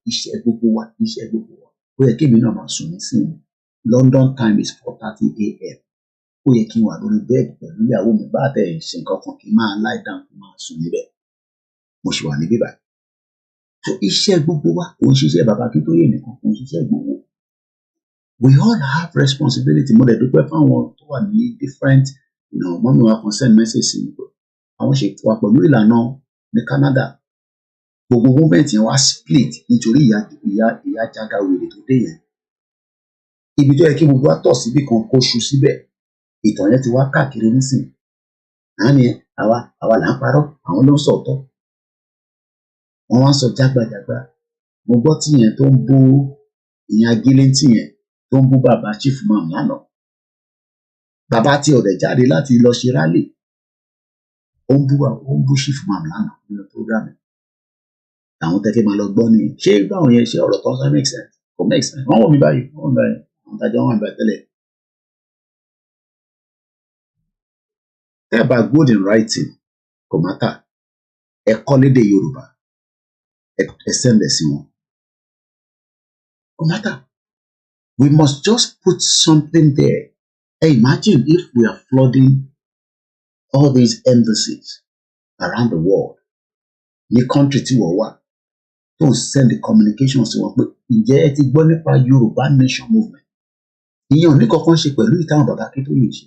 S5: Ó yẹ kí mi náà máa sùn nísìnyí. London time is 4:30 a.m. Ó yẹ kí n wà lórí bẹ́ẹ̀dì pẹ̀lú ìyàwó mi bá àtẹ̀ ṣe nǹkan kan kí n máa lie down kí n máa sùn níbẹ̀. Mo ṣì wà níbí báyìí. So iṣẹ́ gbogbo wa kò ń ṣiṣẹ́ bàbá Akíntóyè nìkan, kò ń ṣiṣẹ́ gbogbo. We all have responsibility. Mo dẹ̀ dúpẹ́ fáwọn tó wà ní different, mọ́mí wa kan send message sí mi. Àwọn ṣe wà pẹ̀lú ìlànà ní Canada. Gbogbo movement yẹn wá split nítorí ìyá jaga wèrè tó dé yẹn. Ibi tó yẹ kí gbogbo wa tọ̀ síbì kan kó ṣu síbẹ̀. Ìtàn yẹn ti wá káàkiri nísìnyí. Àní àwa là ń parọ́, àwọn ló ń sọ̀tọ̀. Wọ́n wá ń sọ jágbàjàgbà. Mo gbọ́ tí yẹn tó ń bú ìyẹn Agíléntì yẹn tó ń bú bàbá Chief Imam lánàá. Bàbá tí ọ̀dẹ̀ jáde láti lọ ṣe rálì. Ó ń bú Chief Imam lánàá nínú program. Àwọn tẹ́kẹ́ máa lọ gbọ́ ni. Ṣé báwọn yẹn ṣe ọ̀rọ̀ tó ń sọ make sense? Kò make sense. Wọ́n wọ̀ mí báyìí. Àwọn tajọ́ wọn àgbà tẹ́lẹ̀. Tẹ́ bá good in writing, kò mátà. Ẹ kọ́ lédè Yorùbá. Ẹ sẹ́ndẹ̀ sí wọn. Kò mátà. We must just put something there. Hey, imagine if we are flooding all these embassies around the world. The country tí wọ́n wà. Don't send the communications to wọn pé ǹjẹ́ ẹ ti gbọ́ nípa Yoruba Nation movement. Ìyẹn ò ní kankan ṣe pẹ̀lú ìtàn bàbá Akíntóyè ṣe.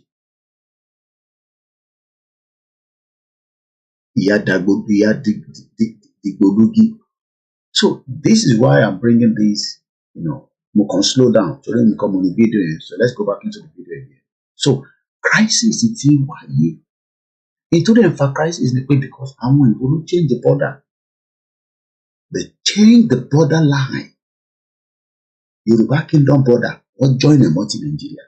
S5: Ìyá dìgbòlugi. So this is why I'm bringing this, mo kàn slow down torí mi kọ́ mo ní video yẹn. So let's go back into the video again. So crisis ti wáyé. Ètò dẹ̀ ń fa crisis ni pé because àwọn ìbò ló change the border. They change the border line. Yoruba Kingdom border wọ́n join ẹ̀ mọ́ ti Nigeria.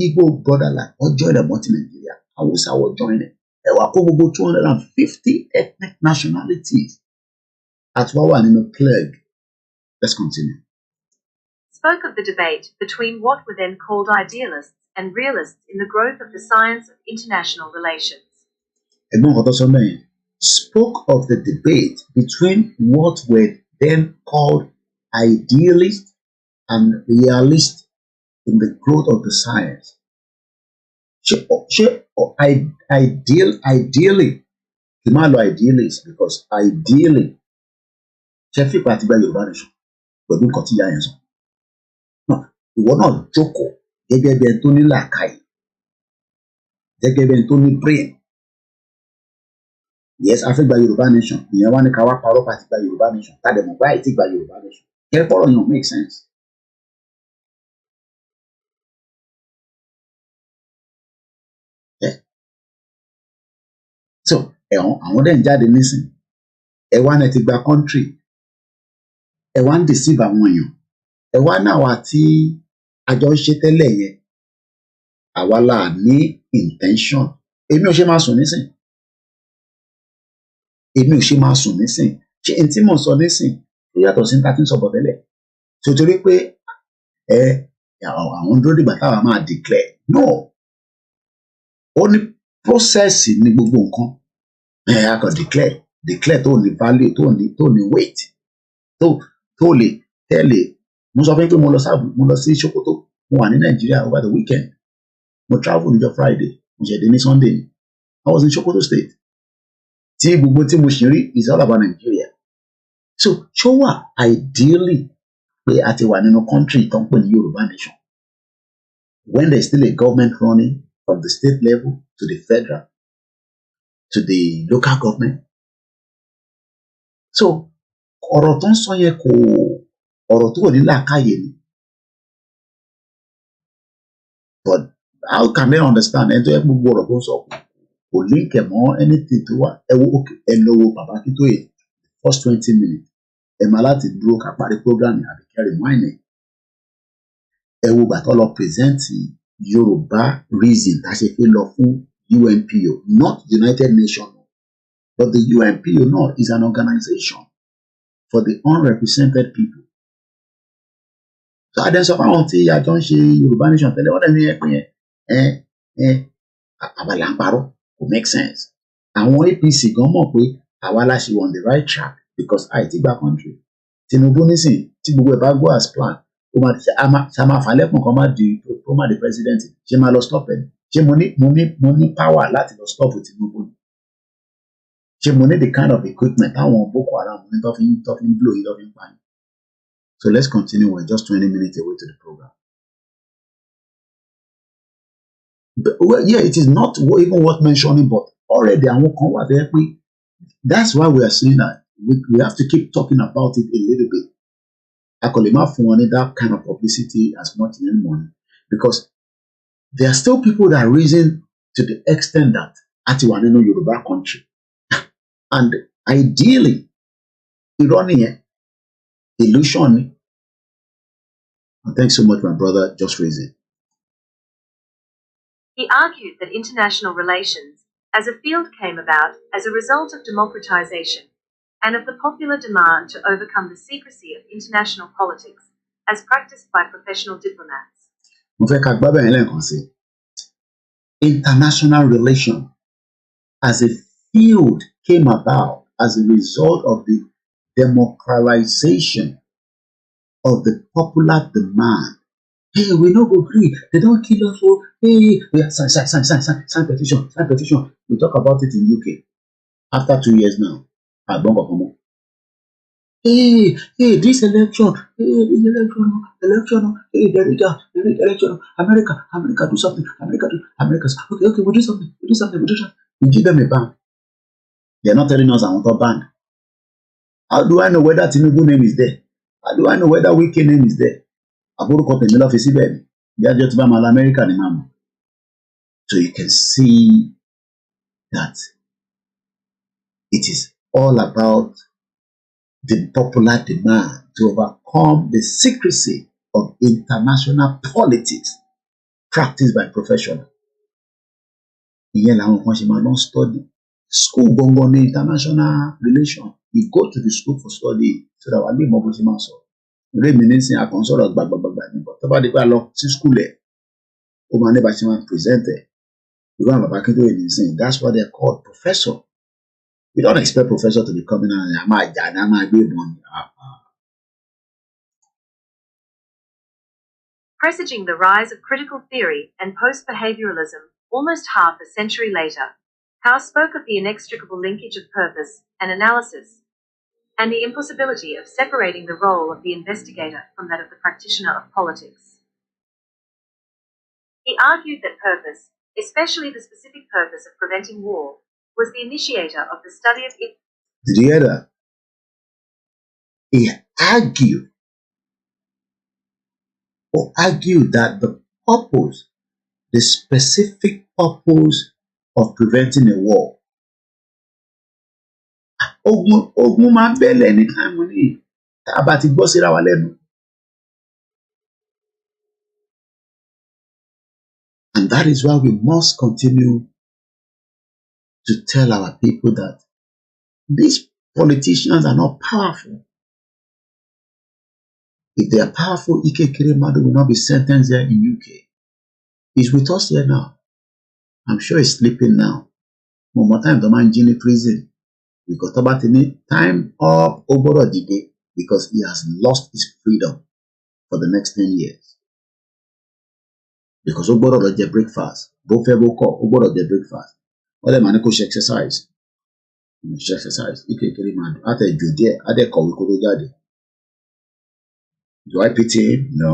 S5: Igbo border line wọ́n join ẹ̀ mọ́ ti Nigeria. Hausa wọ́n join ẹ̀. Ẹ wá kó gbogbo 250 ethnic nationalities. At wá nínú plague. Let's continue.
S6: Spoke of the debate between what were then called idealists and realists in the growth of the science of international relations.
S5: Ẹ̀gbọ́n kan tó sọ mẹ́rin. Spoke of the debate between what were then called idealists and realists in the growth of the science. Ideally, kì máa lo idealist because ideally, ṣe fipá àti gba Yorùbá nation pẹ̀lú nǹkan tí ìyá yẹn sọ. Ìwọ náà jókòó gẹ́gẹ́ bí ẹni tó ní làákàyè, gẹ́gẹ́ bí ẹni tó ní brain. Yes, a fẹ́ gba Yorùbá nation. Ìyẹn wá ní ká wá parọ́ pàtí gba Yorùbá nation. Tá dẹ̀ mọ̀ báyìí tí gba Yorùbá nation. Kẹ́kọ̀ọ́ yẹn make sense. Yeah. So, àwọn dẹ̀ ń jáde nísìn. Ẹ wá náà ti gba country. Ẹ wá ń deceive àwọn èèyàn. Ẹ wá náà wá tí àjọ ń ṣe tẹ́lẹ̀ yẹn. Àwa là ní intention. Èmi ò ṣe máa sùn nísìn. Èmi ò ṣe máa sùn nísìn. Ṣé n tí mò ń sọ nísìn ó yàtọ̀ sí ní ta tí ń sọ bọ̀ tẹ́lẹ̀? Torí pé àwọn dúró dìgbà táwa máa declare. No. Ó ní process ní gbogbo nǹkan. I can declare tó ní value, tó ní weight, tó lè tẹ́lẹ̀. Mo sọ fún yín pé mo lọ sí Sokoto, mo wà ní Nàìjíríà over the weekend. Mo travel níjọ́ Friday, mo ṣẹ̀dé ní Sunday. I was in Sokoto State. Tí gbogbo tí mo ṣì rí is all about Nigeria. So ṣó wà ideally pé a ti wà nínú country tó ń pè ní Yorùbá nation when there is still a government running from the state level to the federal to the local government. So ọ̀rọ̀ tó ń sọ yẹn kò ọ̀rọ̀ tó wà ní làákàyè ni. But how can they understand ẹni tó yẹ gbogbo ọ̀rọ̀ tó ń sọ kò link ẹ̀ mọ́ anything tó wà ẹ lọ wo bàbá Akíntóyè first 20 minutes ẹ máa láti dúró ká parí program àbí kẹrin wáìnì. Ẹ wo bàtọ́ lọ present Yorùbá reason tá a ṣe fi lọ fún UNPO, not United Nations, but the UNPO now is an organization for the unrepresented people. So àdẹ́sọ fáwọn tí àjọ ń ṣe Yorùbá nation tẹ́lẹ̀ wọ́n dẹ̀ ní ẹ̀pìn yẹn àbàlà ń parọ́ kò make sense. Àwọn APC gan mọ̀ pé àwa la ṣe on the right track because àìtí gba country. Tinubu nísìn tí gbogbo ẹ̀ bá go as planned ó máa fà lẹ́kùn kan má di president ṣé máa lọ stop ẹ̀ ṣé mo ní power láti lọ stop Tinubu ni ṣé mo ní the kind of equipment táwọn Boko Haram ní tó fi ń blow yìí tó fi ń pa ni. So let's continue. We're just 20 minutes away to the program. But, well, yeah, it is not even worth mentioning, but already àwọn kan wà there pé that's why we are saying that we have to keep talking about it a little bit. I call him out for that kind of publicity as much as money because there are still people that reason to the extent that àti wà nínú Yorùbá country and ideally ironic illusion. And thanks so much, my brother. Just raising.
S6: He argued that international relations as a field came about as a result of democratization and of the popular demand to overcome the secrecy of international politics as practiced by professional diplomats.
S5: International relations as a field came about as a result of the democratization of the popular demand. Hey, we no go agree. They don't kill us. Oh, hey, we have sign petition. We talk about it in UK after 2 years now. Hey, this election, hey, there is election. America do something. America's okay, we do something. We give them a ban. They're not telling us I want a ban. How do I know whether Tinubu name is there? How do I know whether Wike name is there? So you can see that it is all about the popular demand to overcome the secrecy of international politics practiced by professionals. Don't study. School gongo international relations. You go to the school for study so that we live reminiscing a consort of but about the lọ sí school ẹ̀ ó máa never see one present ẹ̀ irú àwọn bàbá Akíntóyè ní sìn. That's why they're called professor. You don't expect professor to be coming out and
S6: Presaging the rise of critical theory and post-behavioralism almost half a century later, Howe spoke of the inextricable linkage of purpose and analysis and the impossibility of separating the role of the investigator from that of the practitioner of politics. He argued that purpose, especially the specific purpose of preventing war, was the initiator of the study of it.
S5: Did you hear that? He argued that the purpose, the specific purpose of preventing a war. Ogun máa ń bẹ̀lẹ̀ ní táìmù ní tá a bá ti gbọ́ síra wa lẹ́nu. And that is why we must continue to tell our people that these politicians are not powerful. If they are powerful, Ike Kiremadu will not be sentenced here in UK. He's with us here now. I'm sure he's sleeping now. Mo mọ time tó máa ń jí ní prison because tó bá ti ní time up ó gbọ́dọ̀ dìde because he has lost his freedom for the next 10 years. Because ó gbọ́dọ̀ lọ jẹ breakfast bó fẹ́ bó kọ̀ ó gbọ́dọ̀ jẹ breakfast. Wọ́n lè máa ní kó ṣe exercise. Ṣe exercise kékeré máa dùn àtẹ̀jò díẹ̀ àdẹ̀kọ̀wé kó tó jáde. Do I pity him? No,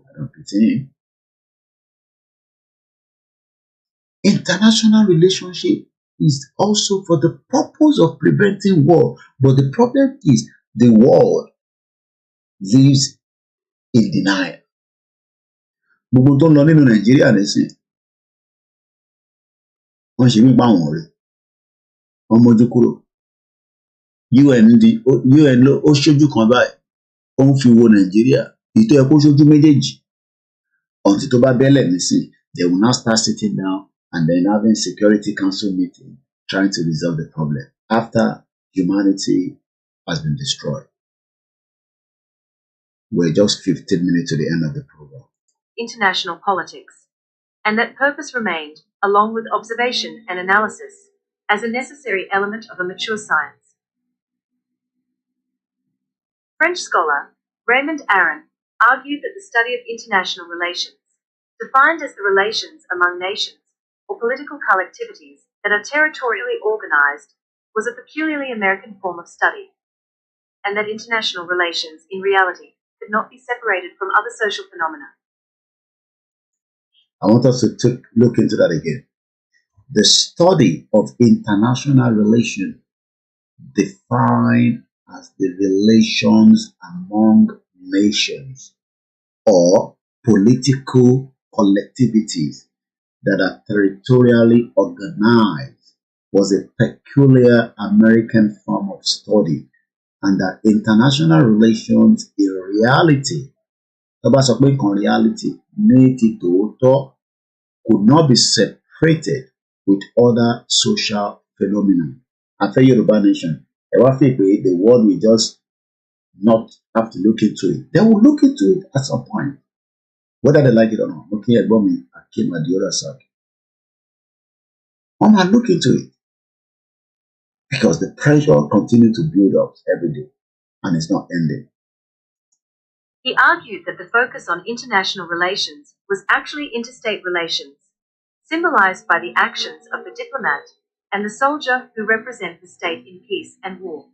S5: I don't pity him. International relationship is also for the purpose of preventing war. But the problem is the world lives in denial. Gbogbo tó ń lọ nínú Nàìjíríà nísìn, wọ́n ṣe mí pa àwọn ọ̀rẹ́. Wọ́n mójú kúrò. UN ló ó ṣojú kan báyìí. Ó ń fi wo Nàìjíríà. Ìtọ́ ẹ kó ṣojú méjèèjì. Until tó bá bẹ́lẹ̀ nísìn, they will now start sitting down and then having Security Council meeting trying to resolve the problem after humanity has been destroyed. We're just 15 minutes to the end of the program.
S6: International politics, and that purpose remained, along with observation and analysis, as a necessary element of a mature science. French scholar Raymond Aron argued that the study of international relations, defined as the relations among nations or political collectivities that are territorially organized, was a peculiarly American form of study, and that international relations, in reality, could not be separated from other social phenomena.
S5: I want us to look into that again. The study of international relations defined as the relations among nations or political collectivities that are territorially organized was a peculiar American form of study, and that international relations in reality, could not be separated with other social phenomena. After Yoruba nation, the world will just not have to look into it. They will look into it at some point, whether they like it or not. Okay, I came at the other side. I'm not look into it because the pressure continues to build up every day and it's not ending.
S6: He argued that the focus on international relations was actually interstate relations, symbolized by the actions of the diplomat and the soldier who represent the state in peace and war.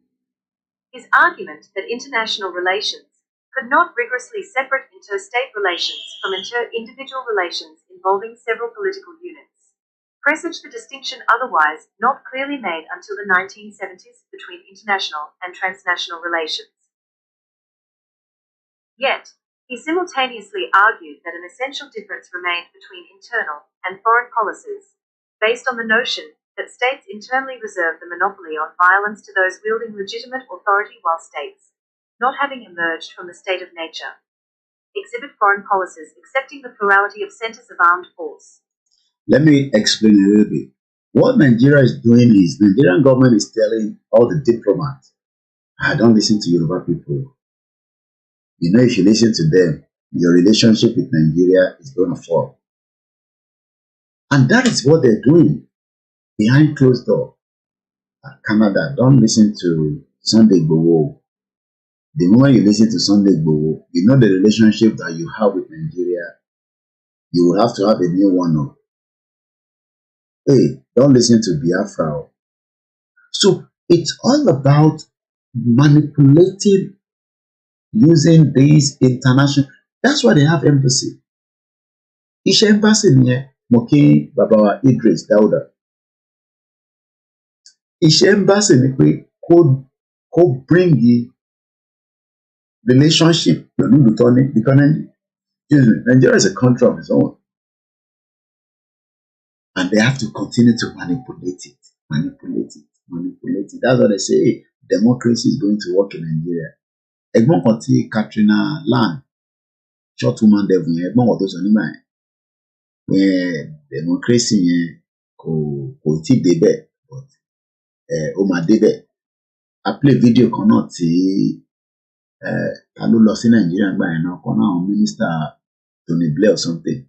S6: His argument that international relations could not rigorously separate interstate relations from inter-individual relations involving several political units presaged the distinction otherwise not clearly made until the 1970s between international and transnational relations. Yet, he simultaneously argued that an essential difference remained between internal and foreign policies, based on the notion that states internally reserve the monopoly on violence to those wielding legitimate authority, while states, not having emerged from the state of nature, exhibit foreign policies accepting the plurality of centers of armed force.
S5: Let me explain a little bit. What Nigeria is doing is, the Nigerian government is telling all the diplomats, don't listen to Yoruba people. You know, if you listen to them, your relationship with Nigeria is going to fall. And that is what they're doing behind closed door. Canada, don't listen to Sunday IGBOHO. The moment you listen to Sunday IGBOHO, you know the relationship that you have with Nigeria, you will have to have a new one. Hey, don't listen to Biafra. So it's all about manipulating using these international. That's why they have embassy. Iṣẹ́ embassy nìyẹn, mo kí bàbá wa Idris Dauda. Iṣẹ́ embassy ni pé kó bring relationship pẹ̀lú ìlú tó ní, because Nigeria is a country of its own. And they have to continue to manipulate it. That's why they say democracy is going to work in Nigeria. Ẹ̀gbọ́n kan tí Katrina Land, short woman devil yẹn, ẹ̀gbọ́n kan tó sọ nígbà yẹn, democracy yẹn kò tí ì débẹ̀, but ó máa débẹ̀. A play video kan náà tí ta ló lọ sí Nàìjíríà nígbà yẹn náà, kan náà àwọn minister Tony Blair or something,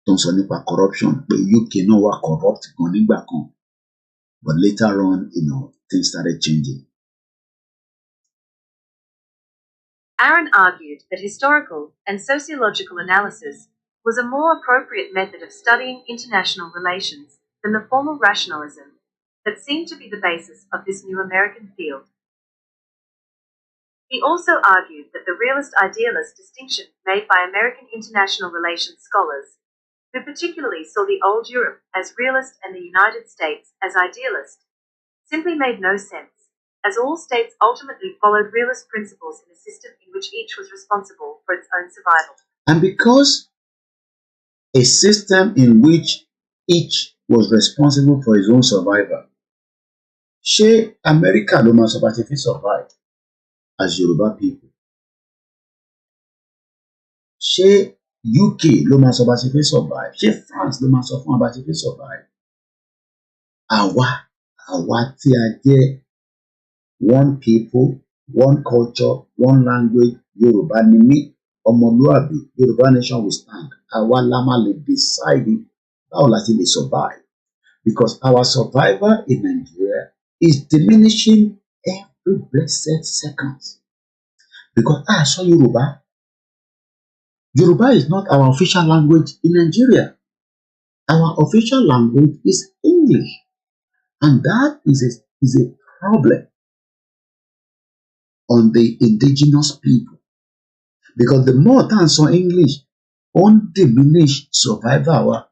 S5: tó ń sọ nípa corruption, pé UK náà wà corrupt gan nígbà kan. But later on, things started changing.
S6: Aaron argued that historical and sociological analysis was a more appropriate method of studying international relations than the formal rationalism that seemed to be the basis of this new American field. He also argued that the realist-idealist distinction made by American international relations scholars, who particularly saw the old Europe as realist and the United States as idealist, simply made no sense, as all states ultimately followed realist principles in a system in which each was responsible for its own survival.
S5: And because a system in which each was responsible for his own survival, ṣé America ló máa sọ bá ṣe fi survive as Yoruba people? Ṣé UK ló máa sọ bá ṣe fi survive? Ṣé France ló máa sọ fún wa bá ṣe fi survive? Àwa tí a jẹ́ one people, one culture, one language, Yoruba ni mí, ọmọlúàbí, Yoruba nation will stand. Àwa la máa lè decide báwo la ṣe lè survive. Because our survival in Nigeria is diminishing every blessed second. Because so Yoruba is not our official language in Nigeria. Our official language is English. And that is a problem on the indigenous people. Because the more tá à ń sọ English, on diminish survival.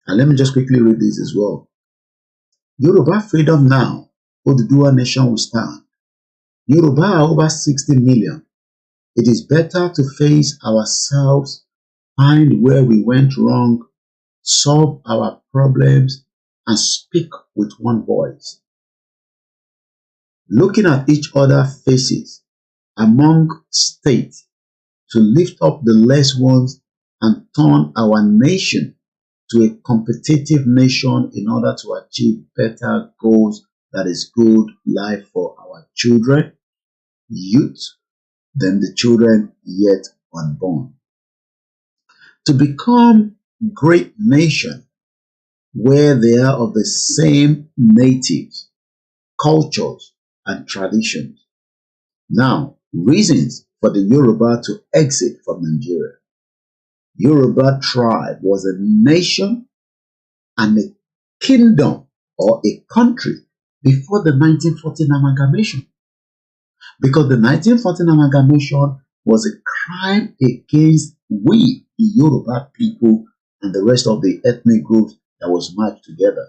S5: And let me just quickly read this as well. Yoruba freedom now, Oduduwa nation will stand. Yoruba are over 60 million. It is better to face ourselves, find where we went wrong, solve our problems, and speak with one voice. Looking at each other's faces among states to lift up the less ones and turn our nation to a competitive nation in order to achieve better goals that is good life for our children, youth, than the children yet unborn. To become great nation where they are of the same natives, cultures, and traditions. Now, reasons for the Yoruba to exit from Nigeria. Yoruba tribe was a nation and a kingdom or a country before the 1914 amalgamation. Because the 1914 amalgamation was a crime against we, the Yoruba people, and the rest of the ethnic groups that was merged together.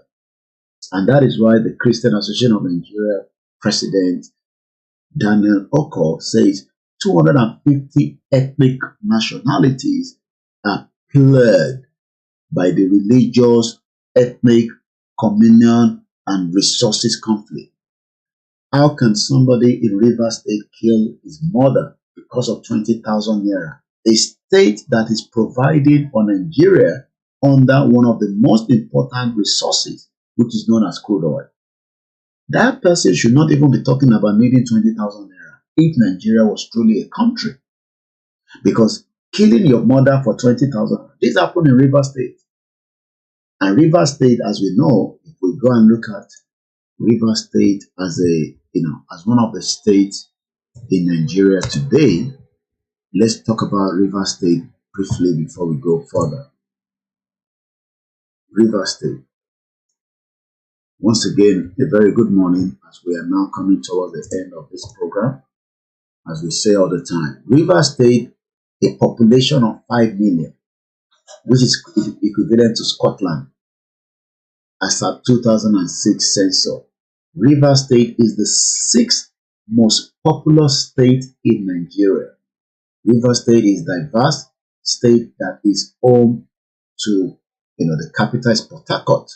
S5: And that is why the Christian Association of Nigeria President Daniel Oko says 250 ethnic nationalities are plagued by the religious, ethnic, communal, and resources conflict. How can somebody in Rivers State kill his mother because of 20,000 naira? A state that is providing for Nigeria under one of the most important resources, which is known as crude oil. That person should not even be talking about needing 20,000 naira if Nigeria was truly a country. Because killing your mother for 20,000, this happened in Rivers State. And Rivers State, as we know, if we go and look at Rivers State as as one of the states in Nigeria today, let's talk about Rivers State briefly before we go further. Rivers State. Once again, a very good morning as we are now coming towards the end of this program. As we say all the time, Rivers State, a population of 5 million, which is equivalent to Scotland, as at 2006 census. Rivers State is the 6th most populous state in Nigeria. Rivers State is a diverse state that is home to, the capital is Port Harcourt.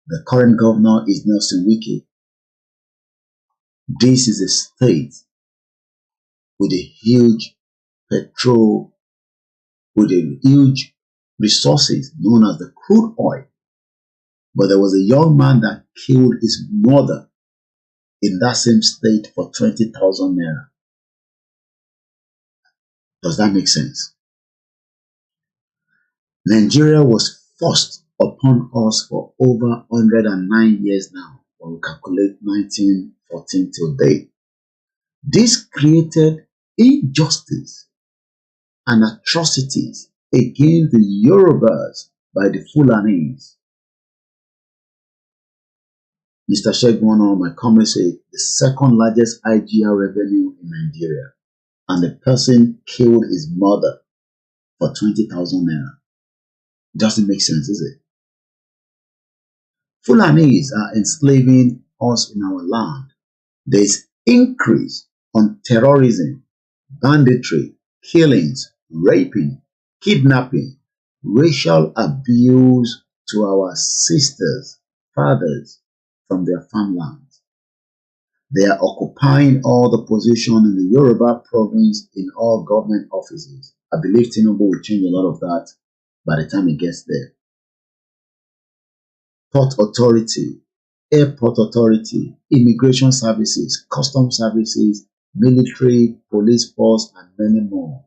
S5: The current governor is Nelson Wike. This is a state with a huge petrol, with a huge resources known as the crude oil. But there was a young man that killed his mother in that same state for 20,000 naira. Does that make sense? Nigeria was forced upon us for over 109 years now, when we calculate 1914 till date. This created injustice and atrocities against the Yorubas by the Fulanis. Mr. Shegun, my comrade, said the second largest IGR revenue in Nigeria, and the person killed his mother for 20,000 naira. Doesn't make sense, is it? Fulanis are enslaving us in our land. There is increase on terrorism, banditry, killings, raping, kidnapping, racial abuse to our sisters, fathers from their farmlands. They are occupying all the position in the Yoruba province in all government offices. I believe Tinubu will change a lot of that by the time it gets there. Port authority, airport authority, immigration services, customs services, military, police force, and many more.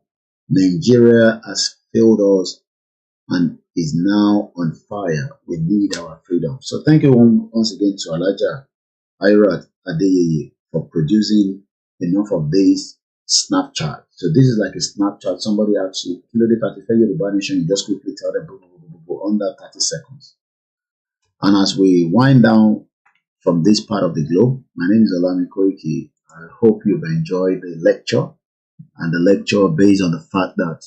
S5: Nigeria has failed us and is now on fire. We need our freedom. So thank you once again to Alaja Irat Adeyeye for producing enough of this Snapchat. So this is like a Snapchat. Somebody asks you, Yoruba Nation, you just quickly tell them under 30 seconds. And as we wind down from this part of the globe, my name is OLAMILEKAN. I hope you've enjoyed the lecture, and the lecture based on the fact that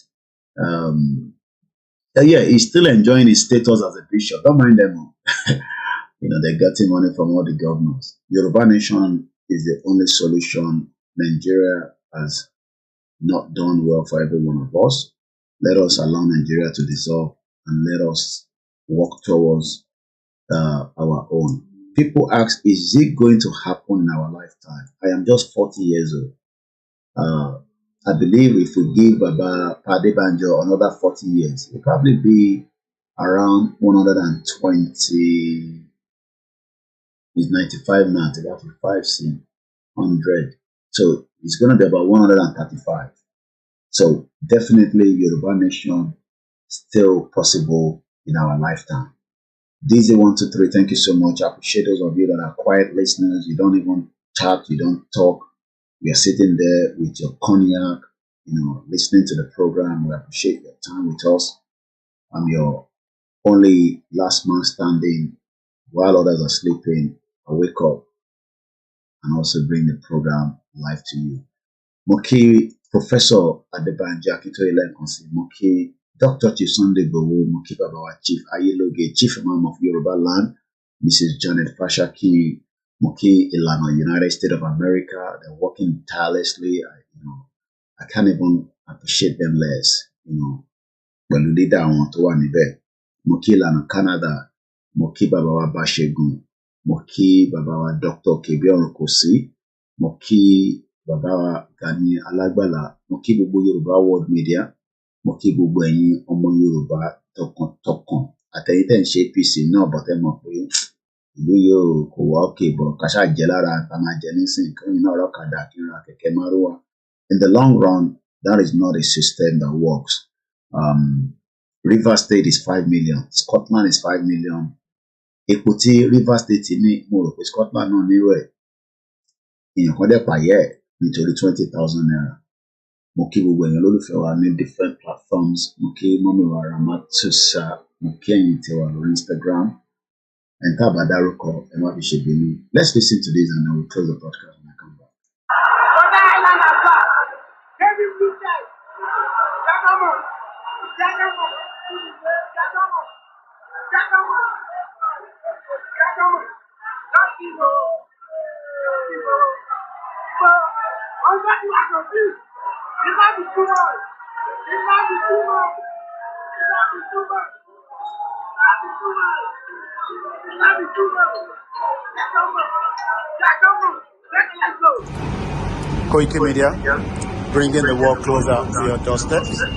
S5: he's still enjoying his status as a bishop. Don't mind them. They're getting money from all the governors. Yoruba Nation is the only solution. Nigeria has not done well for every one of us. Let us allow Nigeria to dissolve and let us work towards our own. People ask, is it going to happen in our lifetime? I am just 40 years old. I believe if we give Baba Padebanjo another 40 years, it will probably be around 120. He's 95 now, to get 5 100. So it's going to be about 135. So definitely Yoruba Nation still possible in our lifetime. DZ123, thank you so much. I appreciate those of you that are quiet listeners. You don't even chat, you don't talk. We are sitting there with your cognac, listening to the program. We appreciate your time with us. I'm your only last man standing while others are sleeping. I wake up and also bring the program live to you. Moki Professor Adebanji Akintoye Lekansi, Moki Dr. Chief Sunday Bowo, Moki Babawa Chief Ayeloge, Chief Imam of Yoruba Land, Mrs. Janet Fashaki, Moki Ilana, United States of America. They're working tirelessly. I can't even appreciate them less. When you lead down to one event, Moki Ilana, Canada, Moki Babawa Bashegun, Moki Babawa Dr. KABIRU Kosi, Moki Babawa Gani Alagbala, Moki Bubu Yoruba World Media, Moki Bubu Ẹ̀yin ọmọ Yorùbá tọkàntọkàn. Àtẹ̀yin tẹ́ ń ṣe APC náà, but ẹ mọ̀ pé ìlú yóò kò wá òkè bọ̀ kàṣà jẹ́ lára àtàmà jẹ́ nísìnyí kí náà rọ́kadà kí n ra kẹ̀kẹ́ márúwá. In the long run, that is not a system that works. Rivers State is 5 million. Scotland is 5 million. Epo tí Rivers State ní mo rò pé Scotland náà nírò ẹ̀. Èèyàn kan dẹ̀ pààyẹ́ ẹ̀ nítorí 20,000 naira. Mo kí gbogbo èèyàn lólùfẹ́ wa ní different platforms. Mo kí mọ́mí wa Ramatusa. Mo kí ẹ̀yin tí wà lórí Instagram. And tá a bá dárúkọ ẹ má fi ṣèbínú. Let's listen to this and then we'll close the podcast when I come back.
S1: Koikimedia, bringing the world closer to your doorsteps. As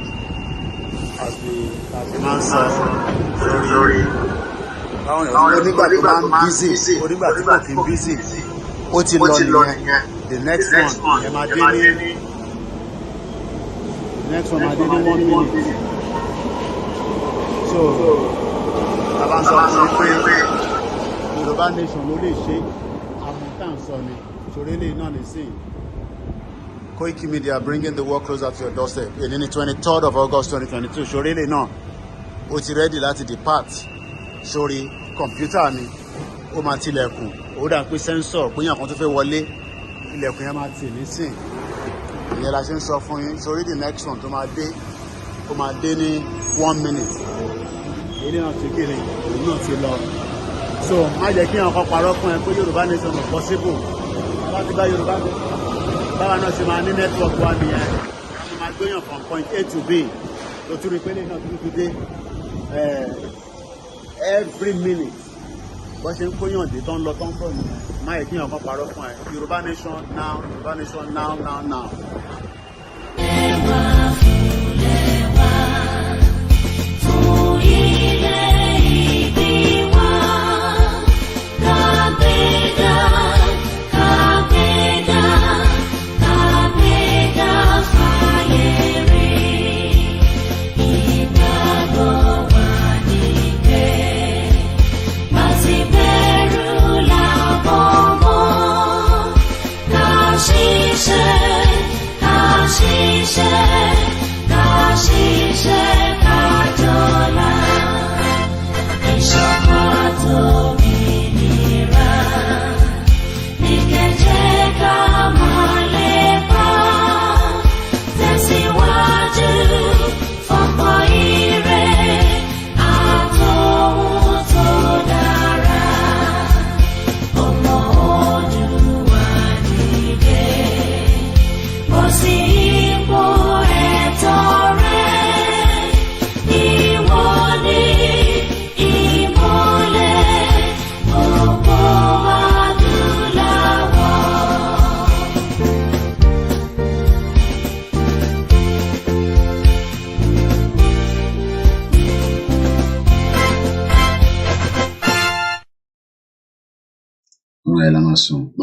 S1: the man said, sorry. Onígbà tó máa ń busy, onígbà tí kò kí ń busy, ó ti lọ nìyẹn. The next one, ẹ máa dé ní. Next one, I did in 1 minute. So,
S5: bàbá ń sọ fún mi pé Yorùbá nation ló lè ṣe àmọ̀tán sọ ni ṣòro lè náà nísìn. Koikimedia bringing the world closer to your doorstep. Èyí ni 23rd of August 2022 ṣòro lè náà ó ti ready láti depart sórí kọ̀mpútà mi ó máa tilẹ̀kùn ó dà pé sẹ́ńsọ̀ péyàn kan tó fẹ́ wọlé ilẹ̀kùn yẹn máa tì nísìn. Ìyẹn la ṣe ń sọ fún yín sórí the next one tó máa dé ó máa dé ní 1 minute. Èyí náà ti kéré òun náà ti lọ. So má jẹ́ kí àwọn kan parọ́ fún ẹ pé Yorùbá nation is possible. Bá ti bá Yorùbá nation báwa náà ṣe máa ní network wa nìyẹn ṣe máa gbéyàn from point A to B tó tún rí pé lẹ́yìn náà tó tún dé every minute bó ṣe ń kóyàn dé tó ń lọ tó ń bọ̀ nìyẹn má yẹ kí àwọn kan parọ́ fún ẹ Yorùbá nation now Yorùbá nation now.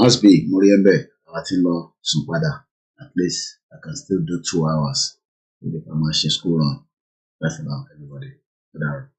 S5: Must be Muriembe, Atilo, Sumpada. At least I can still do 2 hours with the Pamashi school run. Bye for now, everybody. Good hour.